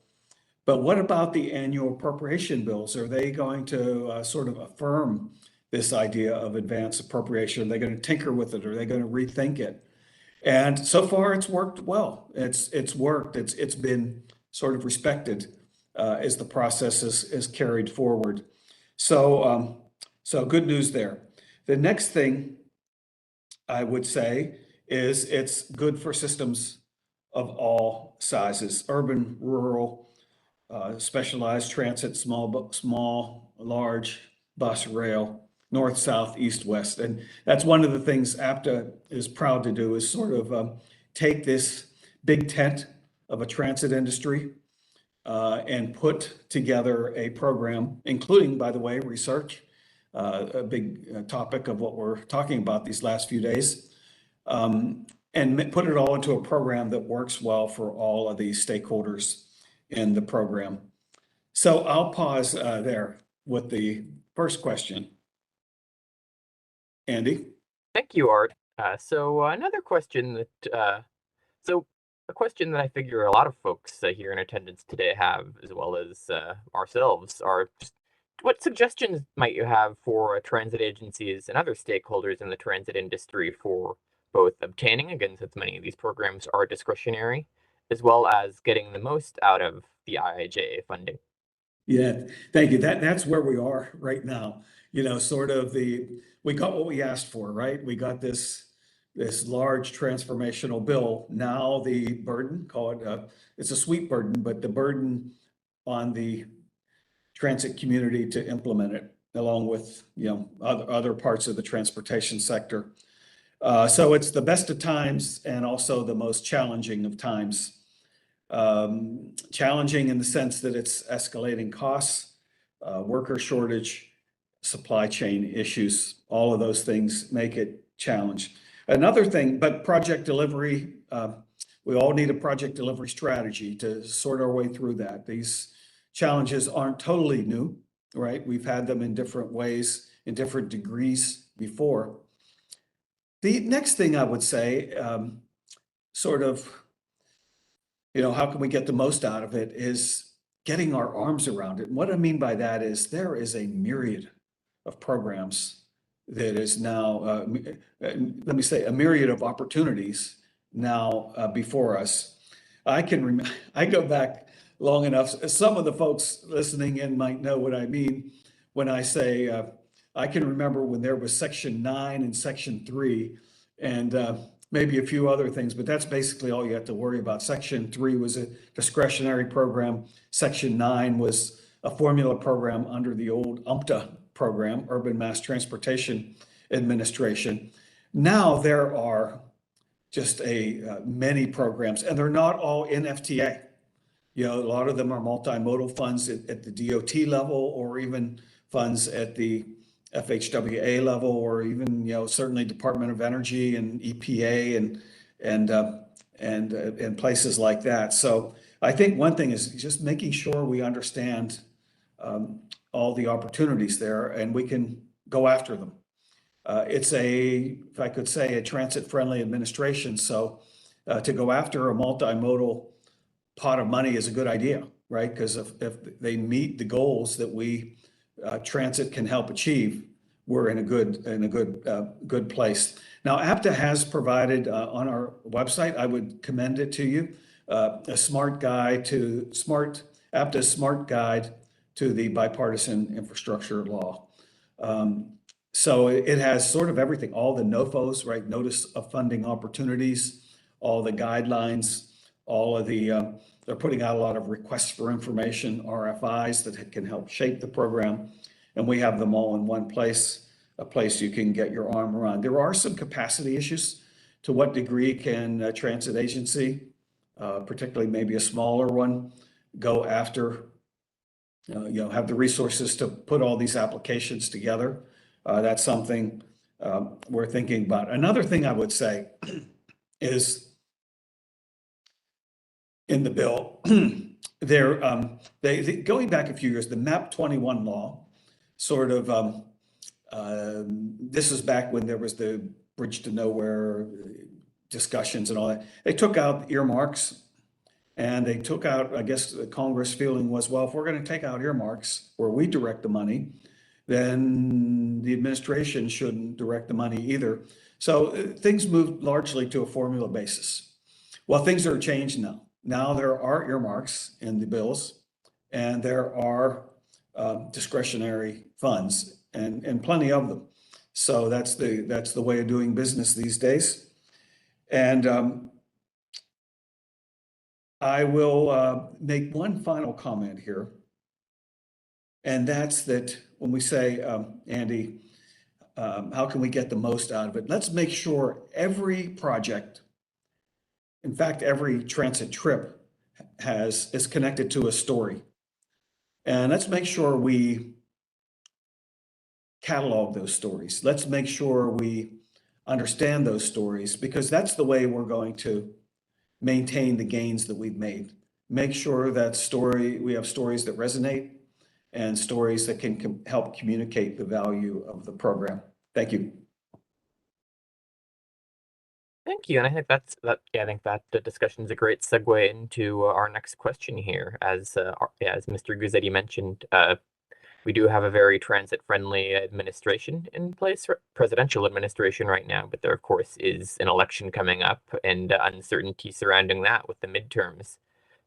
but what about the annual appropriation bills? Are they going to sort of affirm this idea of advance appropriation? Are they going to tinker with it? Are they going to rethink it? And so far, it's worked well. It's worked. It's been sort of respected as the process is carried forward. So good news there. The next thing I would say is it's good for systems of all sizes: urban, rural, specialized transit, small, large, bus, rail, north, south, east, west. And that's one of the things APTA is proud to do, is sort of take this big tent of a transit industry and put together a program, including, by the way, research, a big topic of what we're talking about these last few days, and put it all into a program that works well for all of these stakeholders in the program. So I'll pause there with the first question. Andy? Thank you, Art. So another question that, a question that I figure a lot of folks here in attendance today have, as well as ourselves, are just what suggestions might you have for transit agencies and other stakeholders in the transit industry for both obtaining, again, since many of these programs are discretionary, as well as getting the most out of the IIJA funding? Yeah, thank you. That's where we are right now. Sort of we got what we asked for, right? We got this large transformational bill. Now the burden, call it, it's a sweet burden, but the burden on the transit community to implement it, along with, other parts of the transportation sector. So it's the best of times and also the most challenging of times. Challenging in the sense that it's escalating costs, worker shortage, supply chain issues, all of those things make it challenged. Another thing, but project delivery, we all need a project delivery strategy to sort our way through that. These challenges aren't totally new, right? We've had them in different ways, in different degrees before. The next thing I would say, sort of, how can we get the most out of it, is getting our arms around it. And what I mean by that is there is a myriad of programs that is now, let me say, a myriad of opportunities now before us. I go back long enough. Some of the folks listening in might know what I mean when I say I can remember when there was Section 9 and Section 3, and maybe a few other things, but that's basically all you have to worry about. Section 3 was a discretionary program. Section 9 was a formula program under the old UMTA program, Urban Mass Transportation Administration. Now there are just many programs, and they're not all in FTA. A lot of them are multimodal funds at the DOT level, or even funds at the FHWA level, or even, certainly Department of Energy and EPA and places like that. So I think one thing is just making sure we understand all the opportunities there, and we can go after them. It's if I could say, a transit-friendly administration. So to go after a multimodal pot of money is a good idea, right? Because if they meet the goals that we transit can help achieve, we're in a good place. Now, APTA has provided on our website, I would commend it to you, APTA's Smart Guide to the bipartisan infrastructure law. So it has sort of everything, all the NOFOs, right? Notice of funding opportunities, all the guidelines, all of the, they're putting out a lot of requests for information, RFIs that can help shape the program. And we have them all in one place, a place you can get your arm around. There are some capacity issues. To what degree can a transit agency, particularly maybe a smaller one, go after, have the resources to put all these applications together? That's something we're thinking about. Another thing I would say is in the bill, going back a few years, the MAP 21 law sort of, this is back when there was the Bridge to Nowhere discussions and all that. They took out earmarks, and they took out, I guess the Congress feeling was, well, if we're going to take out earmarks where we direct the money, then the administration shouldn't direct the money either. So things moved largely to a formula basis. Well, things are changed now. Now there are earmarks in the bills, and there are discretionary funds, and plenty of them. So that's the way of doing business these days. And I will make one final comment here, and that's that when we say, Andy, how can we get the most out of it? Let's make sure every project, in fact, every transit trip is connected to a story. And let's make sure we catalog those stories. Let's make sure we understand those stories, because that's the way we're going to maintain the gains that we've made. Make sure that we have stories that resonate and stories that can help communicate the value of the program. Thank you. Thank you, and I think I think that the discussion is a great segue into our next question here. As Mr. Guzzetti mentioned, we do have a very transit-friendly administration in place, presidential administration right now, but there, of course, is an election coming up and uncertainty surrounding that with the midterms.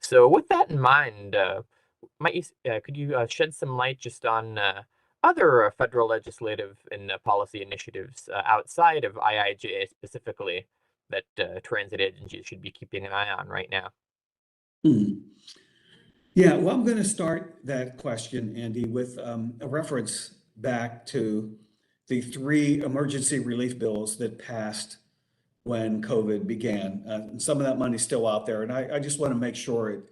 So with that in mind, could you shed some light just on other federal legislative and policy initiatives outside of IIJA specifically that transit agencies should be keeping an eye on right now? Yeah, well, I'm going to start that question, Andy, with a reference back to the 3 emergency relief bills that passed when COVID began. And some of that money's still out there, and I just want to make sure it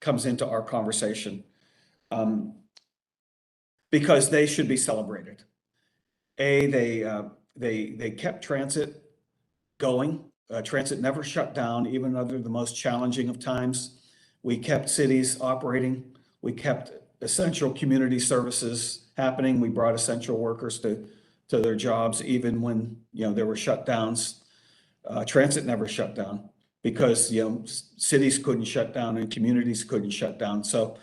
comes into our conversation, because they should be celebrated. They kept transit going. Transit never shut down, even under the most challenging of times. We kept cities operating. We kept essential community services happening. We brought essential workers to their jobs, even when there were shutdowns. Transit never shut down because cities couldn't shut down and communities couldn't shut down. So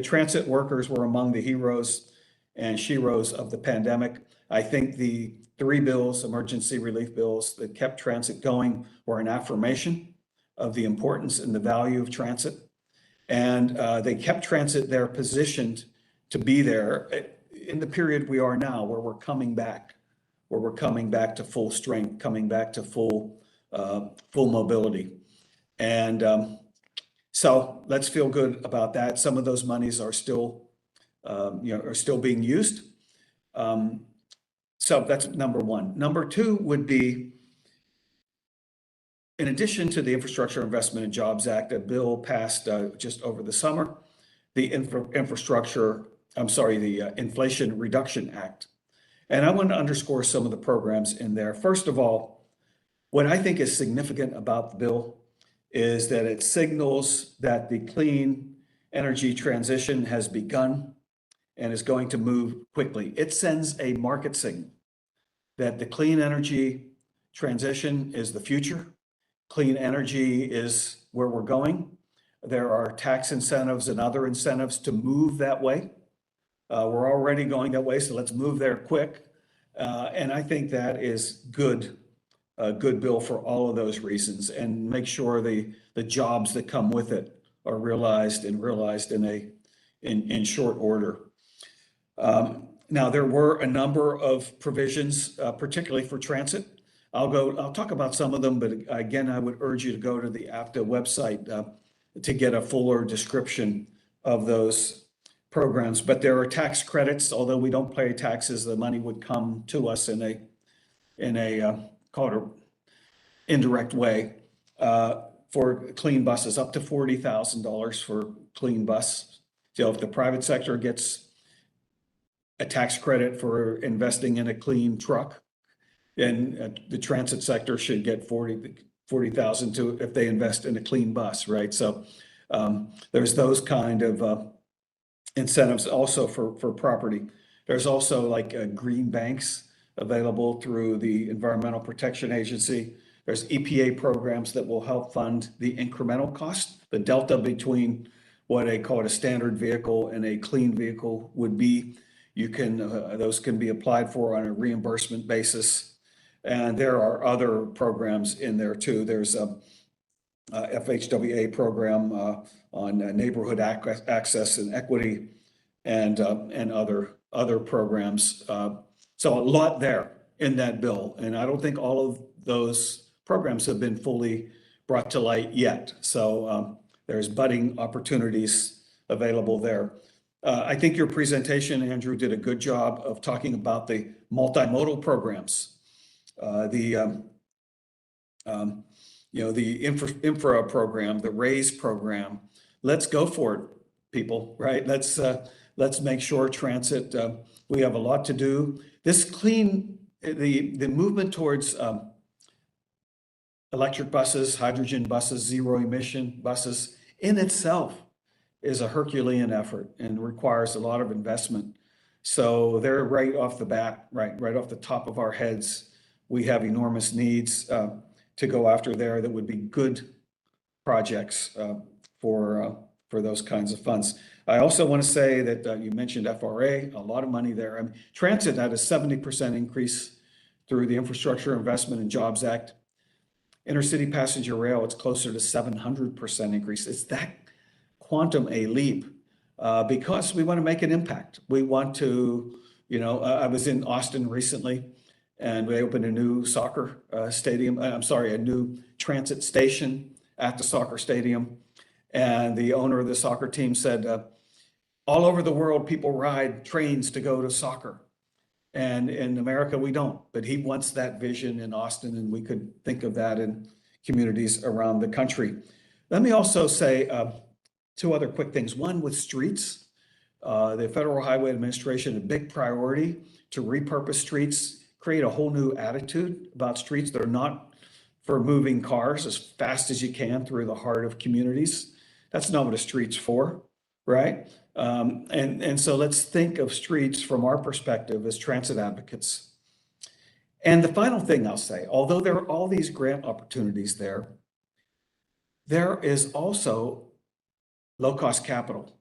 transit workers were among the heroes and sheroes of the pandemic. I think the 3 bills, emergency relief bills that kept transit going, were an affirmation of the importance and the value of transit. And they kept transit there positioned to be there in the period we are now, where we're coming back to full strength, coming back to full mobility. And so let's feel good about that. Some of those monies are still being used. So that's number one. Number 2 would be, in addition to the Infrastructure Investment and Jobs Act, a bill passed just over the summer, the Inflation Reduction Act. And I want to underscore some of the programs in there. First of all, what I think is significant about the bill is that it signals that the clean energy transition has begun and is going to move quickly. It sends a market signal that the clean energy transition is the future. Clean energy is where we're going. There are tax incentives and other incentives to move that way. We're already going that way, so let's move there quick. And I think that is a good bill for all of those reasons, and make sure the jobs that come with it are realized in in short order. Now, there were a number of provisions, particularly for transit. I'll talk about some of them, but again, I would urge you to go to the APTA website to get a fuller description of those programs. But there are tax credits. Although we don't pay taxes, the money would come to us in a called an indirect way for clean buses, up to $40,000 for clean bus. So if the private sector gets a tax credit for investing in a clean truck, and the transit sector should get 40,000 to if they invest in a clean bus, right? So there's those kind of incentives also for property. There's also like green banks available through the Environmental Protection Agency. There's EPA programs that will help fund the incremental cost, the delta between what I call a standard vehicle and a clean vehicle would be. You can those can be applied for on a reimbursement basis. And there are other programs in there too. There's a FHWA program on neighborhood access and equity, and other programs. So a lot there in that bill, and I don't think all of those programs have been fully brought to light yet. So there's budding opportunities available there. I think your presentation, Andrew, did a good job of talking about the multimodal programs. The infra program, the RAISE program. Let's go for it, people, right? Let's make sure transit, we have a lot to do. This the movement towards electric buses, hydrogen buses, zero emission buses in itself is a Herculean effort and requires a lot of investment. So they're right off the bat, right off the top of our heads. We have enormous needs to go after there that would be good projects for those kinds of funds. I also want to say that you mentioned FRA, a lot of money there. I mean, transit had a 70% increase through the Infrastructure Investment and Jobs Act. Intercity passenger rail, it's closer to 700% increase. It's that quantum a leap because we want to make an impact. We want to, I was in Austin recently, and we opened a new soccer stadium. I'm sorry, a new transit station at the soccer stadium. And the owner of the soccer team said, all over the world, people ride trains to go to soccer. And in America, we don't. But he wants that vision in Austin, and we could think of that in communities around the country. Let me also say two other quick things. One, with streets, the Federal Highway Administration, a big priority to repurpose streets, create a whole new attitude about streets that are not for moving cars as fast as you can through the heart of communities. That's not what a street's for, right? And so let's think of streets from our perspective as transit advocates. And the final thing I'll say, although there are all these grant opportunities there is also low-cost capital,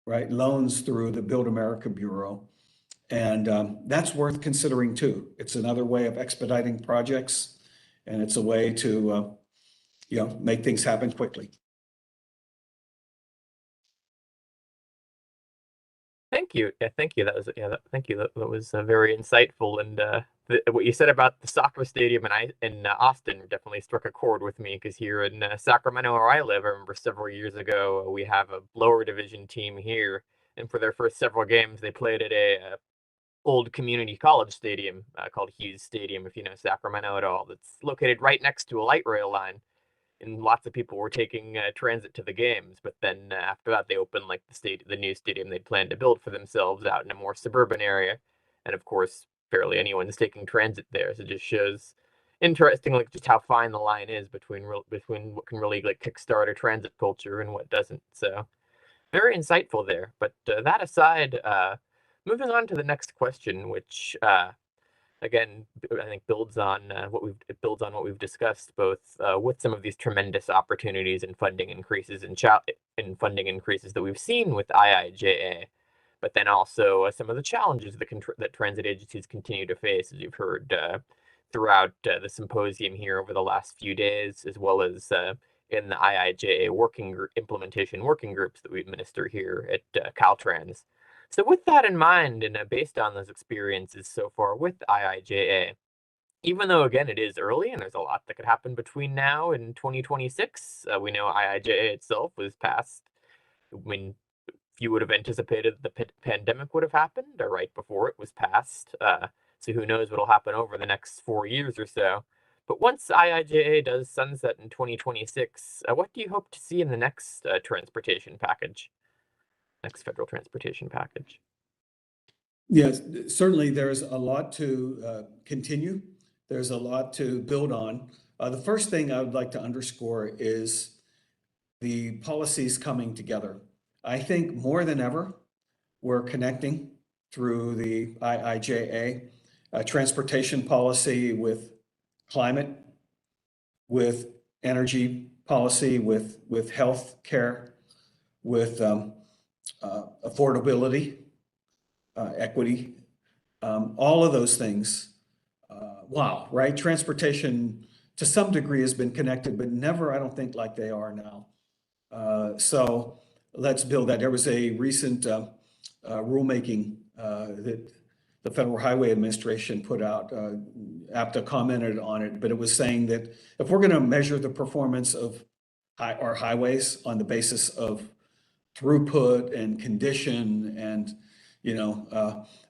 right? Loans through the Build America Bureau. And that's worth considering too. It's another way of expediting projects, and it's a way to, make things happen quickly. Thank you. Yeah, thank you. Thank you. That was very insightful. And what you said about the soccer stadium in Austin definitely struck a chord with me, because here in Sacramento, where I live, I remember several years ago, we have a lower division team here, and for their first several games, they played at a old community college stadium called Hughes Stadium, if you know Sacramento at all. That's located right next to a light rail line. And lots of people were taking transit to the games. But then after that, they opened like the new stadium they'd planned to build for themselves out in a more suburban area. And of course, barely anyone's taking transit there. So it just shows interesting, like just how fine the line is between what can really like kickstart a transit culture and what doesn't. So very insightful there. But that aside, moving on to the next question, which again, I think builds on what we've discussed, both with some of these tremendous opportunities and funding increases that we've seen with IIJA, but then also some of the challenges that transit agencies continue to face, as you've heard throughout the symposium here over the last few days, as well as in the IIJA implementation working groups that we administer here at Caltrans. So with that in mind, and based on those experiences so far with IIJA, even though, again, it is early and there's a lot that could happen between now and 2026, we know IIJA itself was passed when few would have anticipated the pandemic would have happened, or right before it was passed. So who knows what'll happen over the next 4 years or so. But once IIJA does sunset in 2026, what do you hope to see in the next transportation package, next federal transportation package? Yes, certainly there's a lot to continue. There's a lot to build on. The first thing I would like to underscore is the policies coming together. I think more than ever, we're connecting through the IIJA, transportation policy with climate, with energy policy, with health care, with affordability, equity, all of those things. Wow, right? Transportation to some degree has been connected, but never, I don't think, like they are now. So let's build that. There was a recent rulemaking that the Federal Highway Administration put out. APTA commented on it, but it was saying that if we're going to measure the performance of our highways on the basis of throughput and condition and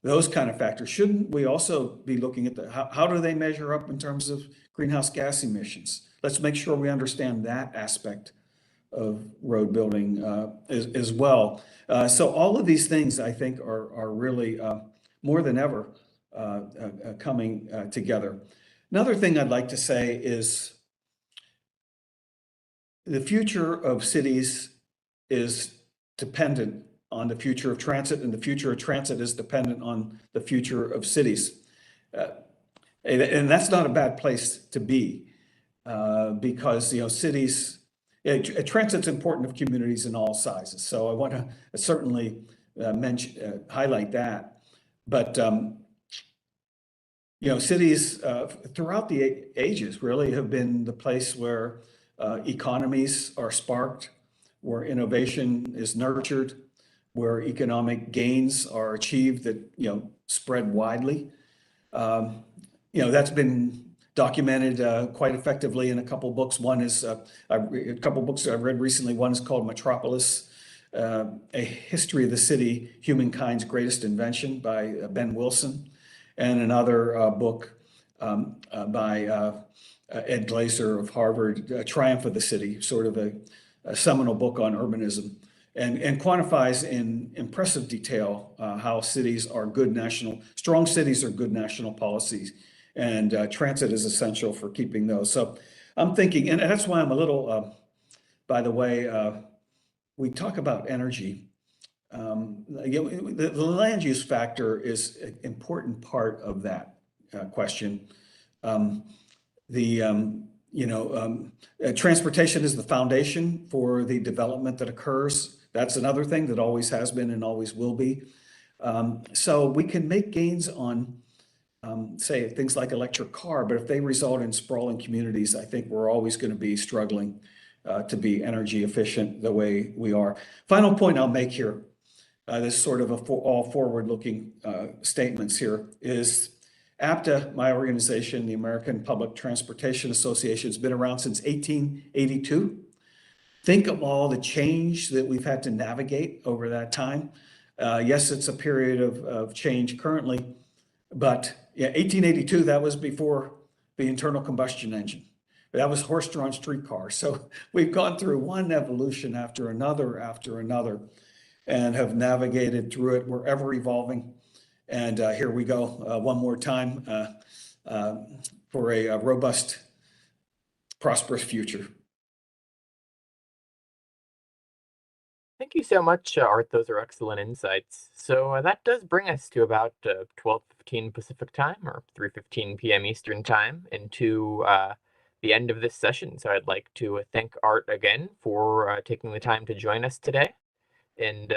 those kind of factors, shouldn't we also be looking at how do they measure up in terms of greenhouse gas emissions? Let's make sure we understand that aspect of road building as well. So all of these things, I think, are really more than ever coming together. Another thing I'd like to say is the future of cities is dependent on the future of transit, and the future of transit is dependent on the future of cities. And that's not a bad place to be because, cities, transit's important of communities in all sizes. So I want to certainly highlight that. But, cities throughout the ages really have been the place where economies are sparked, where innovation is nurtured, where economic gains are achieved that, spread widely. That's been documented quite effectively in a couple of books. One is a couple of books that I've read recently. One is called Metropolis, A History of the City, Humankind's Greatest Invention by Ben Wilson, and another book by Ed Glaser of Harvard, Triumph of the City, sort of a seminal book on urbanism, and quantifies in impressive detail how cities are strong cities are good national policies, and transit is essential for keeping those. So I'm thinking, and that's why I'm a little, by the way, we talk about energy. The land use factor is an important part of that question. Transportation is the foundation for the development that occurs. That's another thing that always has been and always will be. So we can make gains on, say, things like electric car, but if they result in sprawling communities, I think we're always going to be struggling to be energy efficient the way we are. Final point I'll make here, this sort of all forward-looking statements here, is APTA, my organization, the American Public Transportation Association, has been around since 1882. Think of all the change that we've had to navigate over that time. Yes, it's a period of change currently, but 1882, that was before the internal combustion engine. That was horse-drawn streetcars. So we've gone through one evolution after another, and have navigated through it. We're ever evolving. And here we go one more time for a robust, prosperous future. Thank you so much, Art. Those are excellent insights. So that does bring us to about 12:15 Pacific time, or 3:15 p.m. Eastern time, and to the end of this session. So I'd like to thank Art again for taking the time to join us today, and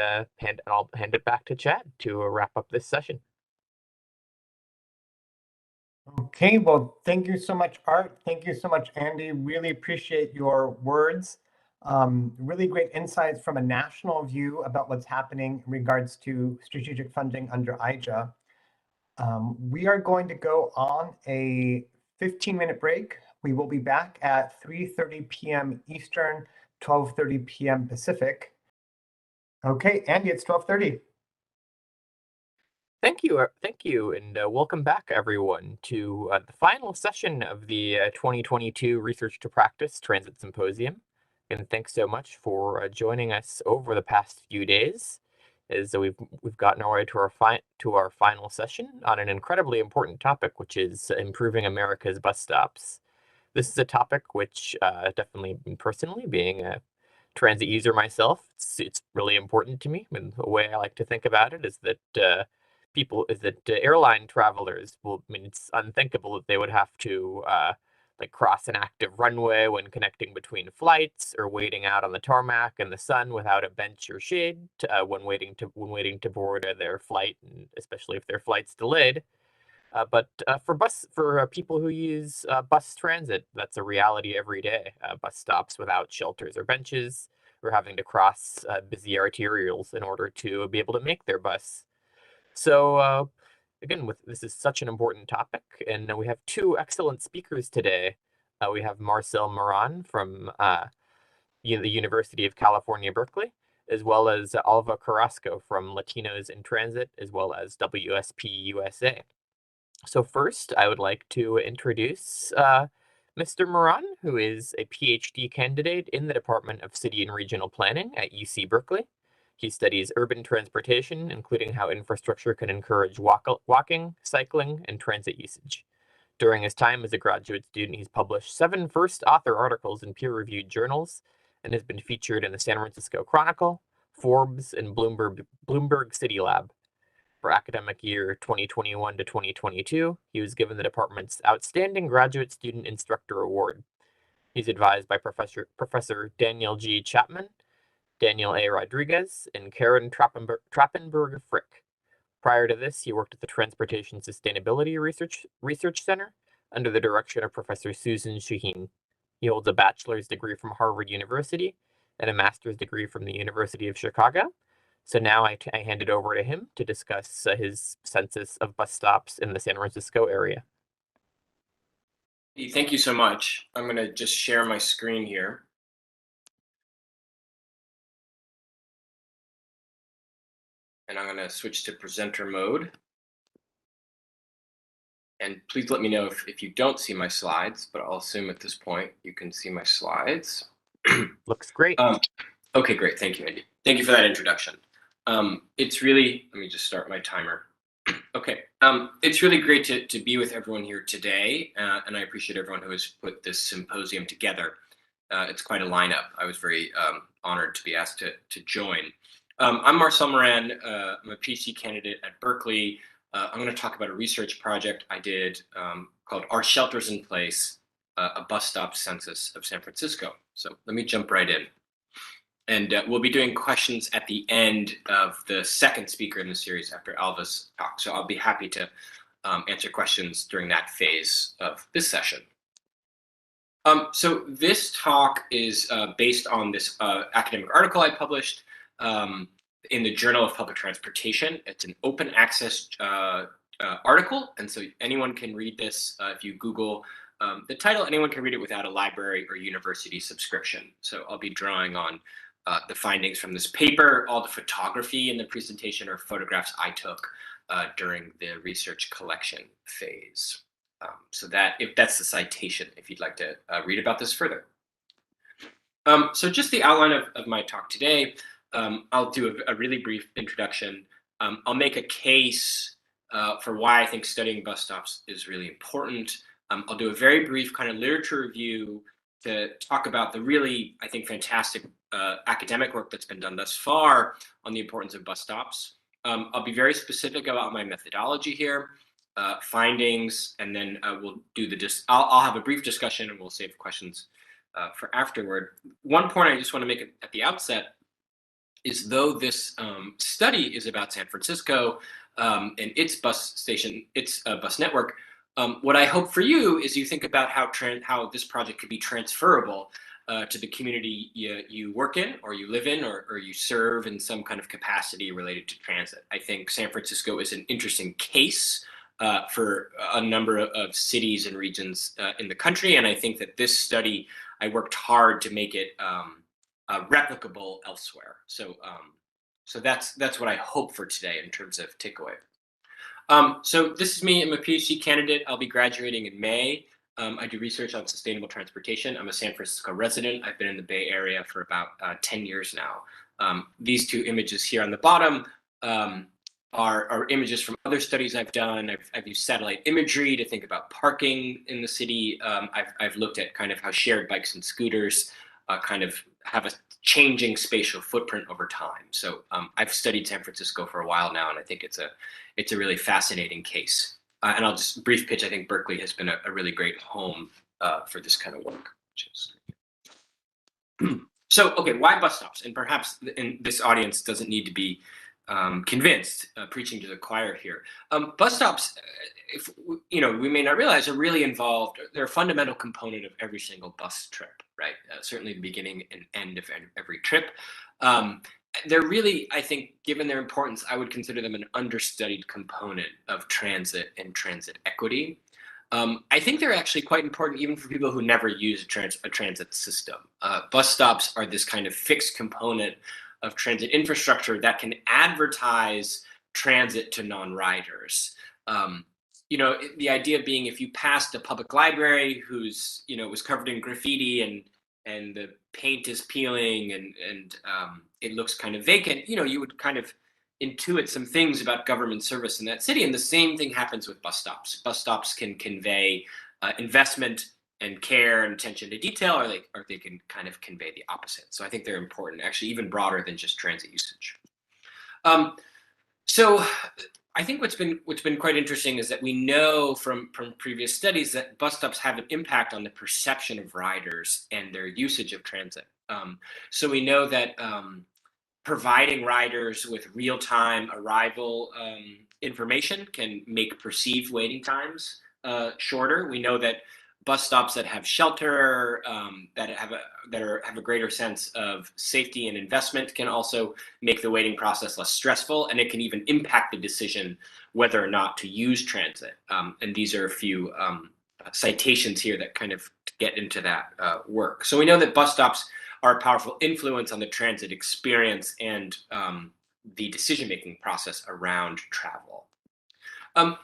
I'll hand it back to Chad to wrap up this session. Okay, well, thank you so much, Art. Thank you so much, Andy. Really appreciate your words. Really great insights from a national view about what's happening in regards to strategic funding under IJA. We are going to go on a 15-minute break. We will be back at 3:30 p.m. Eastern, 12:30 p.m. Pacific. Okay, Andy, it's 12:30. Thank you, and welcome back, everyone, to the final session of the 2022 Research to Practice Transit Symposium. And thanks so much for joining us over the past few days, as we've gotten our way to our final session on an incredibly important topic, which is improving America's bus stops. This is a topic which definitely, personally, being a transit user myself, it's really important to me. And the way I like to think about it is that airline travelers it's unthinkable that they would have to like cross an active runway when connecting between flights, or waiting out on the tarmac in the sun without a bench or shade when waiting to board their flight, and especially if their flight's delayed. But for people who use bus transit, that's a reality every day. Bus stops without shelters or benches, or having to cross busy arterials in order to be able to make their bus. So again, this is such an important topic, and we have two excellent speakers today. We have Marcel Moran from the University of California, Berkeley, as well as Alva Carrasco from Latinos in Transit, as well as WSP USA. So first, I would like to introduce Mr. Moran, who is a PhD candidate in the Department of City and Regional Planning at UC Berkeley. He studies urban transportation, including how infrastructure can encourage walking, cycling, and transit usage. During his time as a graduate student, he's published 7 first author articles in peer-reviewed journals, and has been featured in the San Francisco Chronicle, Forbes, and Bloomberg City Lab. For academic year 2021 to 2022, he was given the department's Outstanding Graduate Student Instructor Award. He's advised by Professor Daniel G. Chapman, Daniel A. Rodriguez, and Karen Trappenberg Frick. Prior to this, he worked at the Transportation Sustainability Research Center under the direction of Professor Susan Shaheen. He holds a bachelor's degree from Harvard University and a master's degree from the University of Chicago. So now I hand it over to him to discuss his census of bus stops in the San Francisco area. Thank you so much. I'm going to just share my screen here. And I'm going to switch to presenter mode. And please let me know if you don't see my slides, but I'll assume at this point you can see my slides. Looks great. Okay, great. Thank you, Andy. Thank you for that introduction. It's really, let me just start my timer. Okay, it's really great to be with everyone here today, and I appreciate everyone who has put this symposium together. It's quite a lineup. I was very honored to be asked to join. I'm Marcel Moran. I'm a PhD candidate at Berkeley. I'm going to talk about a research project I did called Are Shelters in Place? A Bus Stop Census of San Francisco. So let me jump right in. And we'll be doing questions at the end of the second speaker in the series after Alva's talk. So I'll be happy to answer questions during that phase of this session. So this talk is based on this academic article I published in the Journal of Public Transportation. It's an open access article, and so anyone can read this. If you Google the title, anyone can read it without a library or university subscription. So I'll be drawing on the findings from this paper. All the photography in the presentation are photographs I took during the research collection phase. So that's the citation if you'd like to read about this further. So just the outline of my talk today. I'll do a really brief introduction. I'll make a case for why I think studying bus stops is really important. I'll do a very brief kind of literature review to talk about the really, I think, fantastic academic work that's been done thus far on the importance of bus stops. I'll be very specific about my methodology here, findings, and then we'll do I'll have a brief discussion and we'll save questions for afterward. One point I just want to make at the outset is though this study is about San Francisco and its bus station, its bus network, What I hope for you is you think about how this project could be transferable to the community you work in, or you live in, or you serve in some kind of capacity related to transit. I think San Francisco is an interesting case for a number of cities and regions in the country, and I think that this study, I worked hard to make it replicable elsewhere. So that's what I hope for today in terms of takeaway. So this is me. I'm a PhD candidate. I'll be graduating in May. I do research on sustainable transportation. I'm a San Francisco resident. I've been in the Bay Area for about 10 years now. These two images here on the bottom are images from other studies I've done. I've used satellite imagery to think about parking in the city. I've looked at kind of how shared bikes and scooters kind of have a changing spatial footprint over time. So I've studied San Francisco for a while now, and I think it's a really fascinating case. And I'll just brief pitch. I think Berkeley has been a really great home for this kind of work. So, okay, why bus stops? And perhaps in this audience doesn't need to be convinced, preaching to the choir here. Bus stops, if we may not realize, are really involved. They're a fundamental component of every single bus trip, right? Certainly the beginning and end of every trip. They're really, I think, given their importance, I would consider them an understudied component of transit and transit equity. I think they're actually quite important even for people who never use a transit system. Bus stops are this kind of fixed component of transit infrastructure that can advertise transit to non-riders. The idea being, if you passed a public library whose was covered in graffiti and the paint is peeling and it looks kind of vacant, you would kind of intuit some things about government service in that city. And the same thing happens with bus stops. Bus stops can convey investment and care and attention to detail, or they can kind of convey the opposite. So I think they're important, actually even broader than just transit usage. So I think what's been quite interesting is that we know from previous studies that bus stops have an impact on the perception of riders and their usage of transit. So we know that providing riders with real-time arrival information can make perceived waiting times shorter. We know that bus stops that have shelter, that have a greater sense of safety and investment, can also make the waiting process less stressful, and it can even impact the decision whether or not to use transit. And these are a few citations here that kind of get into that work. So we know that bus stops are a powerful influence on the transit experience and the decision-making process around travel.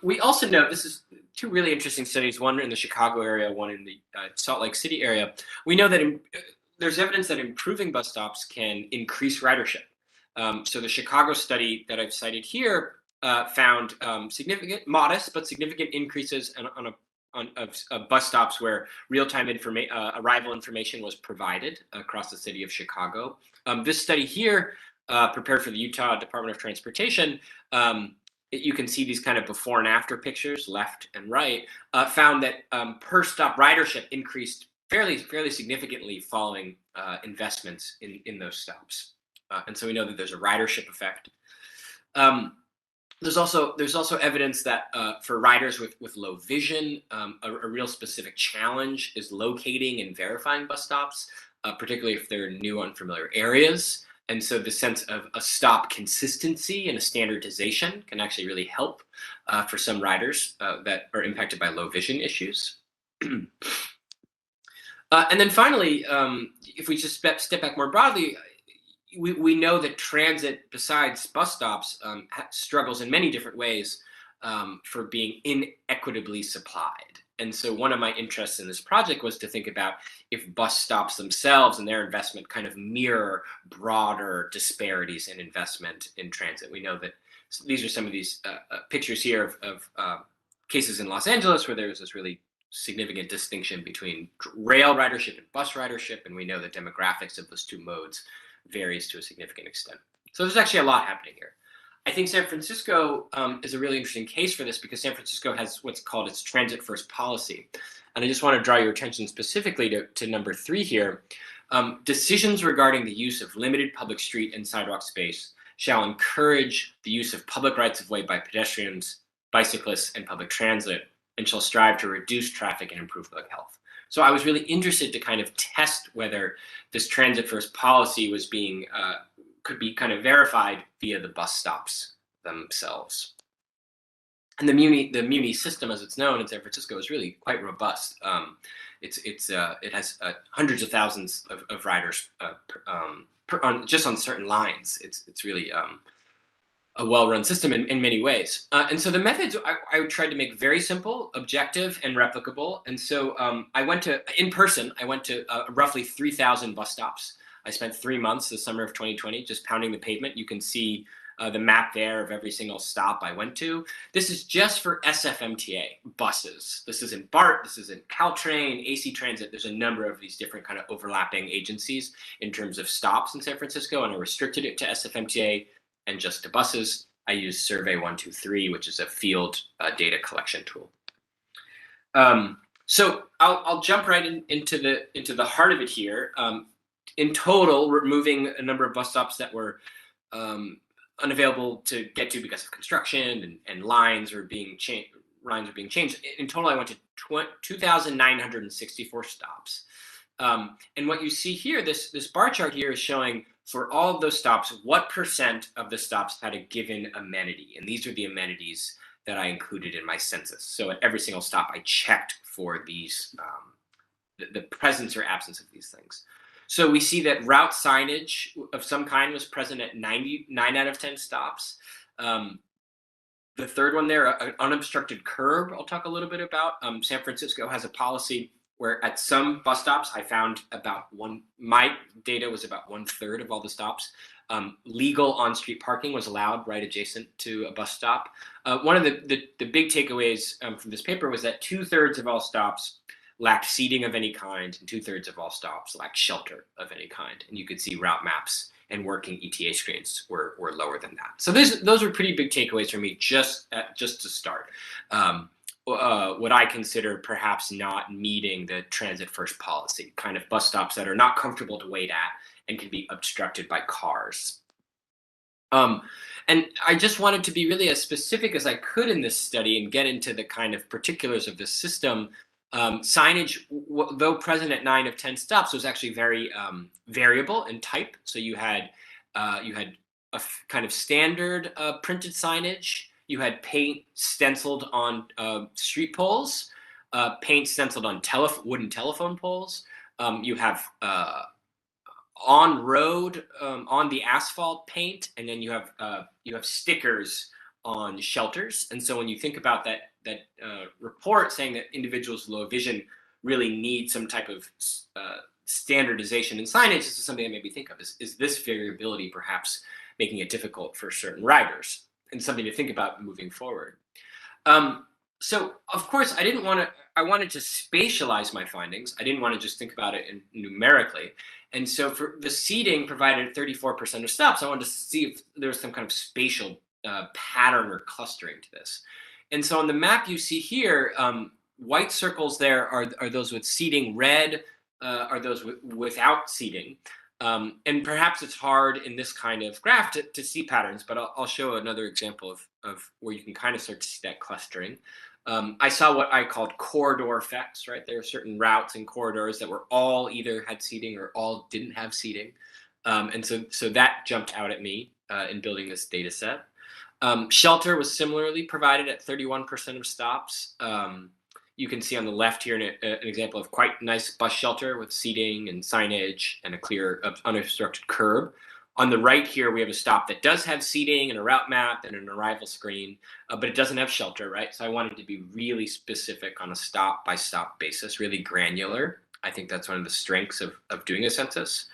We also know, this is two really interesting studies, one in the Chicago area, one in the Salt Lake City area. We know that there's evidence that improving bus stops can increase ridership. So the Chicago study that I've cited here found modest but significant increases of bus stops where real-time arrival information was provided across the city of Chicago. This study here, prepared for the Utah Department of Transportation, you can see these kind of before and after pictures, left and right, found that per stop ridership increased fairly significantly following investments in those stops. And so we know that there's a ridership effect. There's also evidence that for riders with low vision, a real specific challenge is locating and verifying bus stops, particularly if they're in new unfamiliar areas. And so the sense of a stop consistency and a standardization can actually really help for some riders that are impacted by low vision issues. And then finally, if we just step back more broadly, we know that transit, besides bus stops, struggles in many different ways for being inequitably supplied. And so one of my interests in this project was to think about if bus stops themselves and their investment kind of mirror broader disparities in investment in transit. We know that these are some of these pictures here of cases in Los Angeles where there's this really significant distinction between rail ridership and bus ridership, and we know the demographics of those two modes varies to a significant extent. So there's actually a lot happening here. I think San Francisco is a really interesting case for this because San Francisco has what's called its transit first policy. And I just want to draw your attention specifically to number 3 here. Decisions regarding the use of limited public street and sidewalk space shall encourage the use of public rights of way by pedestrians, bicyclists, and public transit, and shall strive to reduce traffic and improve public health. So I was really interested to kind of test whether this transit first policy was being could be kind of verified via the bus stops themselves. And the Muni system, as it's known in San Francisco, is really quite robust. It has hundreds of thousands of riders just on certain lines. It's really a well-run system in many ways. And so the methods I tried to make very simple, objective, and replicable. And so I went to roughly 3,000 bus stops. I spent 3 months the summer of 2020 just pounding the pavement. You can see the map there of every single stop I went to. This is just for SFMTA buses. This is in BART, this is in Caltrain, AC Transit. There's a number of these different kind of overlapping agencies in terms of stops in San Francisco, and I restricted it to SFMTA and just to buses. I used Survey 123, which is a field data collection tool. So I'll jump right into the heart of it here. In total, removing a number of bus stops that were unavailable to get to because of construction and lines are being changed. In total, I went to 2,964 stops. And what you see here, this bar chart here is showing for all of those stops, what percent of the stops had a given amenity. And these are the amenities that I included in my census. So at every single stop, I checked for these, the presence or absence of these things. So we see that route signage of some kind was present at 9 out of 10 stops. The third one there, an unobstructed curb, I'll talk a little bit about. San Francisco has a policy where at some bus stops, I found my data was about 1/3 of all the stops. Legal on-street parking was allowed right adjacent to a bus stop. One of the big takeaways from this paper was that 2/3 of all stops lacked seating of any kind, and 2/3 of all stops lacked shelter of any kind. And you could see route maps and working ETA screens were lower than that. So those were pretty big takeaways for me just to start. What I consider perhaps not meeting the transit first policy, kind of bus stops that are not comfortable to wait at and can be obstructed by cars. And I just wanted to be really as specific as I could in this study and get into the kind of particulars of the system. Signage, though present at 9 of 10 stops, was actually very variable in type. So you had a kind of standard printed signage. You had paint stenciled on street poles, paint stenciled on wooden telephone poles. You have on road, on the asphalt paint, and then you have stickers on shelters. And so when you think about that report saying that individuals with low vision really need some type of standardization in signage, this is something I maybe think of. Is this variability perhaps making it difficult for certain riders, and something to think about moving forward? So of course I wanted to spatialize my findings. I didn't want to just think about it numerically. And so for the seating provided 34% of stops, I wanted to see if there was some kind of spatial pattern or clustering to this. And so on the map you see here, white circles there are those with seating, red are those without seating. And perhaps it's hard in this kind of graph to see patterns, but I'll show another example of where you can kind of start to see that clustering. I saw what I called corridor effects, right? There are certain routes and corridors that were all either had seating or all didn't have seating. And so that jumped out at me in building this data set. Shelter was similarly provided at 31% of stops. You can see on the left here an example of quite nice bus shelter with seating and signage and a clear unobstructed curb. On the right here, we have a stop that does have seating and a route map and an arrival screen, but it doesn't have shelter, right? So I wanted to be really specific on a stop-by-stop basis, really granular. I think that's one of the strengths of doing a census.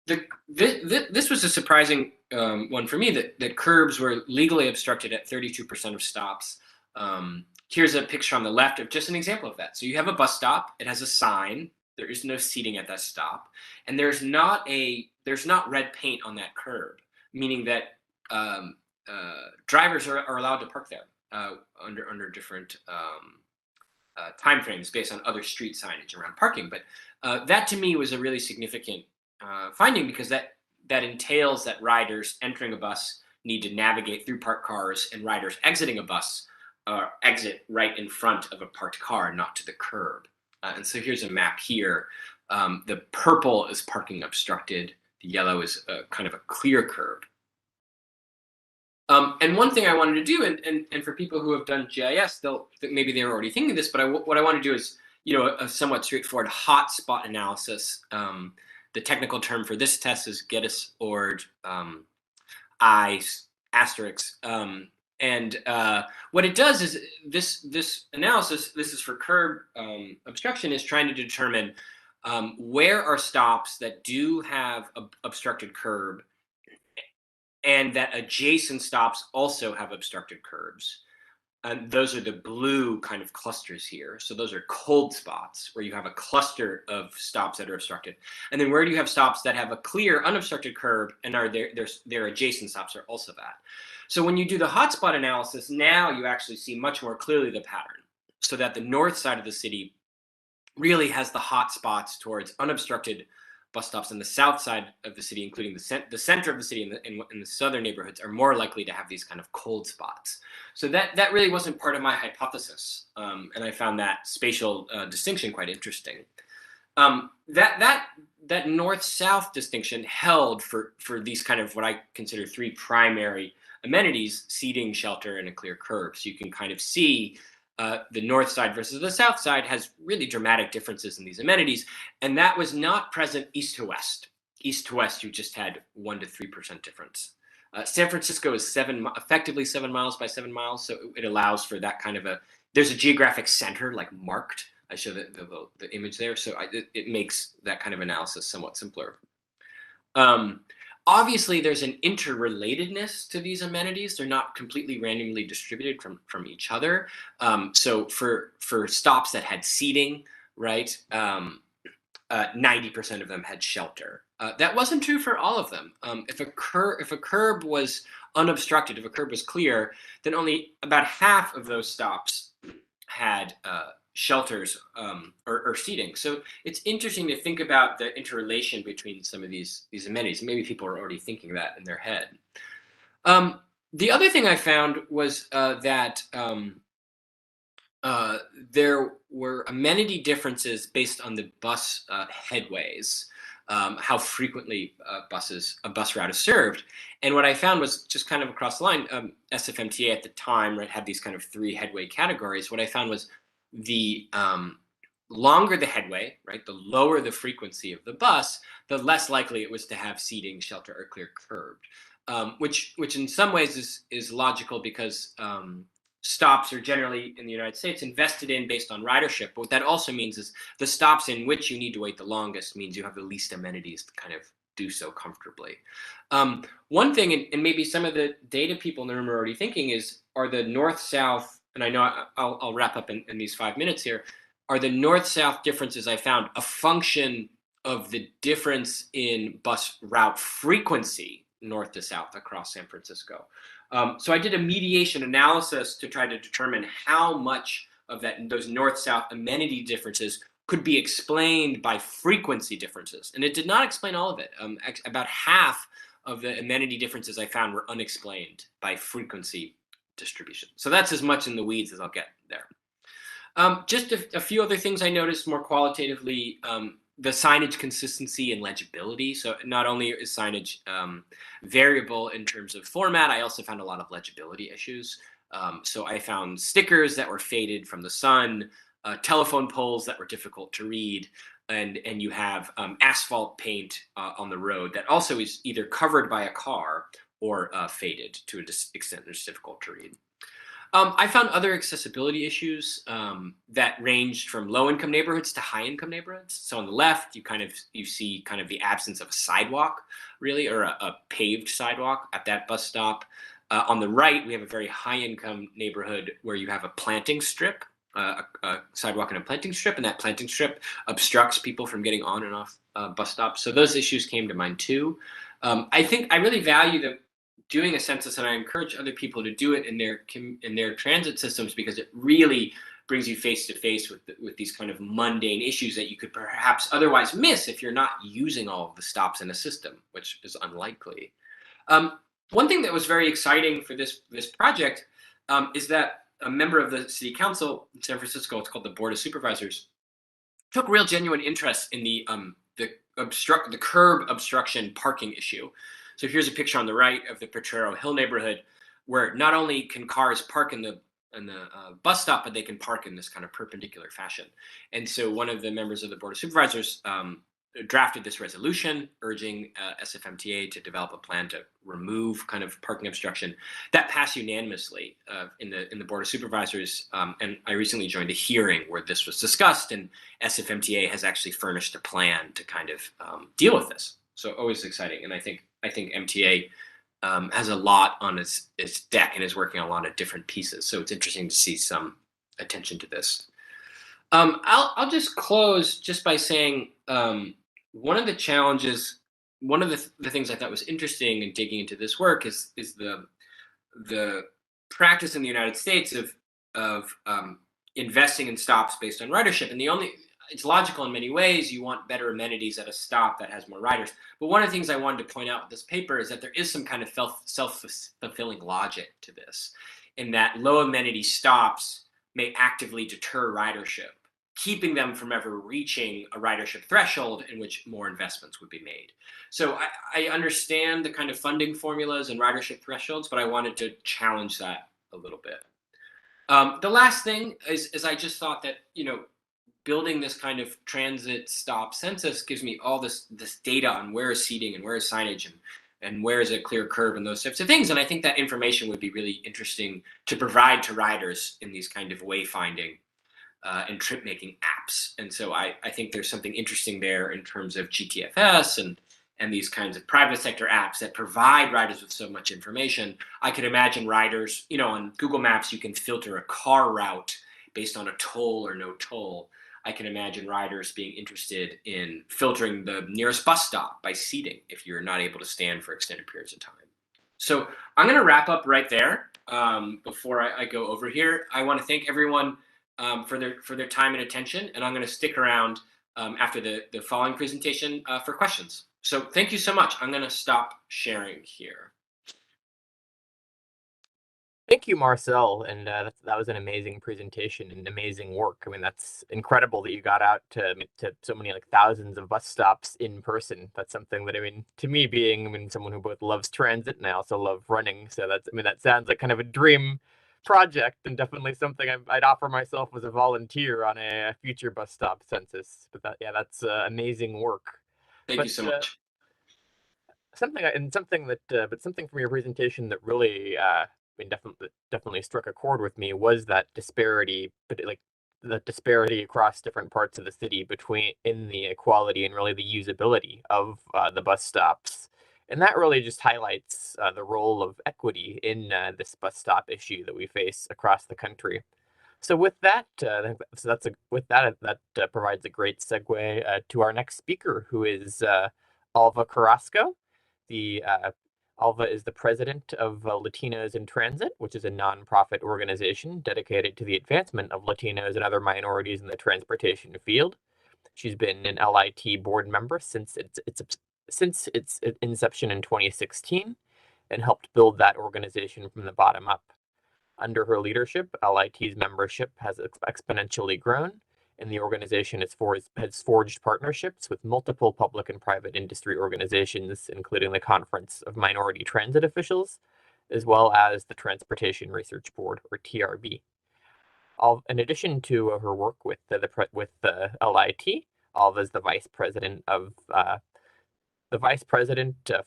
This was a surprising one for me, that curbs were legally obstructed at 32% of stops. Here's a picture on the left of just an example of that. So you have a bus stop, it has a sign, there is no seating at that stop, and there's not red paint on that curb, meaning that drivers are allowed to park there under different timeframes based on other street signage around parking. But that to me was a really significant finding, because that entails that riders entering a bus need to navigate through parked cars, and riders exiting a bus exit right in front of a parked car, not to the curb. And so here's a map here. The purple is parking obstructed. The yellow is kind of a clear curb. And one thing I wanted to do, and for people who have done GIS, maybe they're already thinking this, but what I want to do is, a somewhat straightforward hotspot analysis. The technical term for this test is Geddes-Ord I asterisk. And what it does is this analysis, this is for curb obstruction, is trying to determine where are stops that do have a obstructed curb and that adjacent stops also have obstructed curbs. And those are the blue kind of clusters here. So those are cold spots where you have a cluster of stops that are obstructed. And then where do you have stops that have a clear unobstructed curb and are their adjacent stops are also that. So when you do the hotspot analysis, now you actually see much more clearly the pattern, so that the north side of the city really has the hot spots towards unobstructed bus stops, and the south side of the city, including the center of the city and the southern neighborhoods, are more likely to have these kind of cold spots. So that really wasn't part of my hypothesis, and I found that spatial distinction quite interesting. That north-south distinction held for these kind of what I consider three primary amenities: seating, shelter, and a clear curb. So you can kind of see the north side versus the south side has really dramatic differences in these amenities, and that was not present east to west. East to west, you just had 1 to 3% difference. San Francisco is effectively 7 miles by 7 miles, so it allows for that kind of there's a geographic center like marked. I show the image there, so it makes that kind of analysis somewhat simpler. Obviously, there's an interrelatedness to these amenities. They're not completely randomly distributed from each other. So for stops that had seating, right, 90% of them had shelter. That wasn't true for all of them. If a curb was unobstructed, if a curb was clear, then only about half of those stops had shelters or seating. So it's interesting to think about the interrelation between some of these amenities. Maybe people are already thinking that in their head. The other thing I found was that there were amenity differences based on the bus headways, how frequently a bus route is served. And what I found was just kind of across the line, SFMTA at the time, right, had these kind of 3 headway categories. What I found was the longer the headway, right, the lower the frequency of the bus, the less likely it was to have seating, shelter, or clear curb, which in some ways is logical because stops are generally in the United States invested in based on ridership. But what that also means is the stops in which you need to wait the longest means you have the least amenities to kind of do so comfortably. One thing, and maybe some of the data people in the room are already thinking, are the north-south, and I know I'll wrap up in these 5 minutes here, are the north-south differences I found a function of the difference in bus route frequency north to south across San Francisco? So I did a mediation analysis to try to determine how much of those north-south amenity differences could be explained by frequency differences. And it did not explain all of it. About half of the amenity differences I found were unexplained by frequency distribution. So that's as much in the weeds as I'll get there. Just a few other things I noticed more qualitatively. The signage consistency and legibility. So not only is signage variable in terms of format, I also found a lot of legibility issues. So I found stickers that were faded from the sun, telephone poles that were difficult to read, and you have asphalt paint on the road that also is either covered by a car or faded to an extent that's difficult to read. I found other accessibility issues that ranged from low-income neighborhoods to high-income neighborhoods. So on the left, you see kind of the absence of a sidewalk, really, or a paved sidewalk at that bus stop. On the right, we have a very high-income neighborhood where you have a planting strip, a sidewalk and a planting strip, and that planting strip obstructs people from getting on and off bus stops. So those issues came to mind too. I think I really value doing a census, and I encourage other people to do it in their transit systems, because it really brings you face to face with these kind of mundane issues that you could perhaps otherwise miss if you're not using all of the stops in a system, which is unlikely. One thing that was very exciting for this project is that a member of the city council in San Francisco, it's called the Board of Supervisors, took real genuine interest in the curb obstruction parking issue. So here's a picture on the right of the Potrero Hill neighborhood, where not only can cars park in the bus stop, but they can park in this kind of perpendicular fashion. And so one of the members of the Board of Supervisors drafted this resolution urging SFMTA to develop a plan to remove kind of parking obstruction. That passed unanimously in the Board of Supervisors, and I recently joined a hearing where this was discussed, and SFMTA has actually furnished a plan to kind of deal with this. So always exciting, and I think MTA has a lot on its deck and is working on a lot of different pieces. So it's interesting to see some attention to this. I'll just close just by saying one of the challenges, one of the things I thought was interesting in digging into this work is the practice in the United States of investing in stops based on ridership. And it's logical in many ways. You want better amenities at a stop that has more riders. But one of the things I wanted to point out with this paper is that there is some kind of self-fulfilling logic to this, in that low amenity stops may actively deter ridership, keeping them from ever reaching a ridership threshold in which more investments would be made. So I understand the kind of funding formulas and ridership thresholds, but I wanted to challenge that a little bit. The last thing is I just thought that, building this kind of transit stop census gives me all this data on where is seating and where is signage and where is a clear curb and those types of things. And I think that information would be really interesting to provide to riders in these kind of wayfinding and trip making apps. And so I think there's something interesting there in terms of GTFS and these kinds of private sector apps that provide riders with so much information. I could imagine riders, on Google Maps, you can filter a car route based on a toll or no toll. I can imagine riders being interested in filtering the nearest bus stop by seating if you're not able to stand for extended periods of time. So I'm going to wrap up right there before I go over here. I want to thank everyone for their time and attention, and I'm going to stick around after the following presentation for questions. So thank you so much. I'm going to stop sharing here. Thank you, Marcel, and that was an amazing presentation and amazing work. I mean, that's incredible that you got out to so many, like, thousands of bus stops in person. That's something that, to me, being someone who both loves transit and I also love running, so that sounds like kind of a dream project, and definitely something I'd offer myself as a volunteer on a future bus stop census. But that's amazing work. Thank you so much. Something from your presentation that really definitely struck a chord with me was that disparity, but the disparity across different parts of the city in the equality and really the usability of the bus stops. And that really just highlights the role of equity in this bus stop issue that we face across the country. So with that, that provides a great segue to our next speaker, who is Alva Carrasco. Alva is the president of Latinos in Transit, which is a nonprofit organization dedicated to the advancement of Latinos and other minorities in the transportation field. She's been an LIT board member since its inception in 2016 and helped build that organization from the bottom up. Under her leadership, LIT's membership has exponentially grown, and the organization has forged partnerships with multiple public and private industry organizations, including the Conference of Minority Transit Officials, as well as the Transportation Research Board, or TRB. In addition to her work with the LIT, Alva is the vice president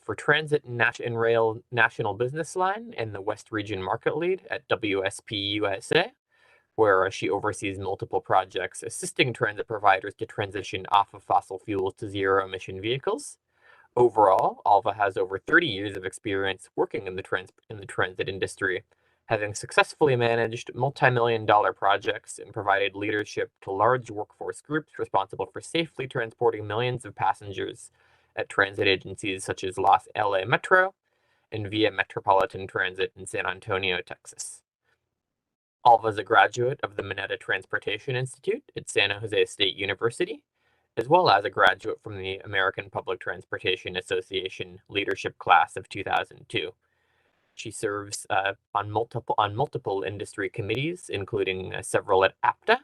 for Transit and Rail National Business Line and the West Region Market Lead at WSP USA, where she oversees multiple projects assisting transit providers to transition off of fossil fuels to zero-emission vehicles. Overall, Alva has over 30 years of experience working in the transit industry, having successfully managed multi-million-dollar projects and provided leadership to large workforce groups responsible for safely transporting millions of passengers at transit agencies such as LA Metro and Via Metropolitan Transit in San Antonio, Texas. Alva is a graduate of the Mineta Transportation Institute at San Jose State University, as well as a graduate from the American Public Transportation Association Leadership Class of 2002. She serves on multiple industry committees, including several at APTA,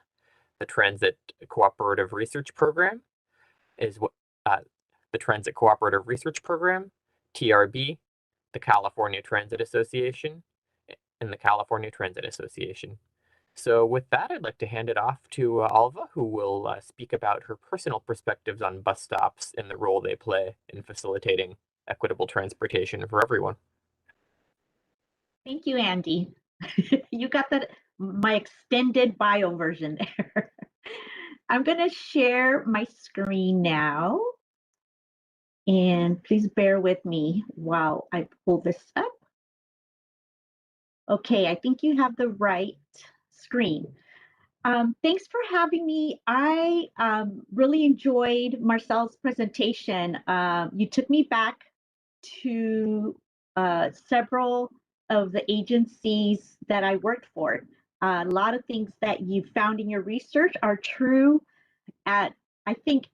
the Transit Cooperative Research Program, the Transit Cooperative Research Program, TRB, the California Transit Association, and the California Transit Association. So with that, I'd like to hand it off to Alva, who will speak about her personal perspectives on bus stops and the role they play in facilitating equitable transportation for everyone. Thank you, Andy. You got my extended bio version there. I'm going to share my screen now. And please bear with me while I pull this up. Okay, I think you have the right screen. Thanks for having me. I really enjoyed Marcel's presentation. You took me back to several of the agencies that I worked for. A lot of things that you found in your research are true at, I think,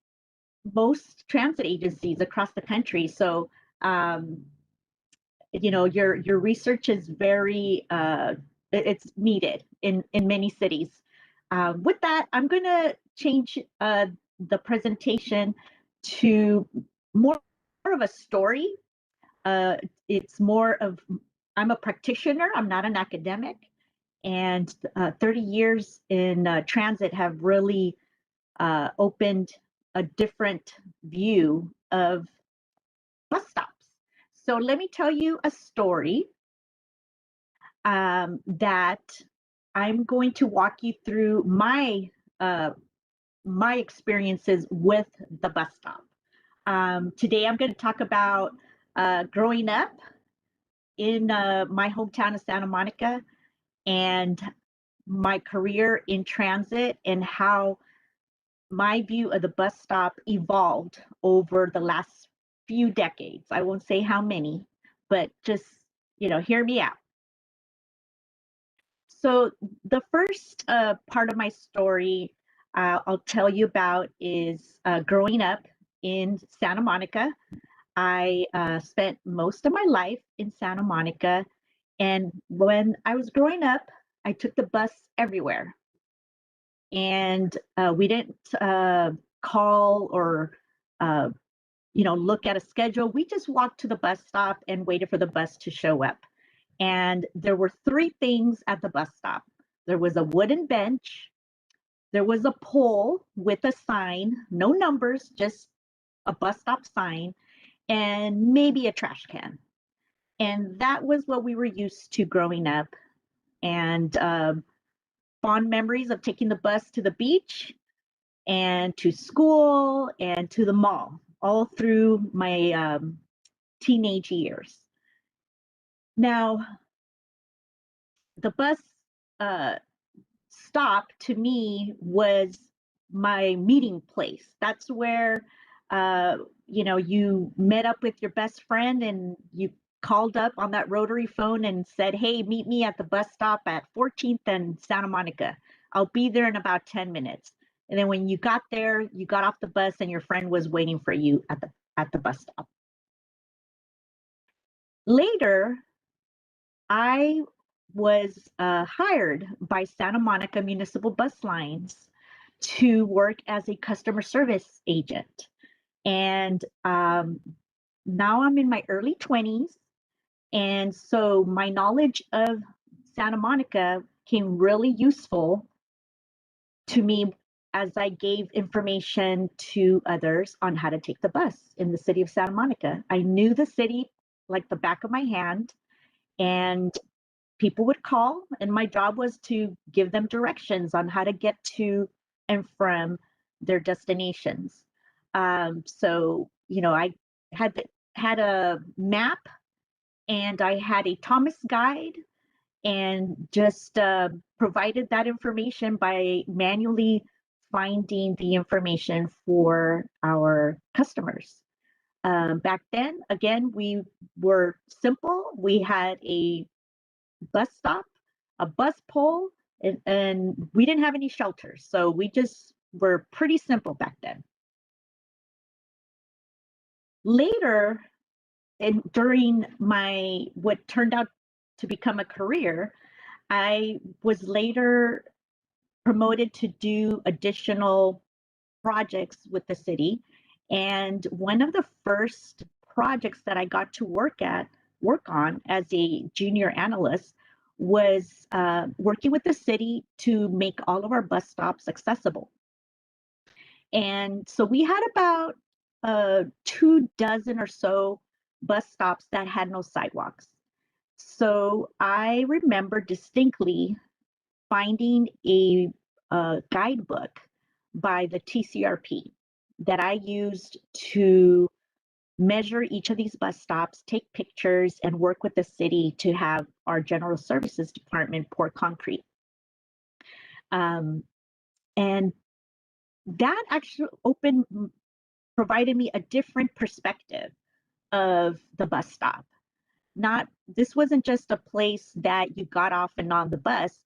most transit agencies across the country. So, you know, your research is very, it's needed in many cities. With that, I'm going to change the presentation to more of a story. It's more of, I'm a practitioner, I'm not an academic, and 30 years in transit have really opened a different view of bus stops. So let me tell you a story that I'm going to walk you through my experiences with the bus stop. Today I'm going to talk about growing up in my hometown of Santa Monica and my career in transit and how my view of the bus stop evolved over the last few decades. I won't say how many, but just, you know, hear me out. So the first part of my story I'll tell you about is growing up in Santa Monica. I spent most of my life in Santa Monica, and when I was growing up, I took the bus everywhere. And we didn't call or you know, look at a schedule. We just walked to the bus stop and waited for the bus to show up. And there were three things at the bus stop. There was a wooden bench, there was a pole with a sign, no numbers, just a bus stop sign, and maybe a trash can. And that was what we were used to growing up. And fond memories of taking the bus to the beach and to school and to the mall, all through my teenage years. Now, the bus stop to me was my meeting place. That's where, you know, you met up with your best friend and you called up on that rotary phone and said, hey, meet me at the bus stop at 14th and Santa Monica. I'll be there in about 10 minutes. And then when you got there, you got off the bus and your friend was waiting for you at the bus stop. Later, I was hired by Santa Monica Municipal Bus Lines to work as a customer service agent. And now I'm in my early 20s. And so my knowledge of Santa Monica came really useful to me as I gave information to others on how to take the bus in the city of Santa Monica. I knew the city like the back of my hand, and people would call, and my job was to give them directions on how to get to and from their destinations. So, you know, I had a map, and I had a Thomas guide, and just provided that information by manually finding the information for our customers. Back then, again, we were simple. We had a bus stop, a bus pole, and we didn't have any shelters. So we just were pretty simple back then. Later, and during my what turned out to become a career, I was later promoted to do additional projects with the city. And one of the first projects that I got to work on as a junior analyst was working with the city to make all of our bus stops accessible. And so we had about 24 or so bus stops that had no sidewalks. So I remember distinctly finding a guidebook by the TCRP that I used to measure each of these bus stops, take pictures, and work with the city to have our general services department pour concrete. And that actually provided me a different perspective of the bus stop. This wasn't just a place that you got off and on the bus.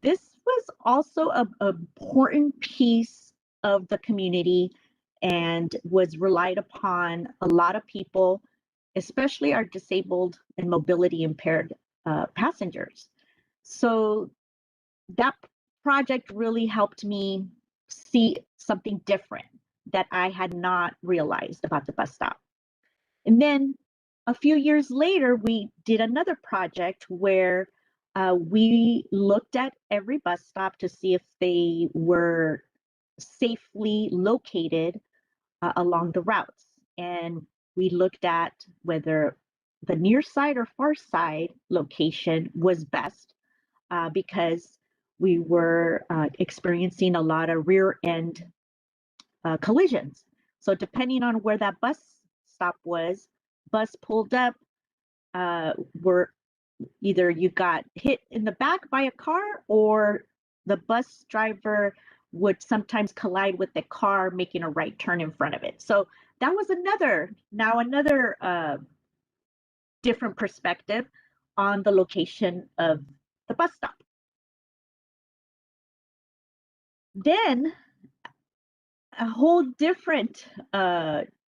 This was also an important piece of the community and was relied upon a lot of people, especially our disabled and mobility impaired passengers. So that project really helped me see something different that I had not realized about the bus stop. And then a few years later, we did another project where we looked at every bus stop to see if they were safely located along the routes. And we looked at whether the near side or far side location was best because we were experiencing a lot of rear end collisions. So depending on where that bus stop was, bus pulled up, were either you got hit in the back by a car or the bus driver would sometimes collide with the car making a right turn in front of it. So that was another different perspective on the location of the bus stop. Then a whole different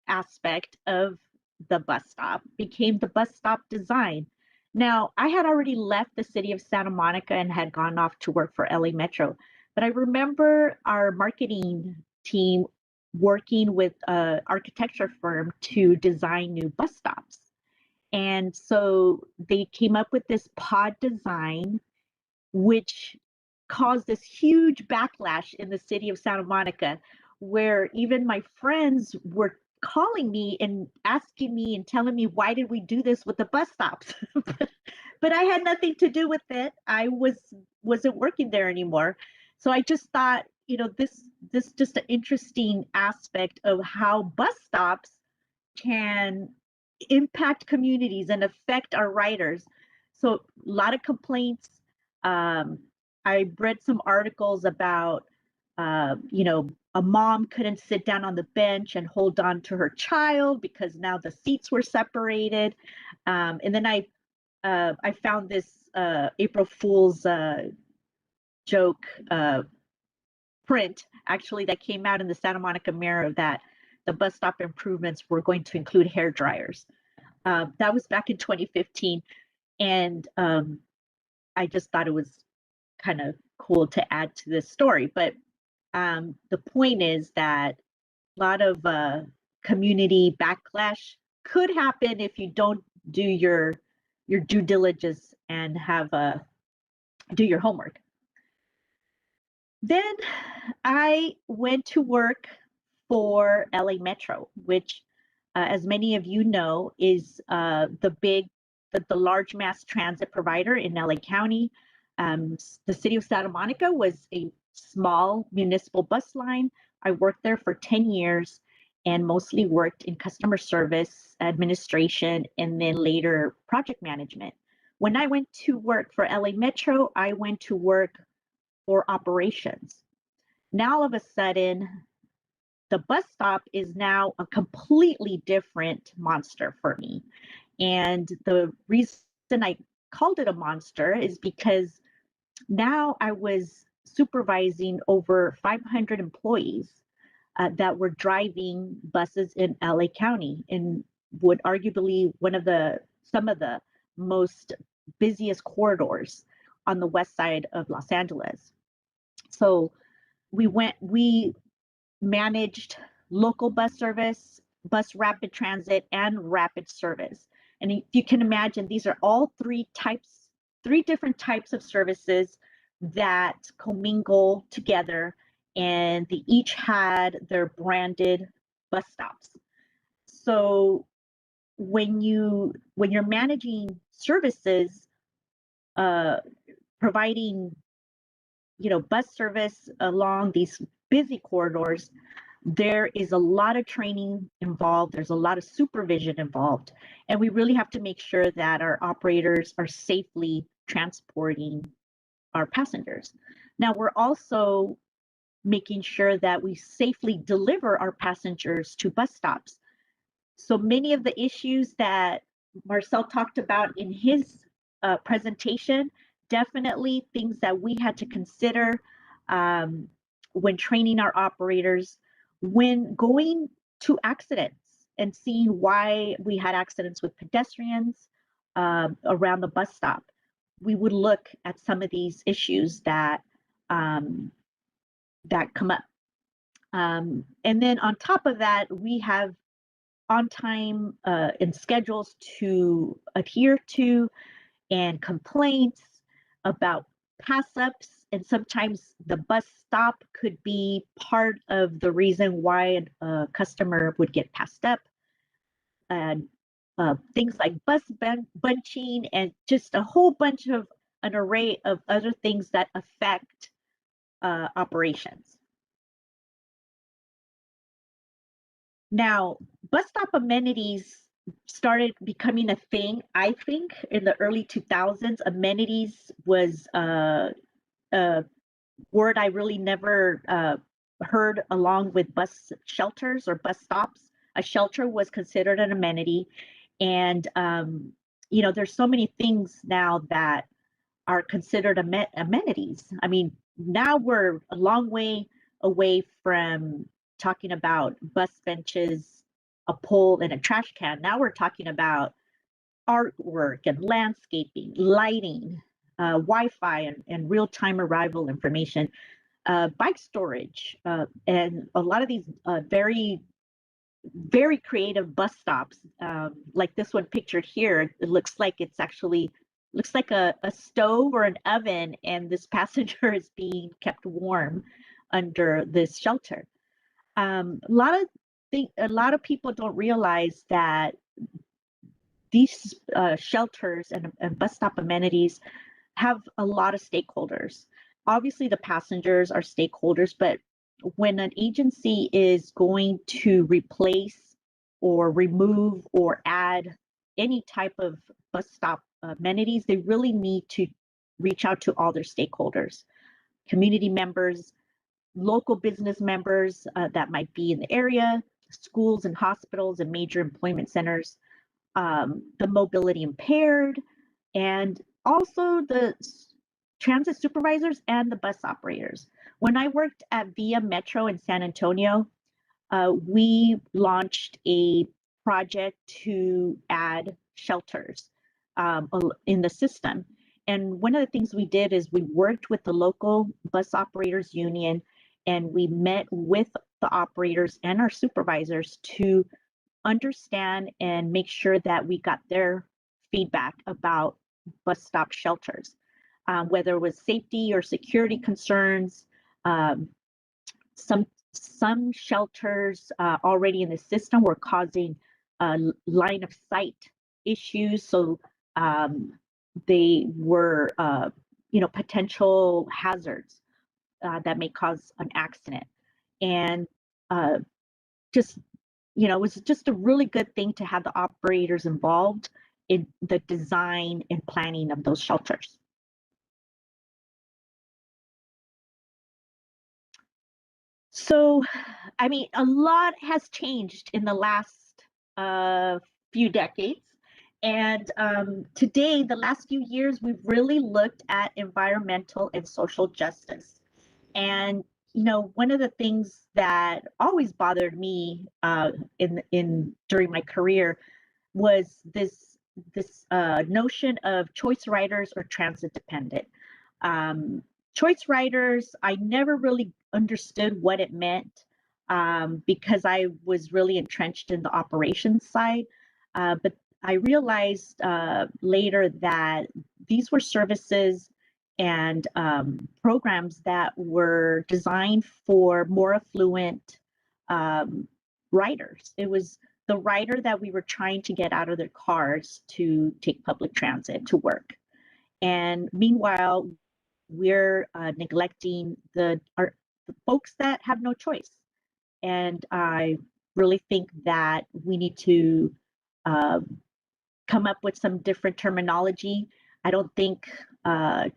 aspect of the bus stop became the bus stop design. Now, I had already left the city of Santa Monica and had gone off to work for LA Metro, but I remember our marketing team working with an architecture firm to design new bus stops. And so they came up with this pod design, which caused this huge backlash in the city of Santa Monica, where even my friends were calling me and asking me and telling me, why did we do this with the bus stops? But I had nothing to do with it. I wasn't working there anymore. So I just thought, this just an interesting aspect of how bus stops can impact communities and affect our riders. So a lot of complaints. I read some articles about, a mom couldn't sit down on the bench and hold on to her child because now the seats were separated. And then I found this April Fool's joke print actually that came out in the Santa Monica Mirror that the bus stop improvements were going to include hair dryers. That was back in 2015. And I just thought it was kind of cool to add to this story. But the point is that a lot of community backlash could happen if you don't do your due diligence and do your homework. Then I went to work for LA Metro, which, as many of you know, is the large mass transit provider in LA County. The city of Santa Monica was a small municipal bus line. I worked there for 10 years and mostly worked in customer service, administration, and then later project management. When I went to work for LA Metro, I went to work for operations. Now all of a sudden, the bus stop is now a completely different monster for me. And the reason I called it a monster is because now I was supervising over 500 employees that were driving buses in LA County, and would arguably some of the most busiest corridors on the west side of Los Angeles. So we managed local bus service, bus rapid transit, and rapid service. And if you can imagine, these are all three different types of services that commingle together, and they each had their branded bus stops. So when you're managing services, providing bus service along these busy corridors, there is a lot of training involved. There's a lot of supervision involved, and we really have to make sure that our operators are safely transporting our passengers. Now, we're also making sure that we safely deliver our passengers to bus stops. So many of the issues that Marcel talked about in his presentation, definitely things that we had to consider when training our operators, when going to accidents and seeing why we had accidents with pedestrians around the bus stop. We would look at some of these issues that that come up. And then on top of that, we have on time and schedules to adhere to, and complaints about pass ups. And sometimes the bus stop could be part of the reason why a customer would get passed up. And things like bus bunching, and just a whole bunch of an array of other things that affect operations. Now, bus stop amenities started becoming a thing, I think, in the early 2000s. Amenities was a word I really never heard along with bus shelters or bus stops. A shelter was considered an amenity. And, there's so many things now that are considered amenities. I mean, now we're a long way away from talking about bus benches, a pole, and a trash can. Now we're talking about artwork and landscaping, lighting, Wi-Fi, and real-time arrival information, bike storage, and a lot of these very, very creative bus stops, like this one pictured here. It looks like it's actually looks like a stove or an oven, and this passenger is being kept warm under this shelter. A lot of people don't realize that these shelters and bus stop amenities have a lot of stakeholders. Obviously, the passengers are stakeholders, but when an agency is going to replace or remove or add any type of bus stop amenities, they really need to reach out to all their stakeholders, community members, local business members that might be in the area, schools and hospitals and major employment centers, the mobility impaired, and also the transit supervisors and the bus operators. When I worked at Via Metro in San Antonio, we launched a project to add shelters in the system. And one of the things we did is we worked with the local bus operators union, and we met with the operators and our supervisors to understand and make sure that we got their feedback about bus stop shelters, whether it was safety or security concerns. Some shelters already in the system were causing line of sight issues, so they were potential hazards that may cause an accident. And just it was just a really good thing to have the operators involved in the design and planning of those shelters. So, I mean, a lot has changed in the last few decades. And today, the last few years, we've really looked at environmental and social justice. And one of the things that always bothered me during my career was this this notion of choice riders or transit dependent. Choice riders, I never really understood what it meant because I was really entrenched in the operations side. But I realized later that these were services and programs that were designed for more affluent riders. It was the rider that we were trying to get out of their cars to take public transit to work. And meanwhile, we're neglecting the folks that have no choice. And I really think that we need to come up with some different terminology. I don't think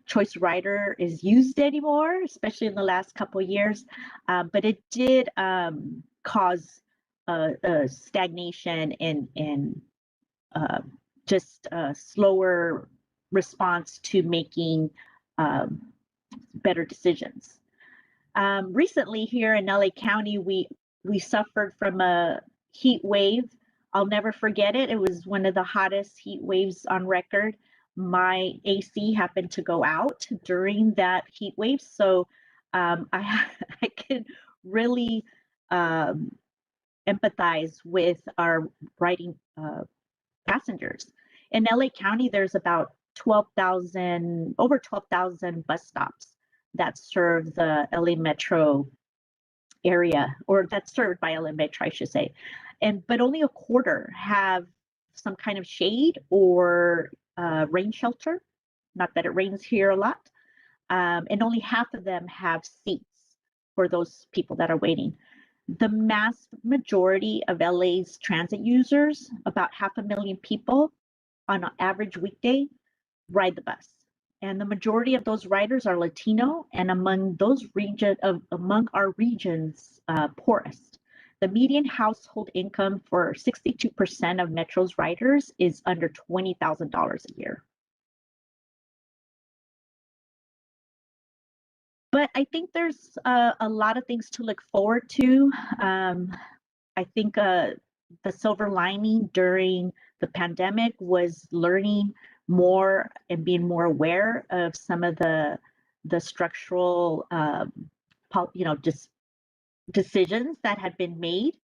choice rider is used anymore, especially in the last couple of years, but it did cause a stagnation and just a slower response to making better decisions. Recently here in LA County, we suffered from a heat wave. I'll never forget it. It was one of the hottest heat waves on record. My AC happened to go out during that heat wave, so I can really empathize with our riding passengers. In LA County, there's about over 12,000 bus stops that serve the LA Metro area, or that's served by LA Metro, I should say. But only a quarter have some kind of shade or rain shelter. Not that it rains here a lot. And only half of them have seats for those people that are waiting. The mass majority of LA's transit users, about 500,000 people on an average weekday, ride the bus. And the majority of those riders are Latino, and among our region's poorest. The median household income for 62% of Metro's riders is under $20,000 a year. But I think there's a lot of things to look forward to. I think the silver lining during the pandemic was learning more and being more aware of some of the structural, just decisions that had been made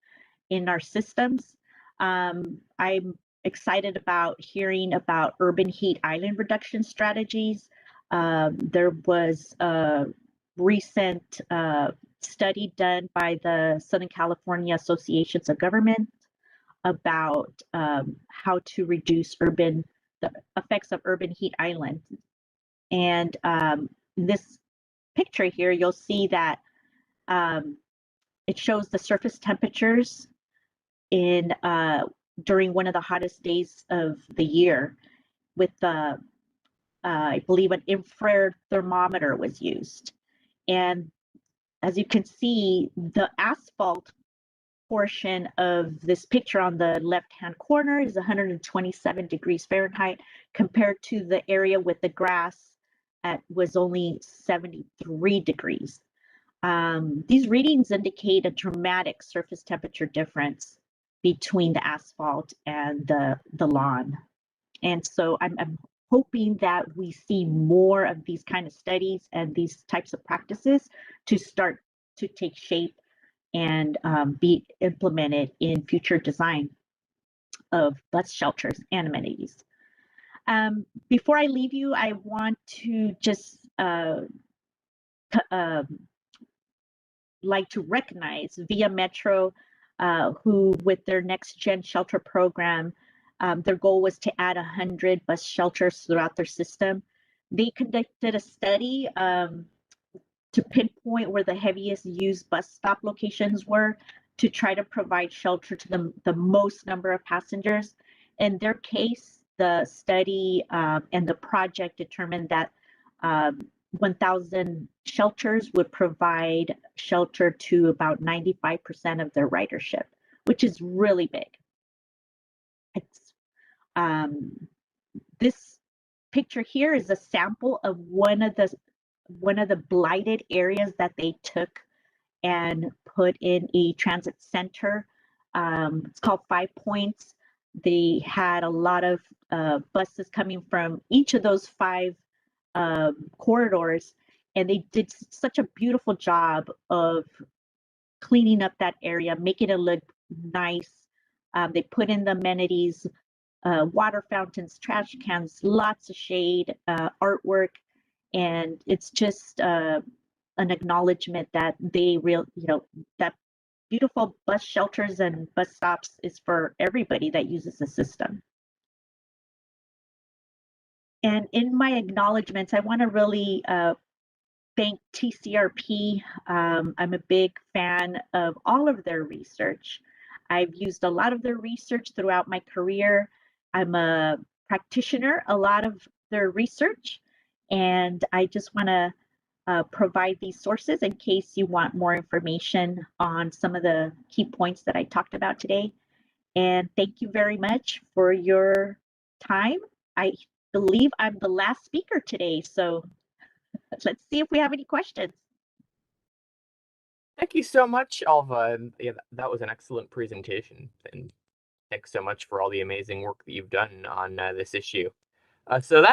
in our systems. I'm excited about hearing about urban heat island reduction strategies. There was a recent study done by the Southern California Associations of Government about how to reduce the effects of urban heat islands. And this picture here, you'll see that it shows the surface temperatures in during one of the hottest days of the year with the, I believe an infrared thermometer was used. And as you can see, the asphalt portion of this picture on the left-hand corner is 127 degrees Fahrenheit compared to the area with the grass was only 73 degrees. These readings indicate a dramatic surface temperature difference between the asphalt and the lawn. And so I'm hoping that we see more of these kind of studies and these types of practices to start to take shape and be implemented in future design of bus shelters and amenities. Before I leave you, I want to just like to recognize Via Metro, who with their next gen shelter program, their goal was to add 100 bus shelters throughout their system. They conducted a study to pinpoint where the heaviest used bus stop locations were to try to provide shelter to the most number of passengers. In their case, the study and the project determined that 1,000 shelters would provide shelter to about 95% of their ridership, which is really big. It's, this picture here is a sample of one of the blighted areas that they took and put in a transit center. It's called 5 Points. They had a lot of buses coming from each of those 5 corridors, and they did such a beautiful job of cleaning up that area, making it look nice. They put in the amenities, water fountains, trash cans, lots of shade, artwork, and it's just an acknowledgement that that beautiful bus shelters and bus stops is for everybody that uses the system. And in my acknowledgements, I want to really thank TCRP. I'm a big fan of all of their research. I've used a lot of their research throughout my career. I'm a practitioner, a lot of their research, and I just want to provide these sources in case you want more information on some of the key points that I talked about today. And thank you very much for your time. I believe I'm the last speaker today, so let's see if we have any questions. Thank you so much, Alva. And yeah, that was an excellent presentation. And thanks so much for all the amazing work that you've done on this issue. So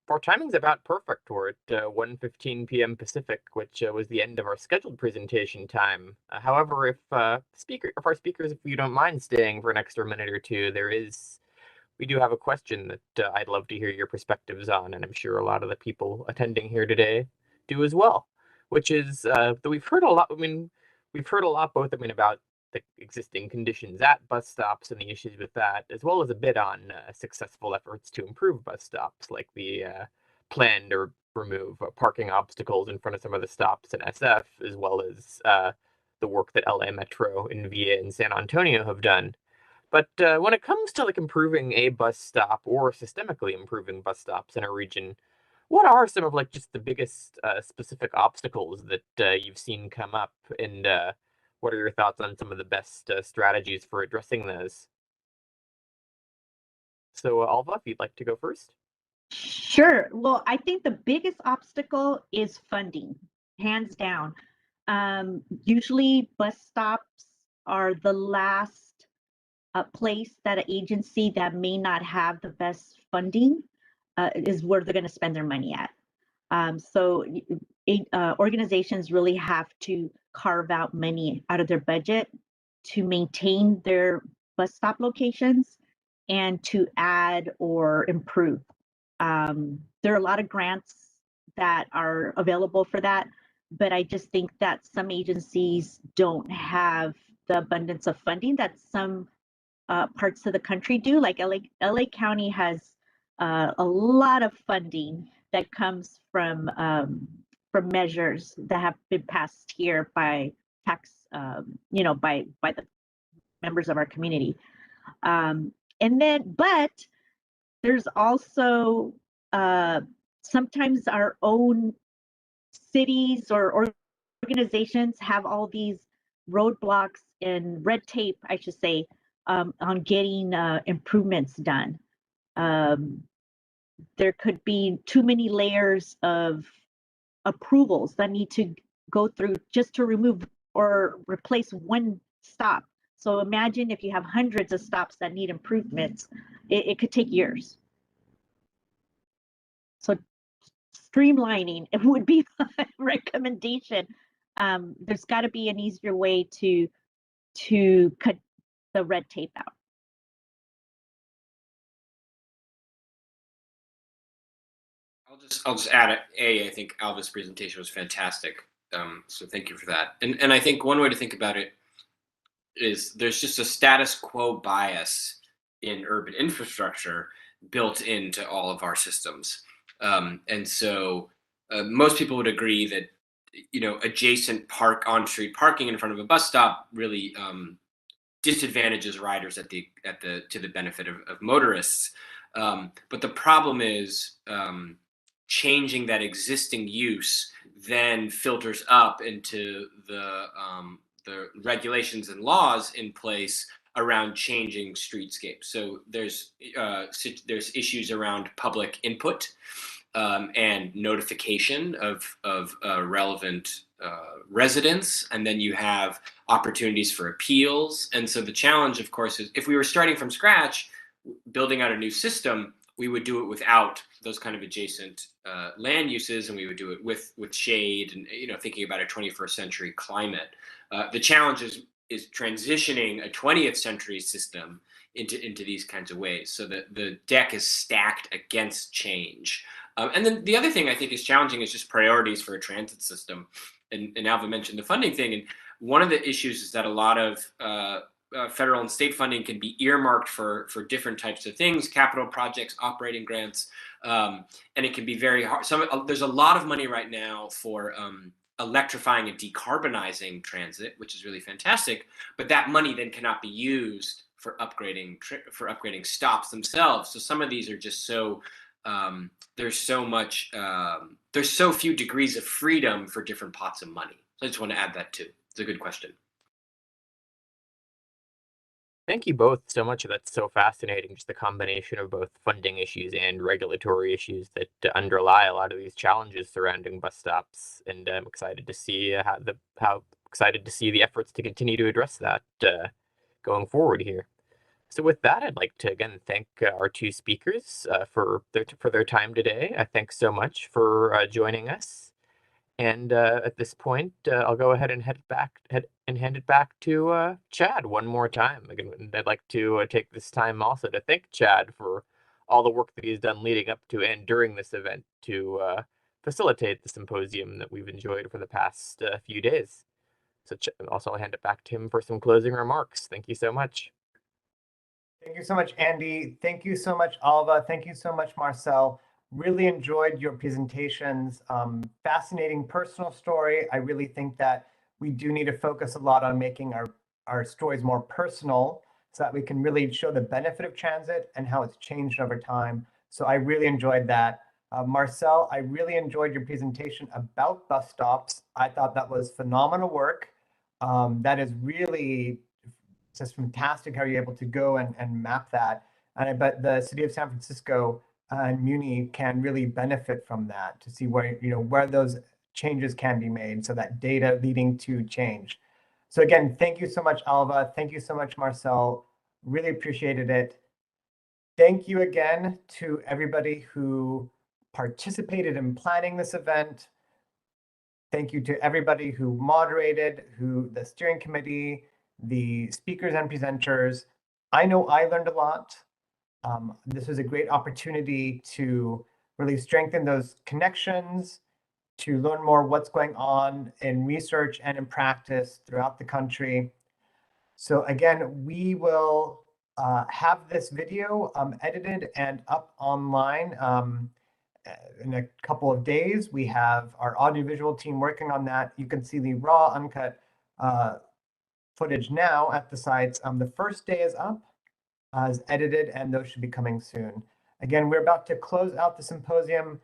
our timing's about perfect. We're at 1:15 p.m. Pacific, which was the end of our scheduled presentation time. However, if our speakers, if you don't mind staying for an extra minute or two, we do have a question that I'd love to hear your perspectives on, and I'm sure a lot of the people attending here today do as well. Which is that we've heard a lot. I mean, we've heard a lot both. I mean, about the existing conditions at bus stops and the issues with that, as well as a bit on successful efforts to improve bus stops, like the plan to remove parking obstacles in front of some of the stops in SF, as well as the work that LA Metro in VA and San Antonio have done. But when it comes to like improving a bus stop or systemically improving bus stops in a region, what are some of like just the biggest specific obstacles that you've seen come up, and what are your thoughts on some of the best strategies for addressing those? So, Alva, if you'd like to go first. Sure. Well, I think the biggest obstacle is funding, hands down. Usually bus stops are the last place that an agency that may not have the best funding is where they're going to spend their money at. So organizations really have to carve out money out of their budget to maintain their bus stop locations and to add or improve. There are a lot of grants that are available for that, but I just think that some agencies don't have the abundance of funding that some parts of the country do. Like LA County has a lot of funding that comes from measures that have been passed here by tax, by the members of our community. But there's also sometimes our own cities or organizations have all these roadblocks and red tape, I should say, on getting improvements done. There could be too many layers of approvals that need to go through just to remove or replace one stop. So imagine if you have hundreds of stops that need improvements, it could take years. So streamlining, it would be my recommendation. There's got to be an easier way to cut the red tape out. I'll just add I think Alva's presentation was fantastic. So thank you for that. And I think one way to think about it is there's just a status quo bias in urban infrastructure built into all of our systems. And so most people would agree that adjacent on-street parking in front of a bus stop really disadvantages riders to the benefit of motorists. But the problem is changing that existing use then filters up into the regulations and laws in place around changing streetscapes. So there's issues around public input and notification of relevant residents, and then you have opportunities for appeals. And so the challenge, of course, is if we were starting from scratch, building out a new system, we would do it without those kind of adjacent land uses, and we would do it with shade and, you know, thinking about a 21st century climate. The challenge is transitioning a 20th century system into these kinds of ways, so that the deck is stacked against change. And then the other thing I think is challenging is just priorities for a transit system. And Alva mentioned the funding thing, and one of the issues is that a lot of federal and state funding can be earmarked for different types of things, capital projects, operating grants, and it can be very hard. There's a lot of money right now for electrifying and decarbonizing transit, which is really fantastic, but that money then cannot be used for upgrading stops themselves. So some of these are just so there's so few degrees of freedom for different pots of money. So I just want to add that too. It's a good question. Thank you both so much. That's so fascinating, just the combination of both funding issues and regulatory issues that underlie a lot of these challenges surrounding bus stops. And I'm excited to see how excited to see the efforts to continue to address that going forward here. So with that, I'd like to again thank our two speakers for their time today. Thanks so much for joining us. And at this point, I'll go ahead and hand it back to Chad one more time. Again, I'd like to take this time also to thank Chad for all the work that he's done leading up to and during this event to facilitate the symposium that we've enjoyed for the past few days. So also I'll hand it back to him for some closing remarks. Thank you so much. Thank you so much, Andy. Thank you so much, Alva. Thank you so much, Marcel. Really enjoyed your presentations. Fascinating personal story. I really think that we do need to focus a lot on making our stories more personal so that we can really show the benefit of transit and how it's changed over time. So I really enjoyed that. Marcel, I really enjoyed your presentation about bus stops. I thought that was phenomenal work. That is really just fantastic how you're able to go and map that. And I bet the city of San Francisco and Muni can really benefit from that to see where those changes can be made. So that data leading to change. So again, thank you so much, Alva. Thank you so much, Marcel. Really appreciated it. Thank you again to everybody who participated in planning this event. Thank you to everybody who moderated, the steering committee, the speakers and presenters. I know I learned a lot. This was a great opportunity to really strengthen those connections, to learn more what's going on in research and in practice throughout the country. So again, we will have this video edited and up online in a couple of days. We have our audiovisual team working on that. You can see the raw, uncut footage now at the sites. The first day is up, is edited, and those should be coming soon. Again, we're about to close out the symposium.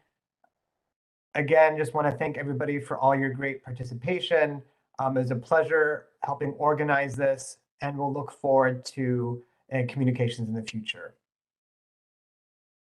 Again, just want to thank everybody for all your great participation. It was a pleasure helping organize this, and we'll look forward to communications in the future.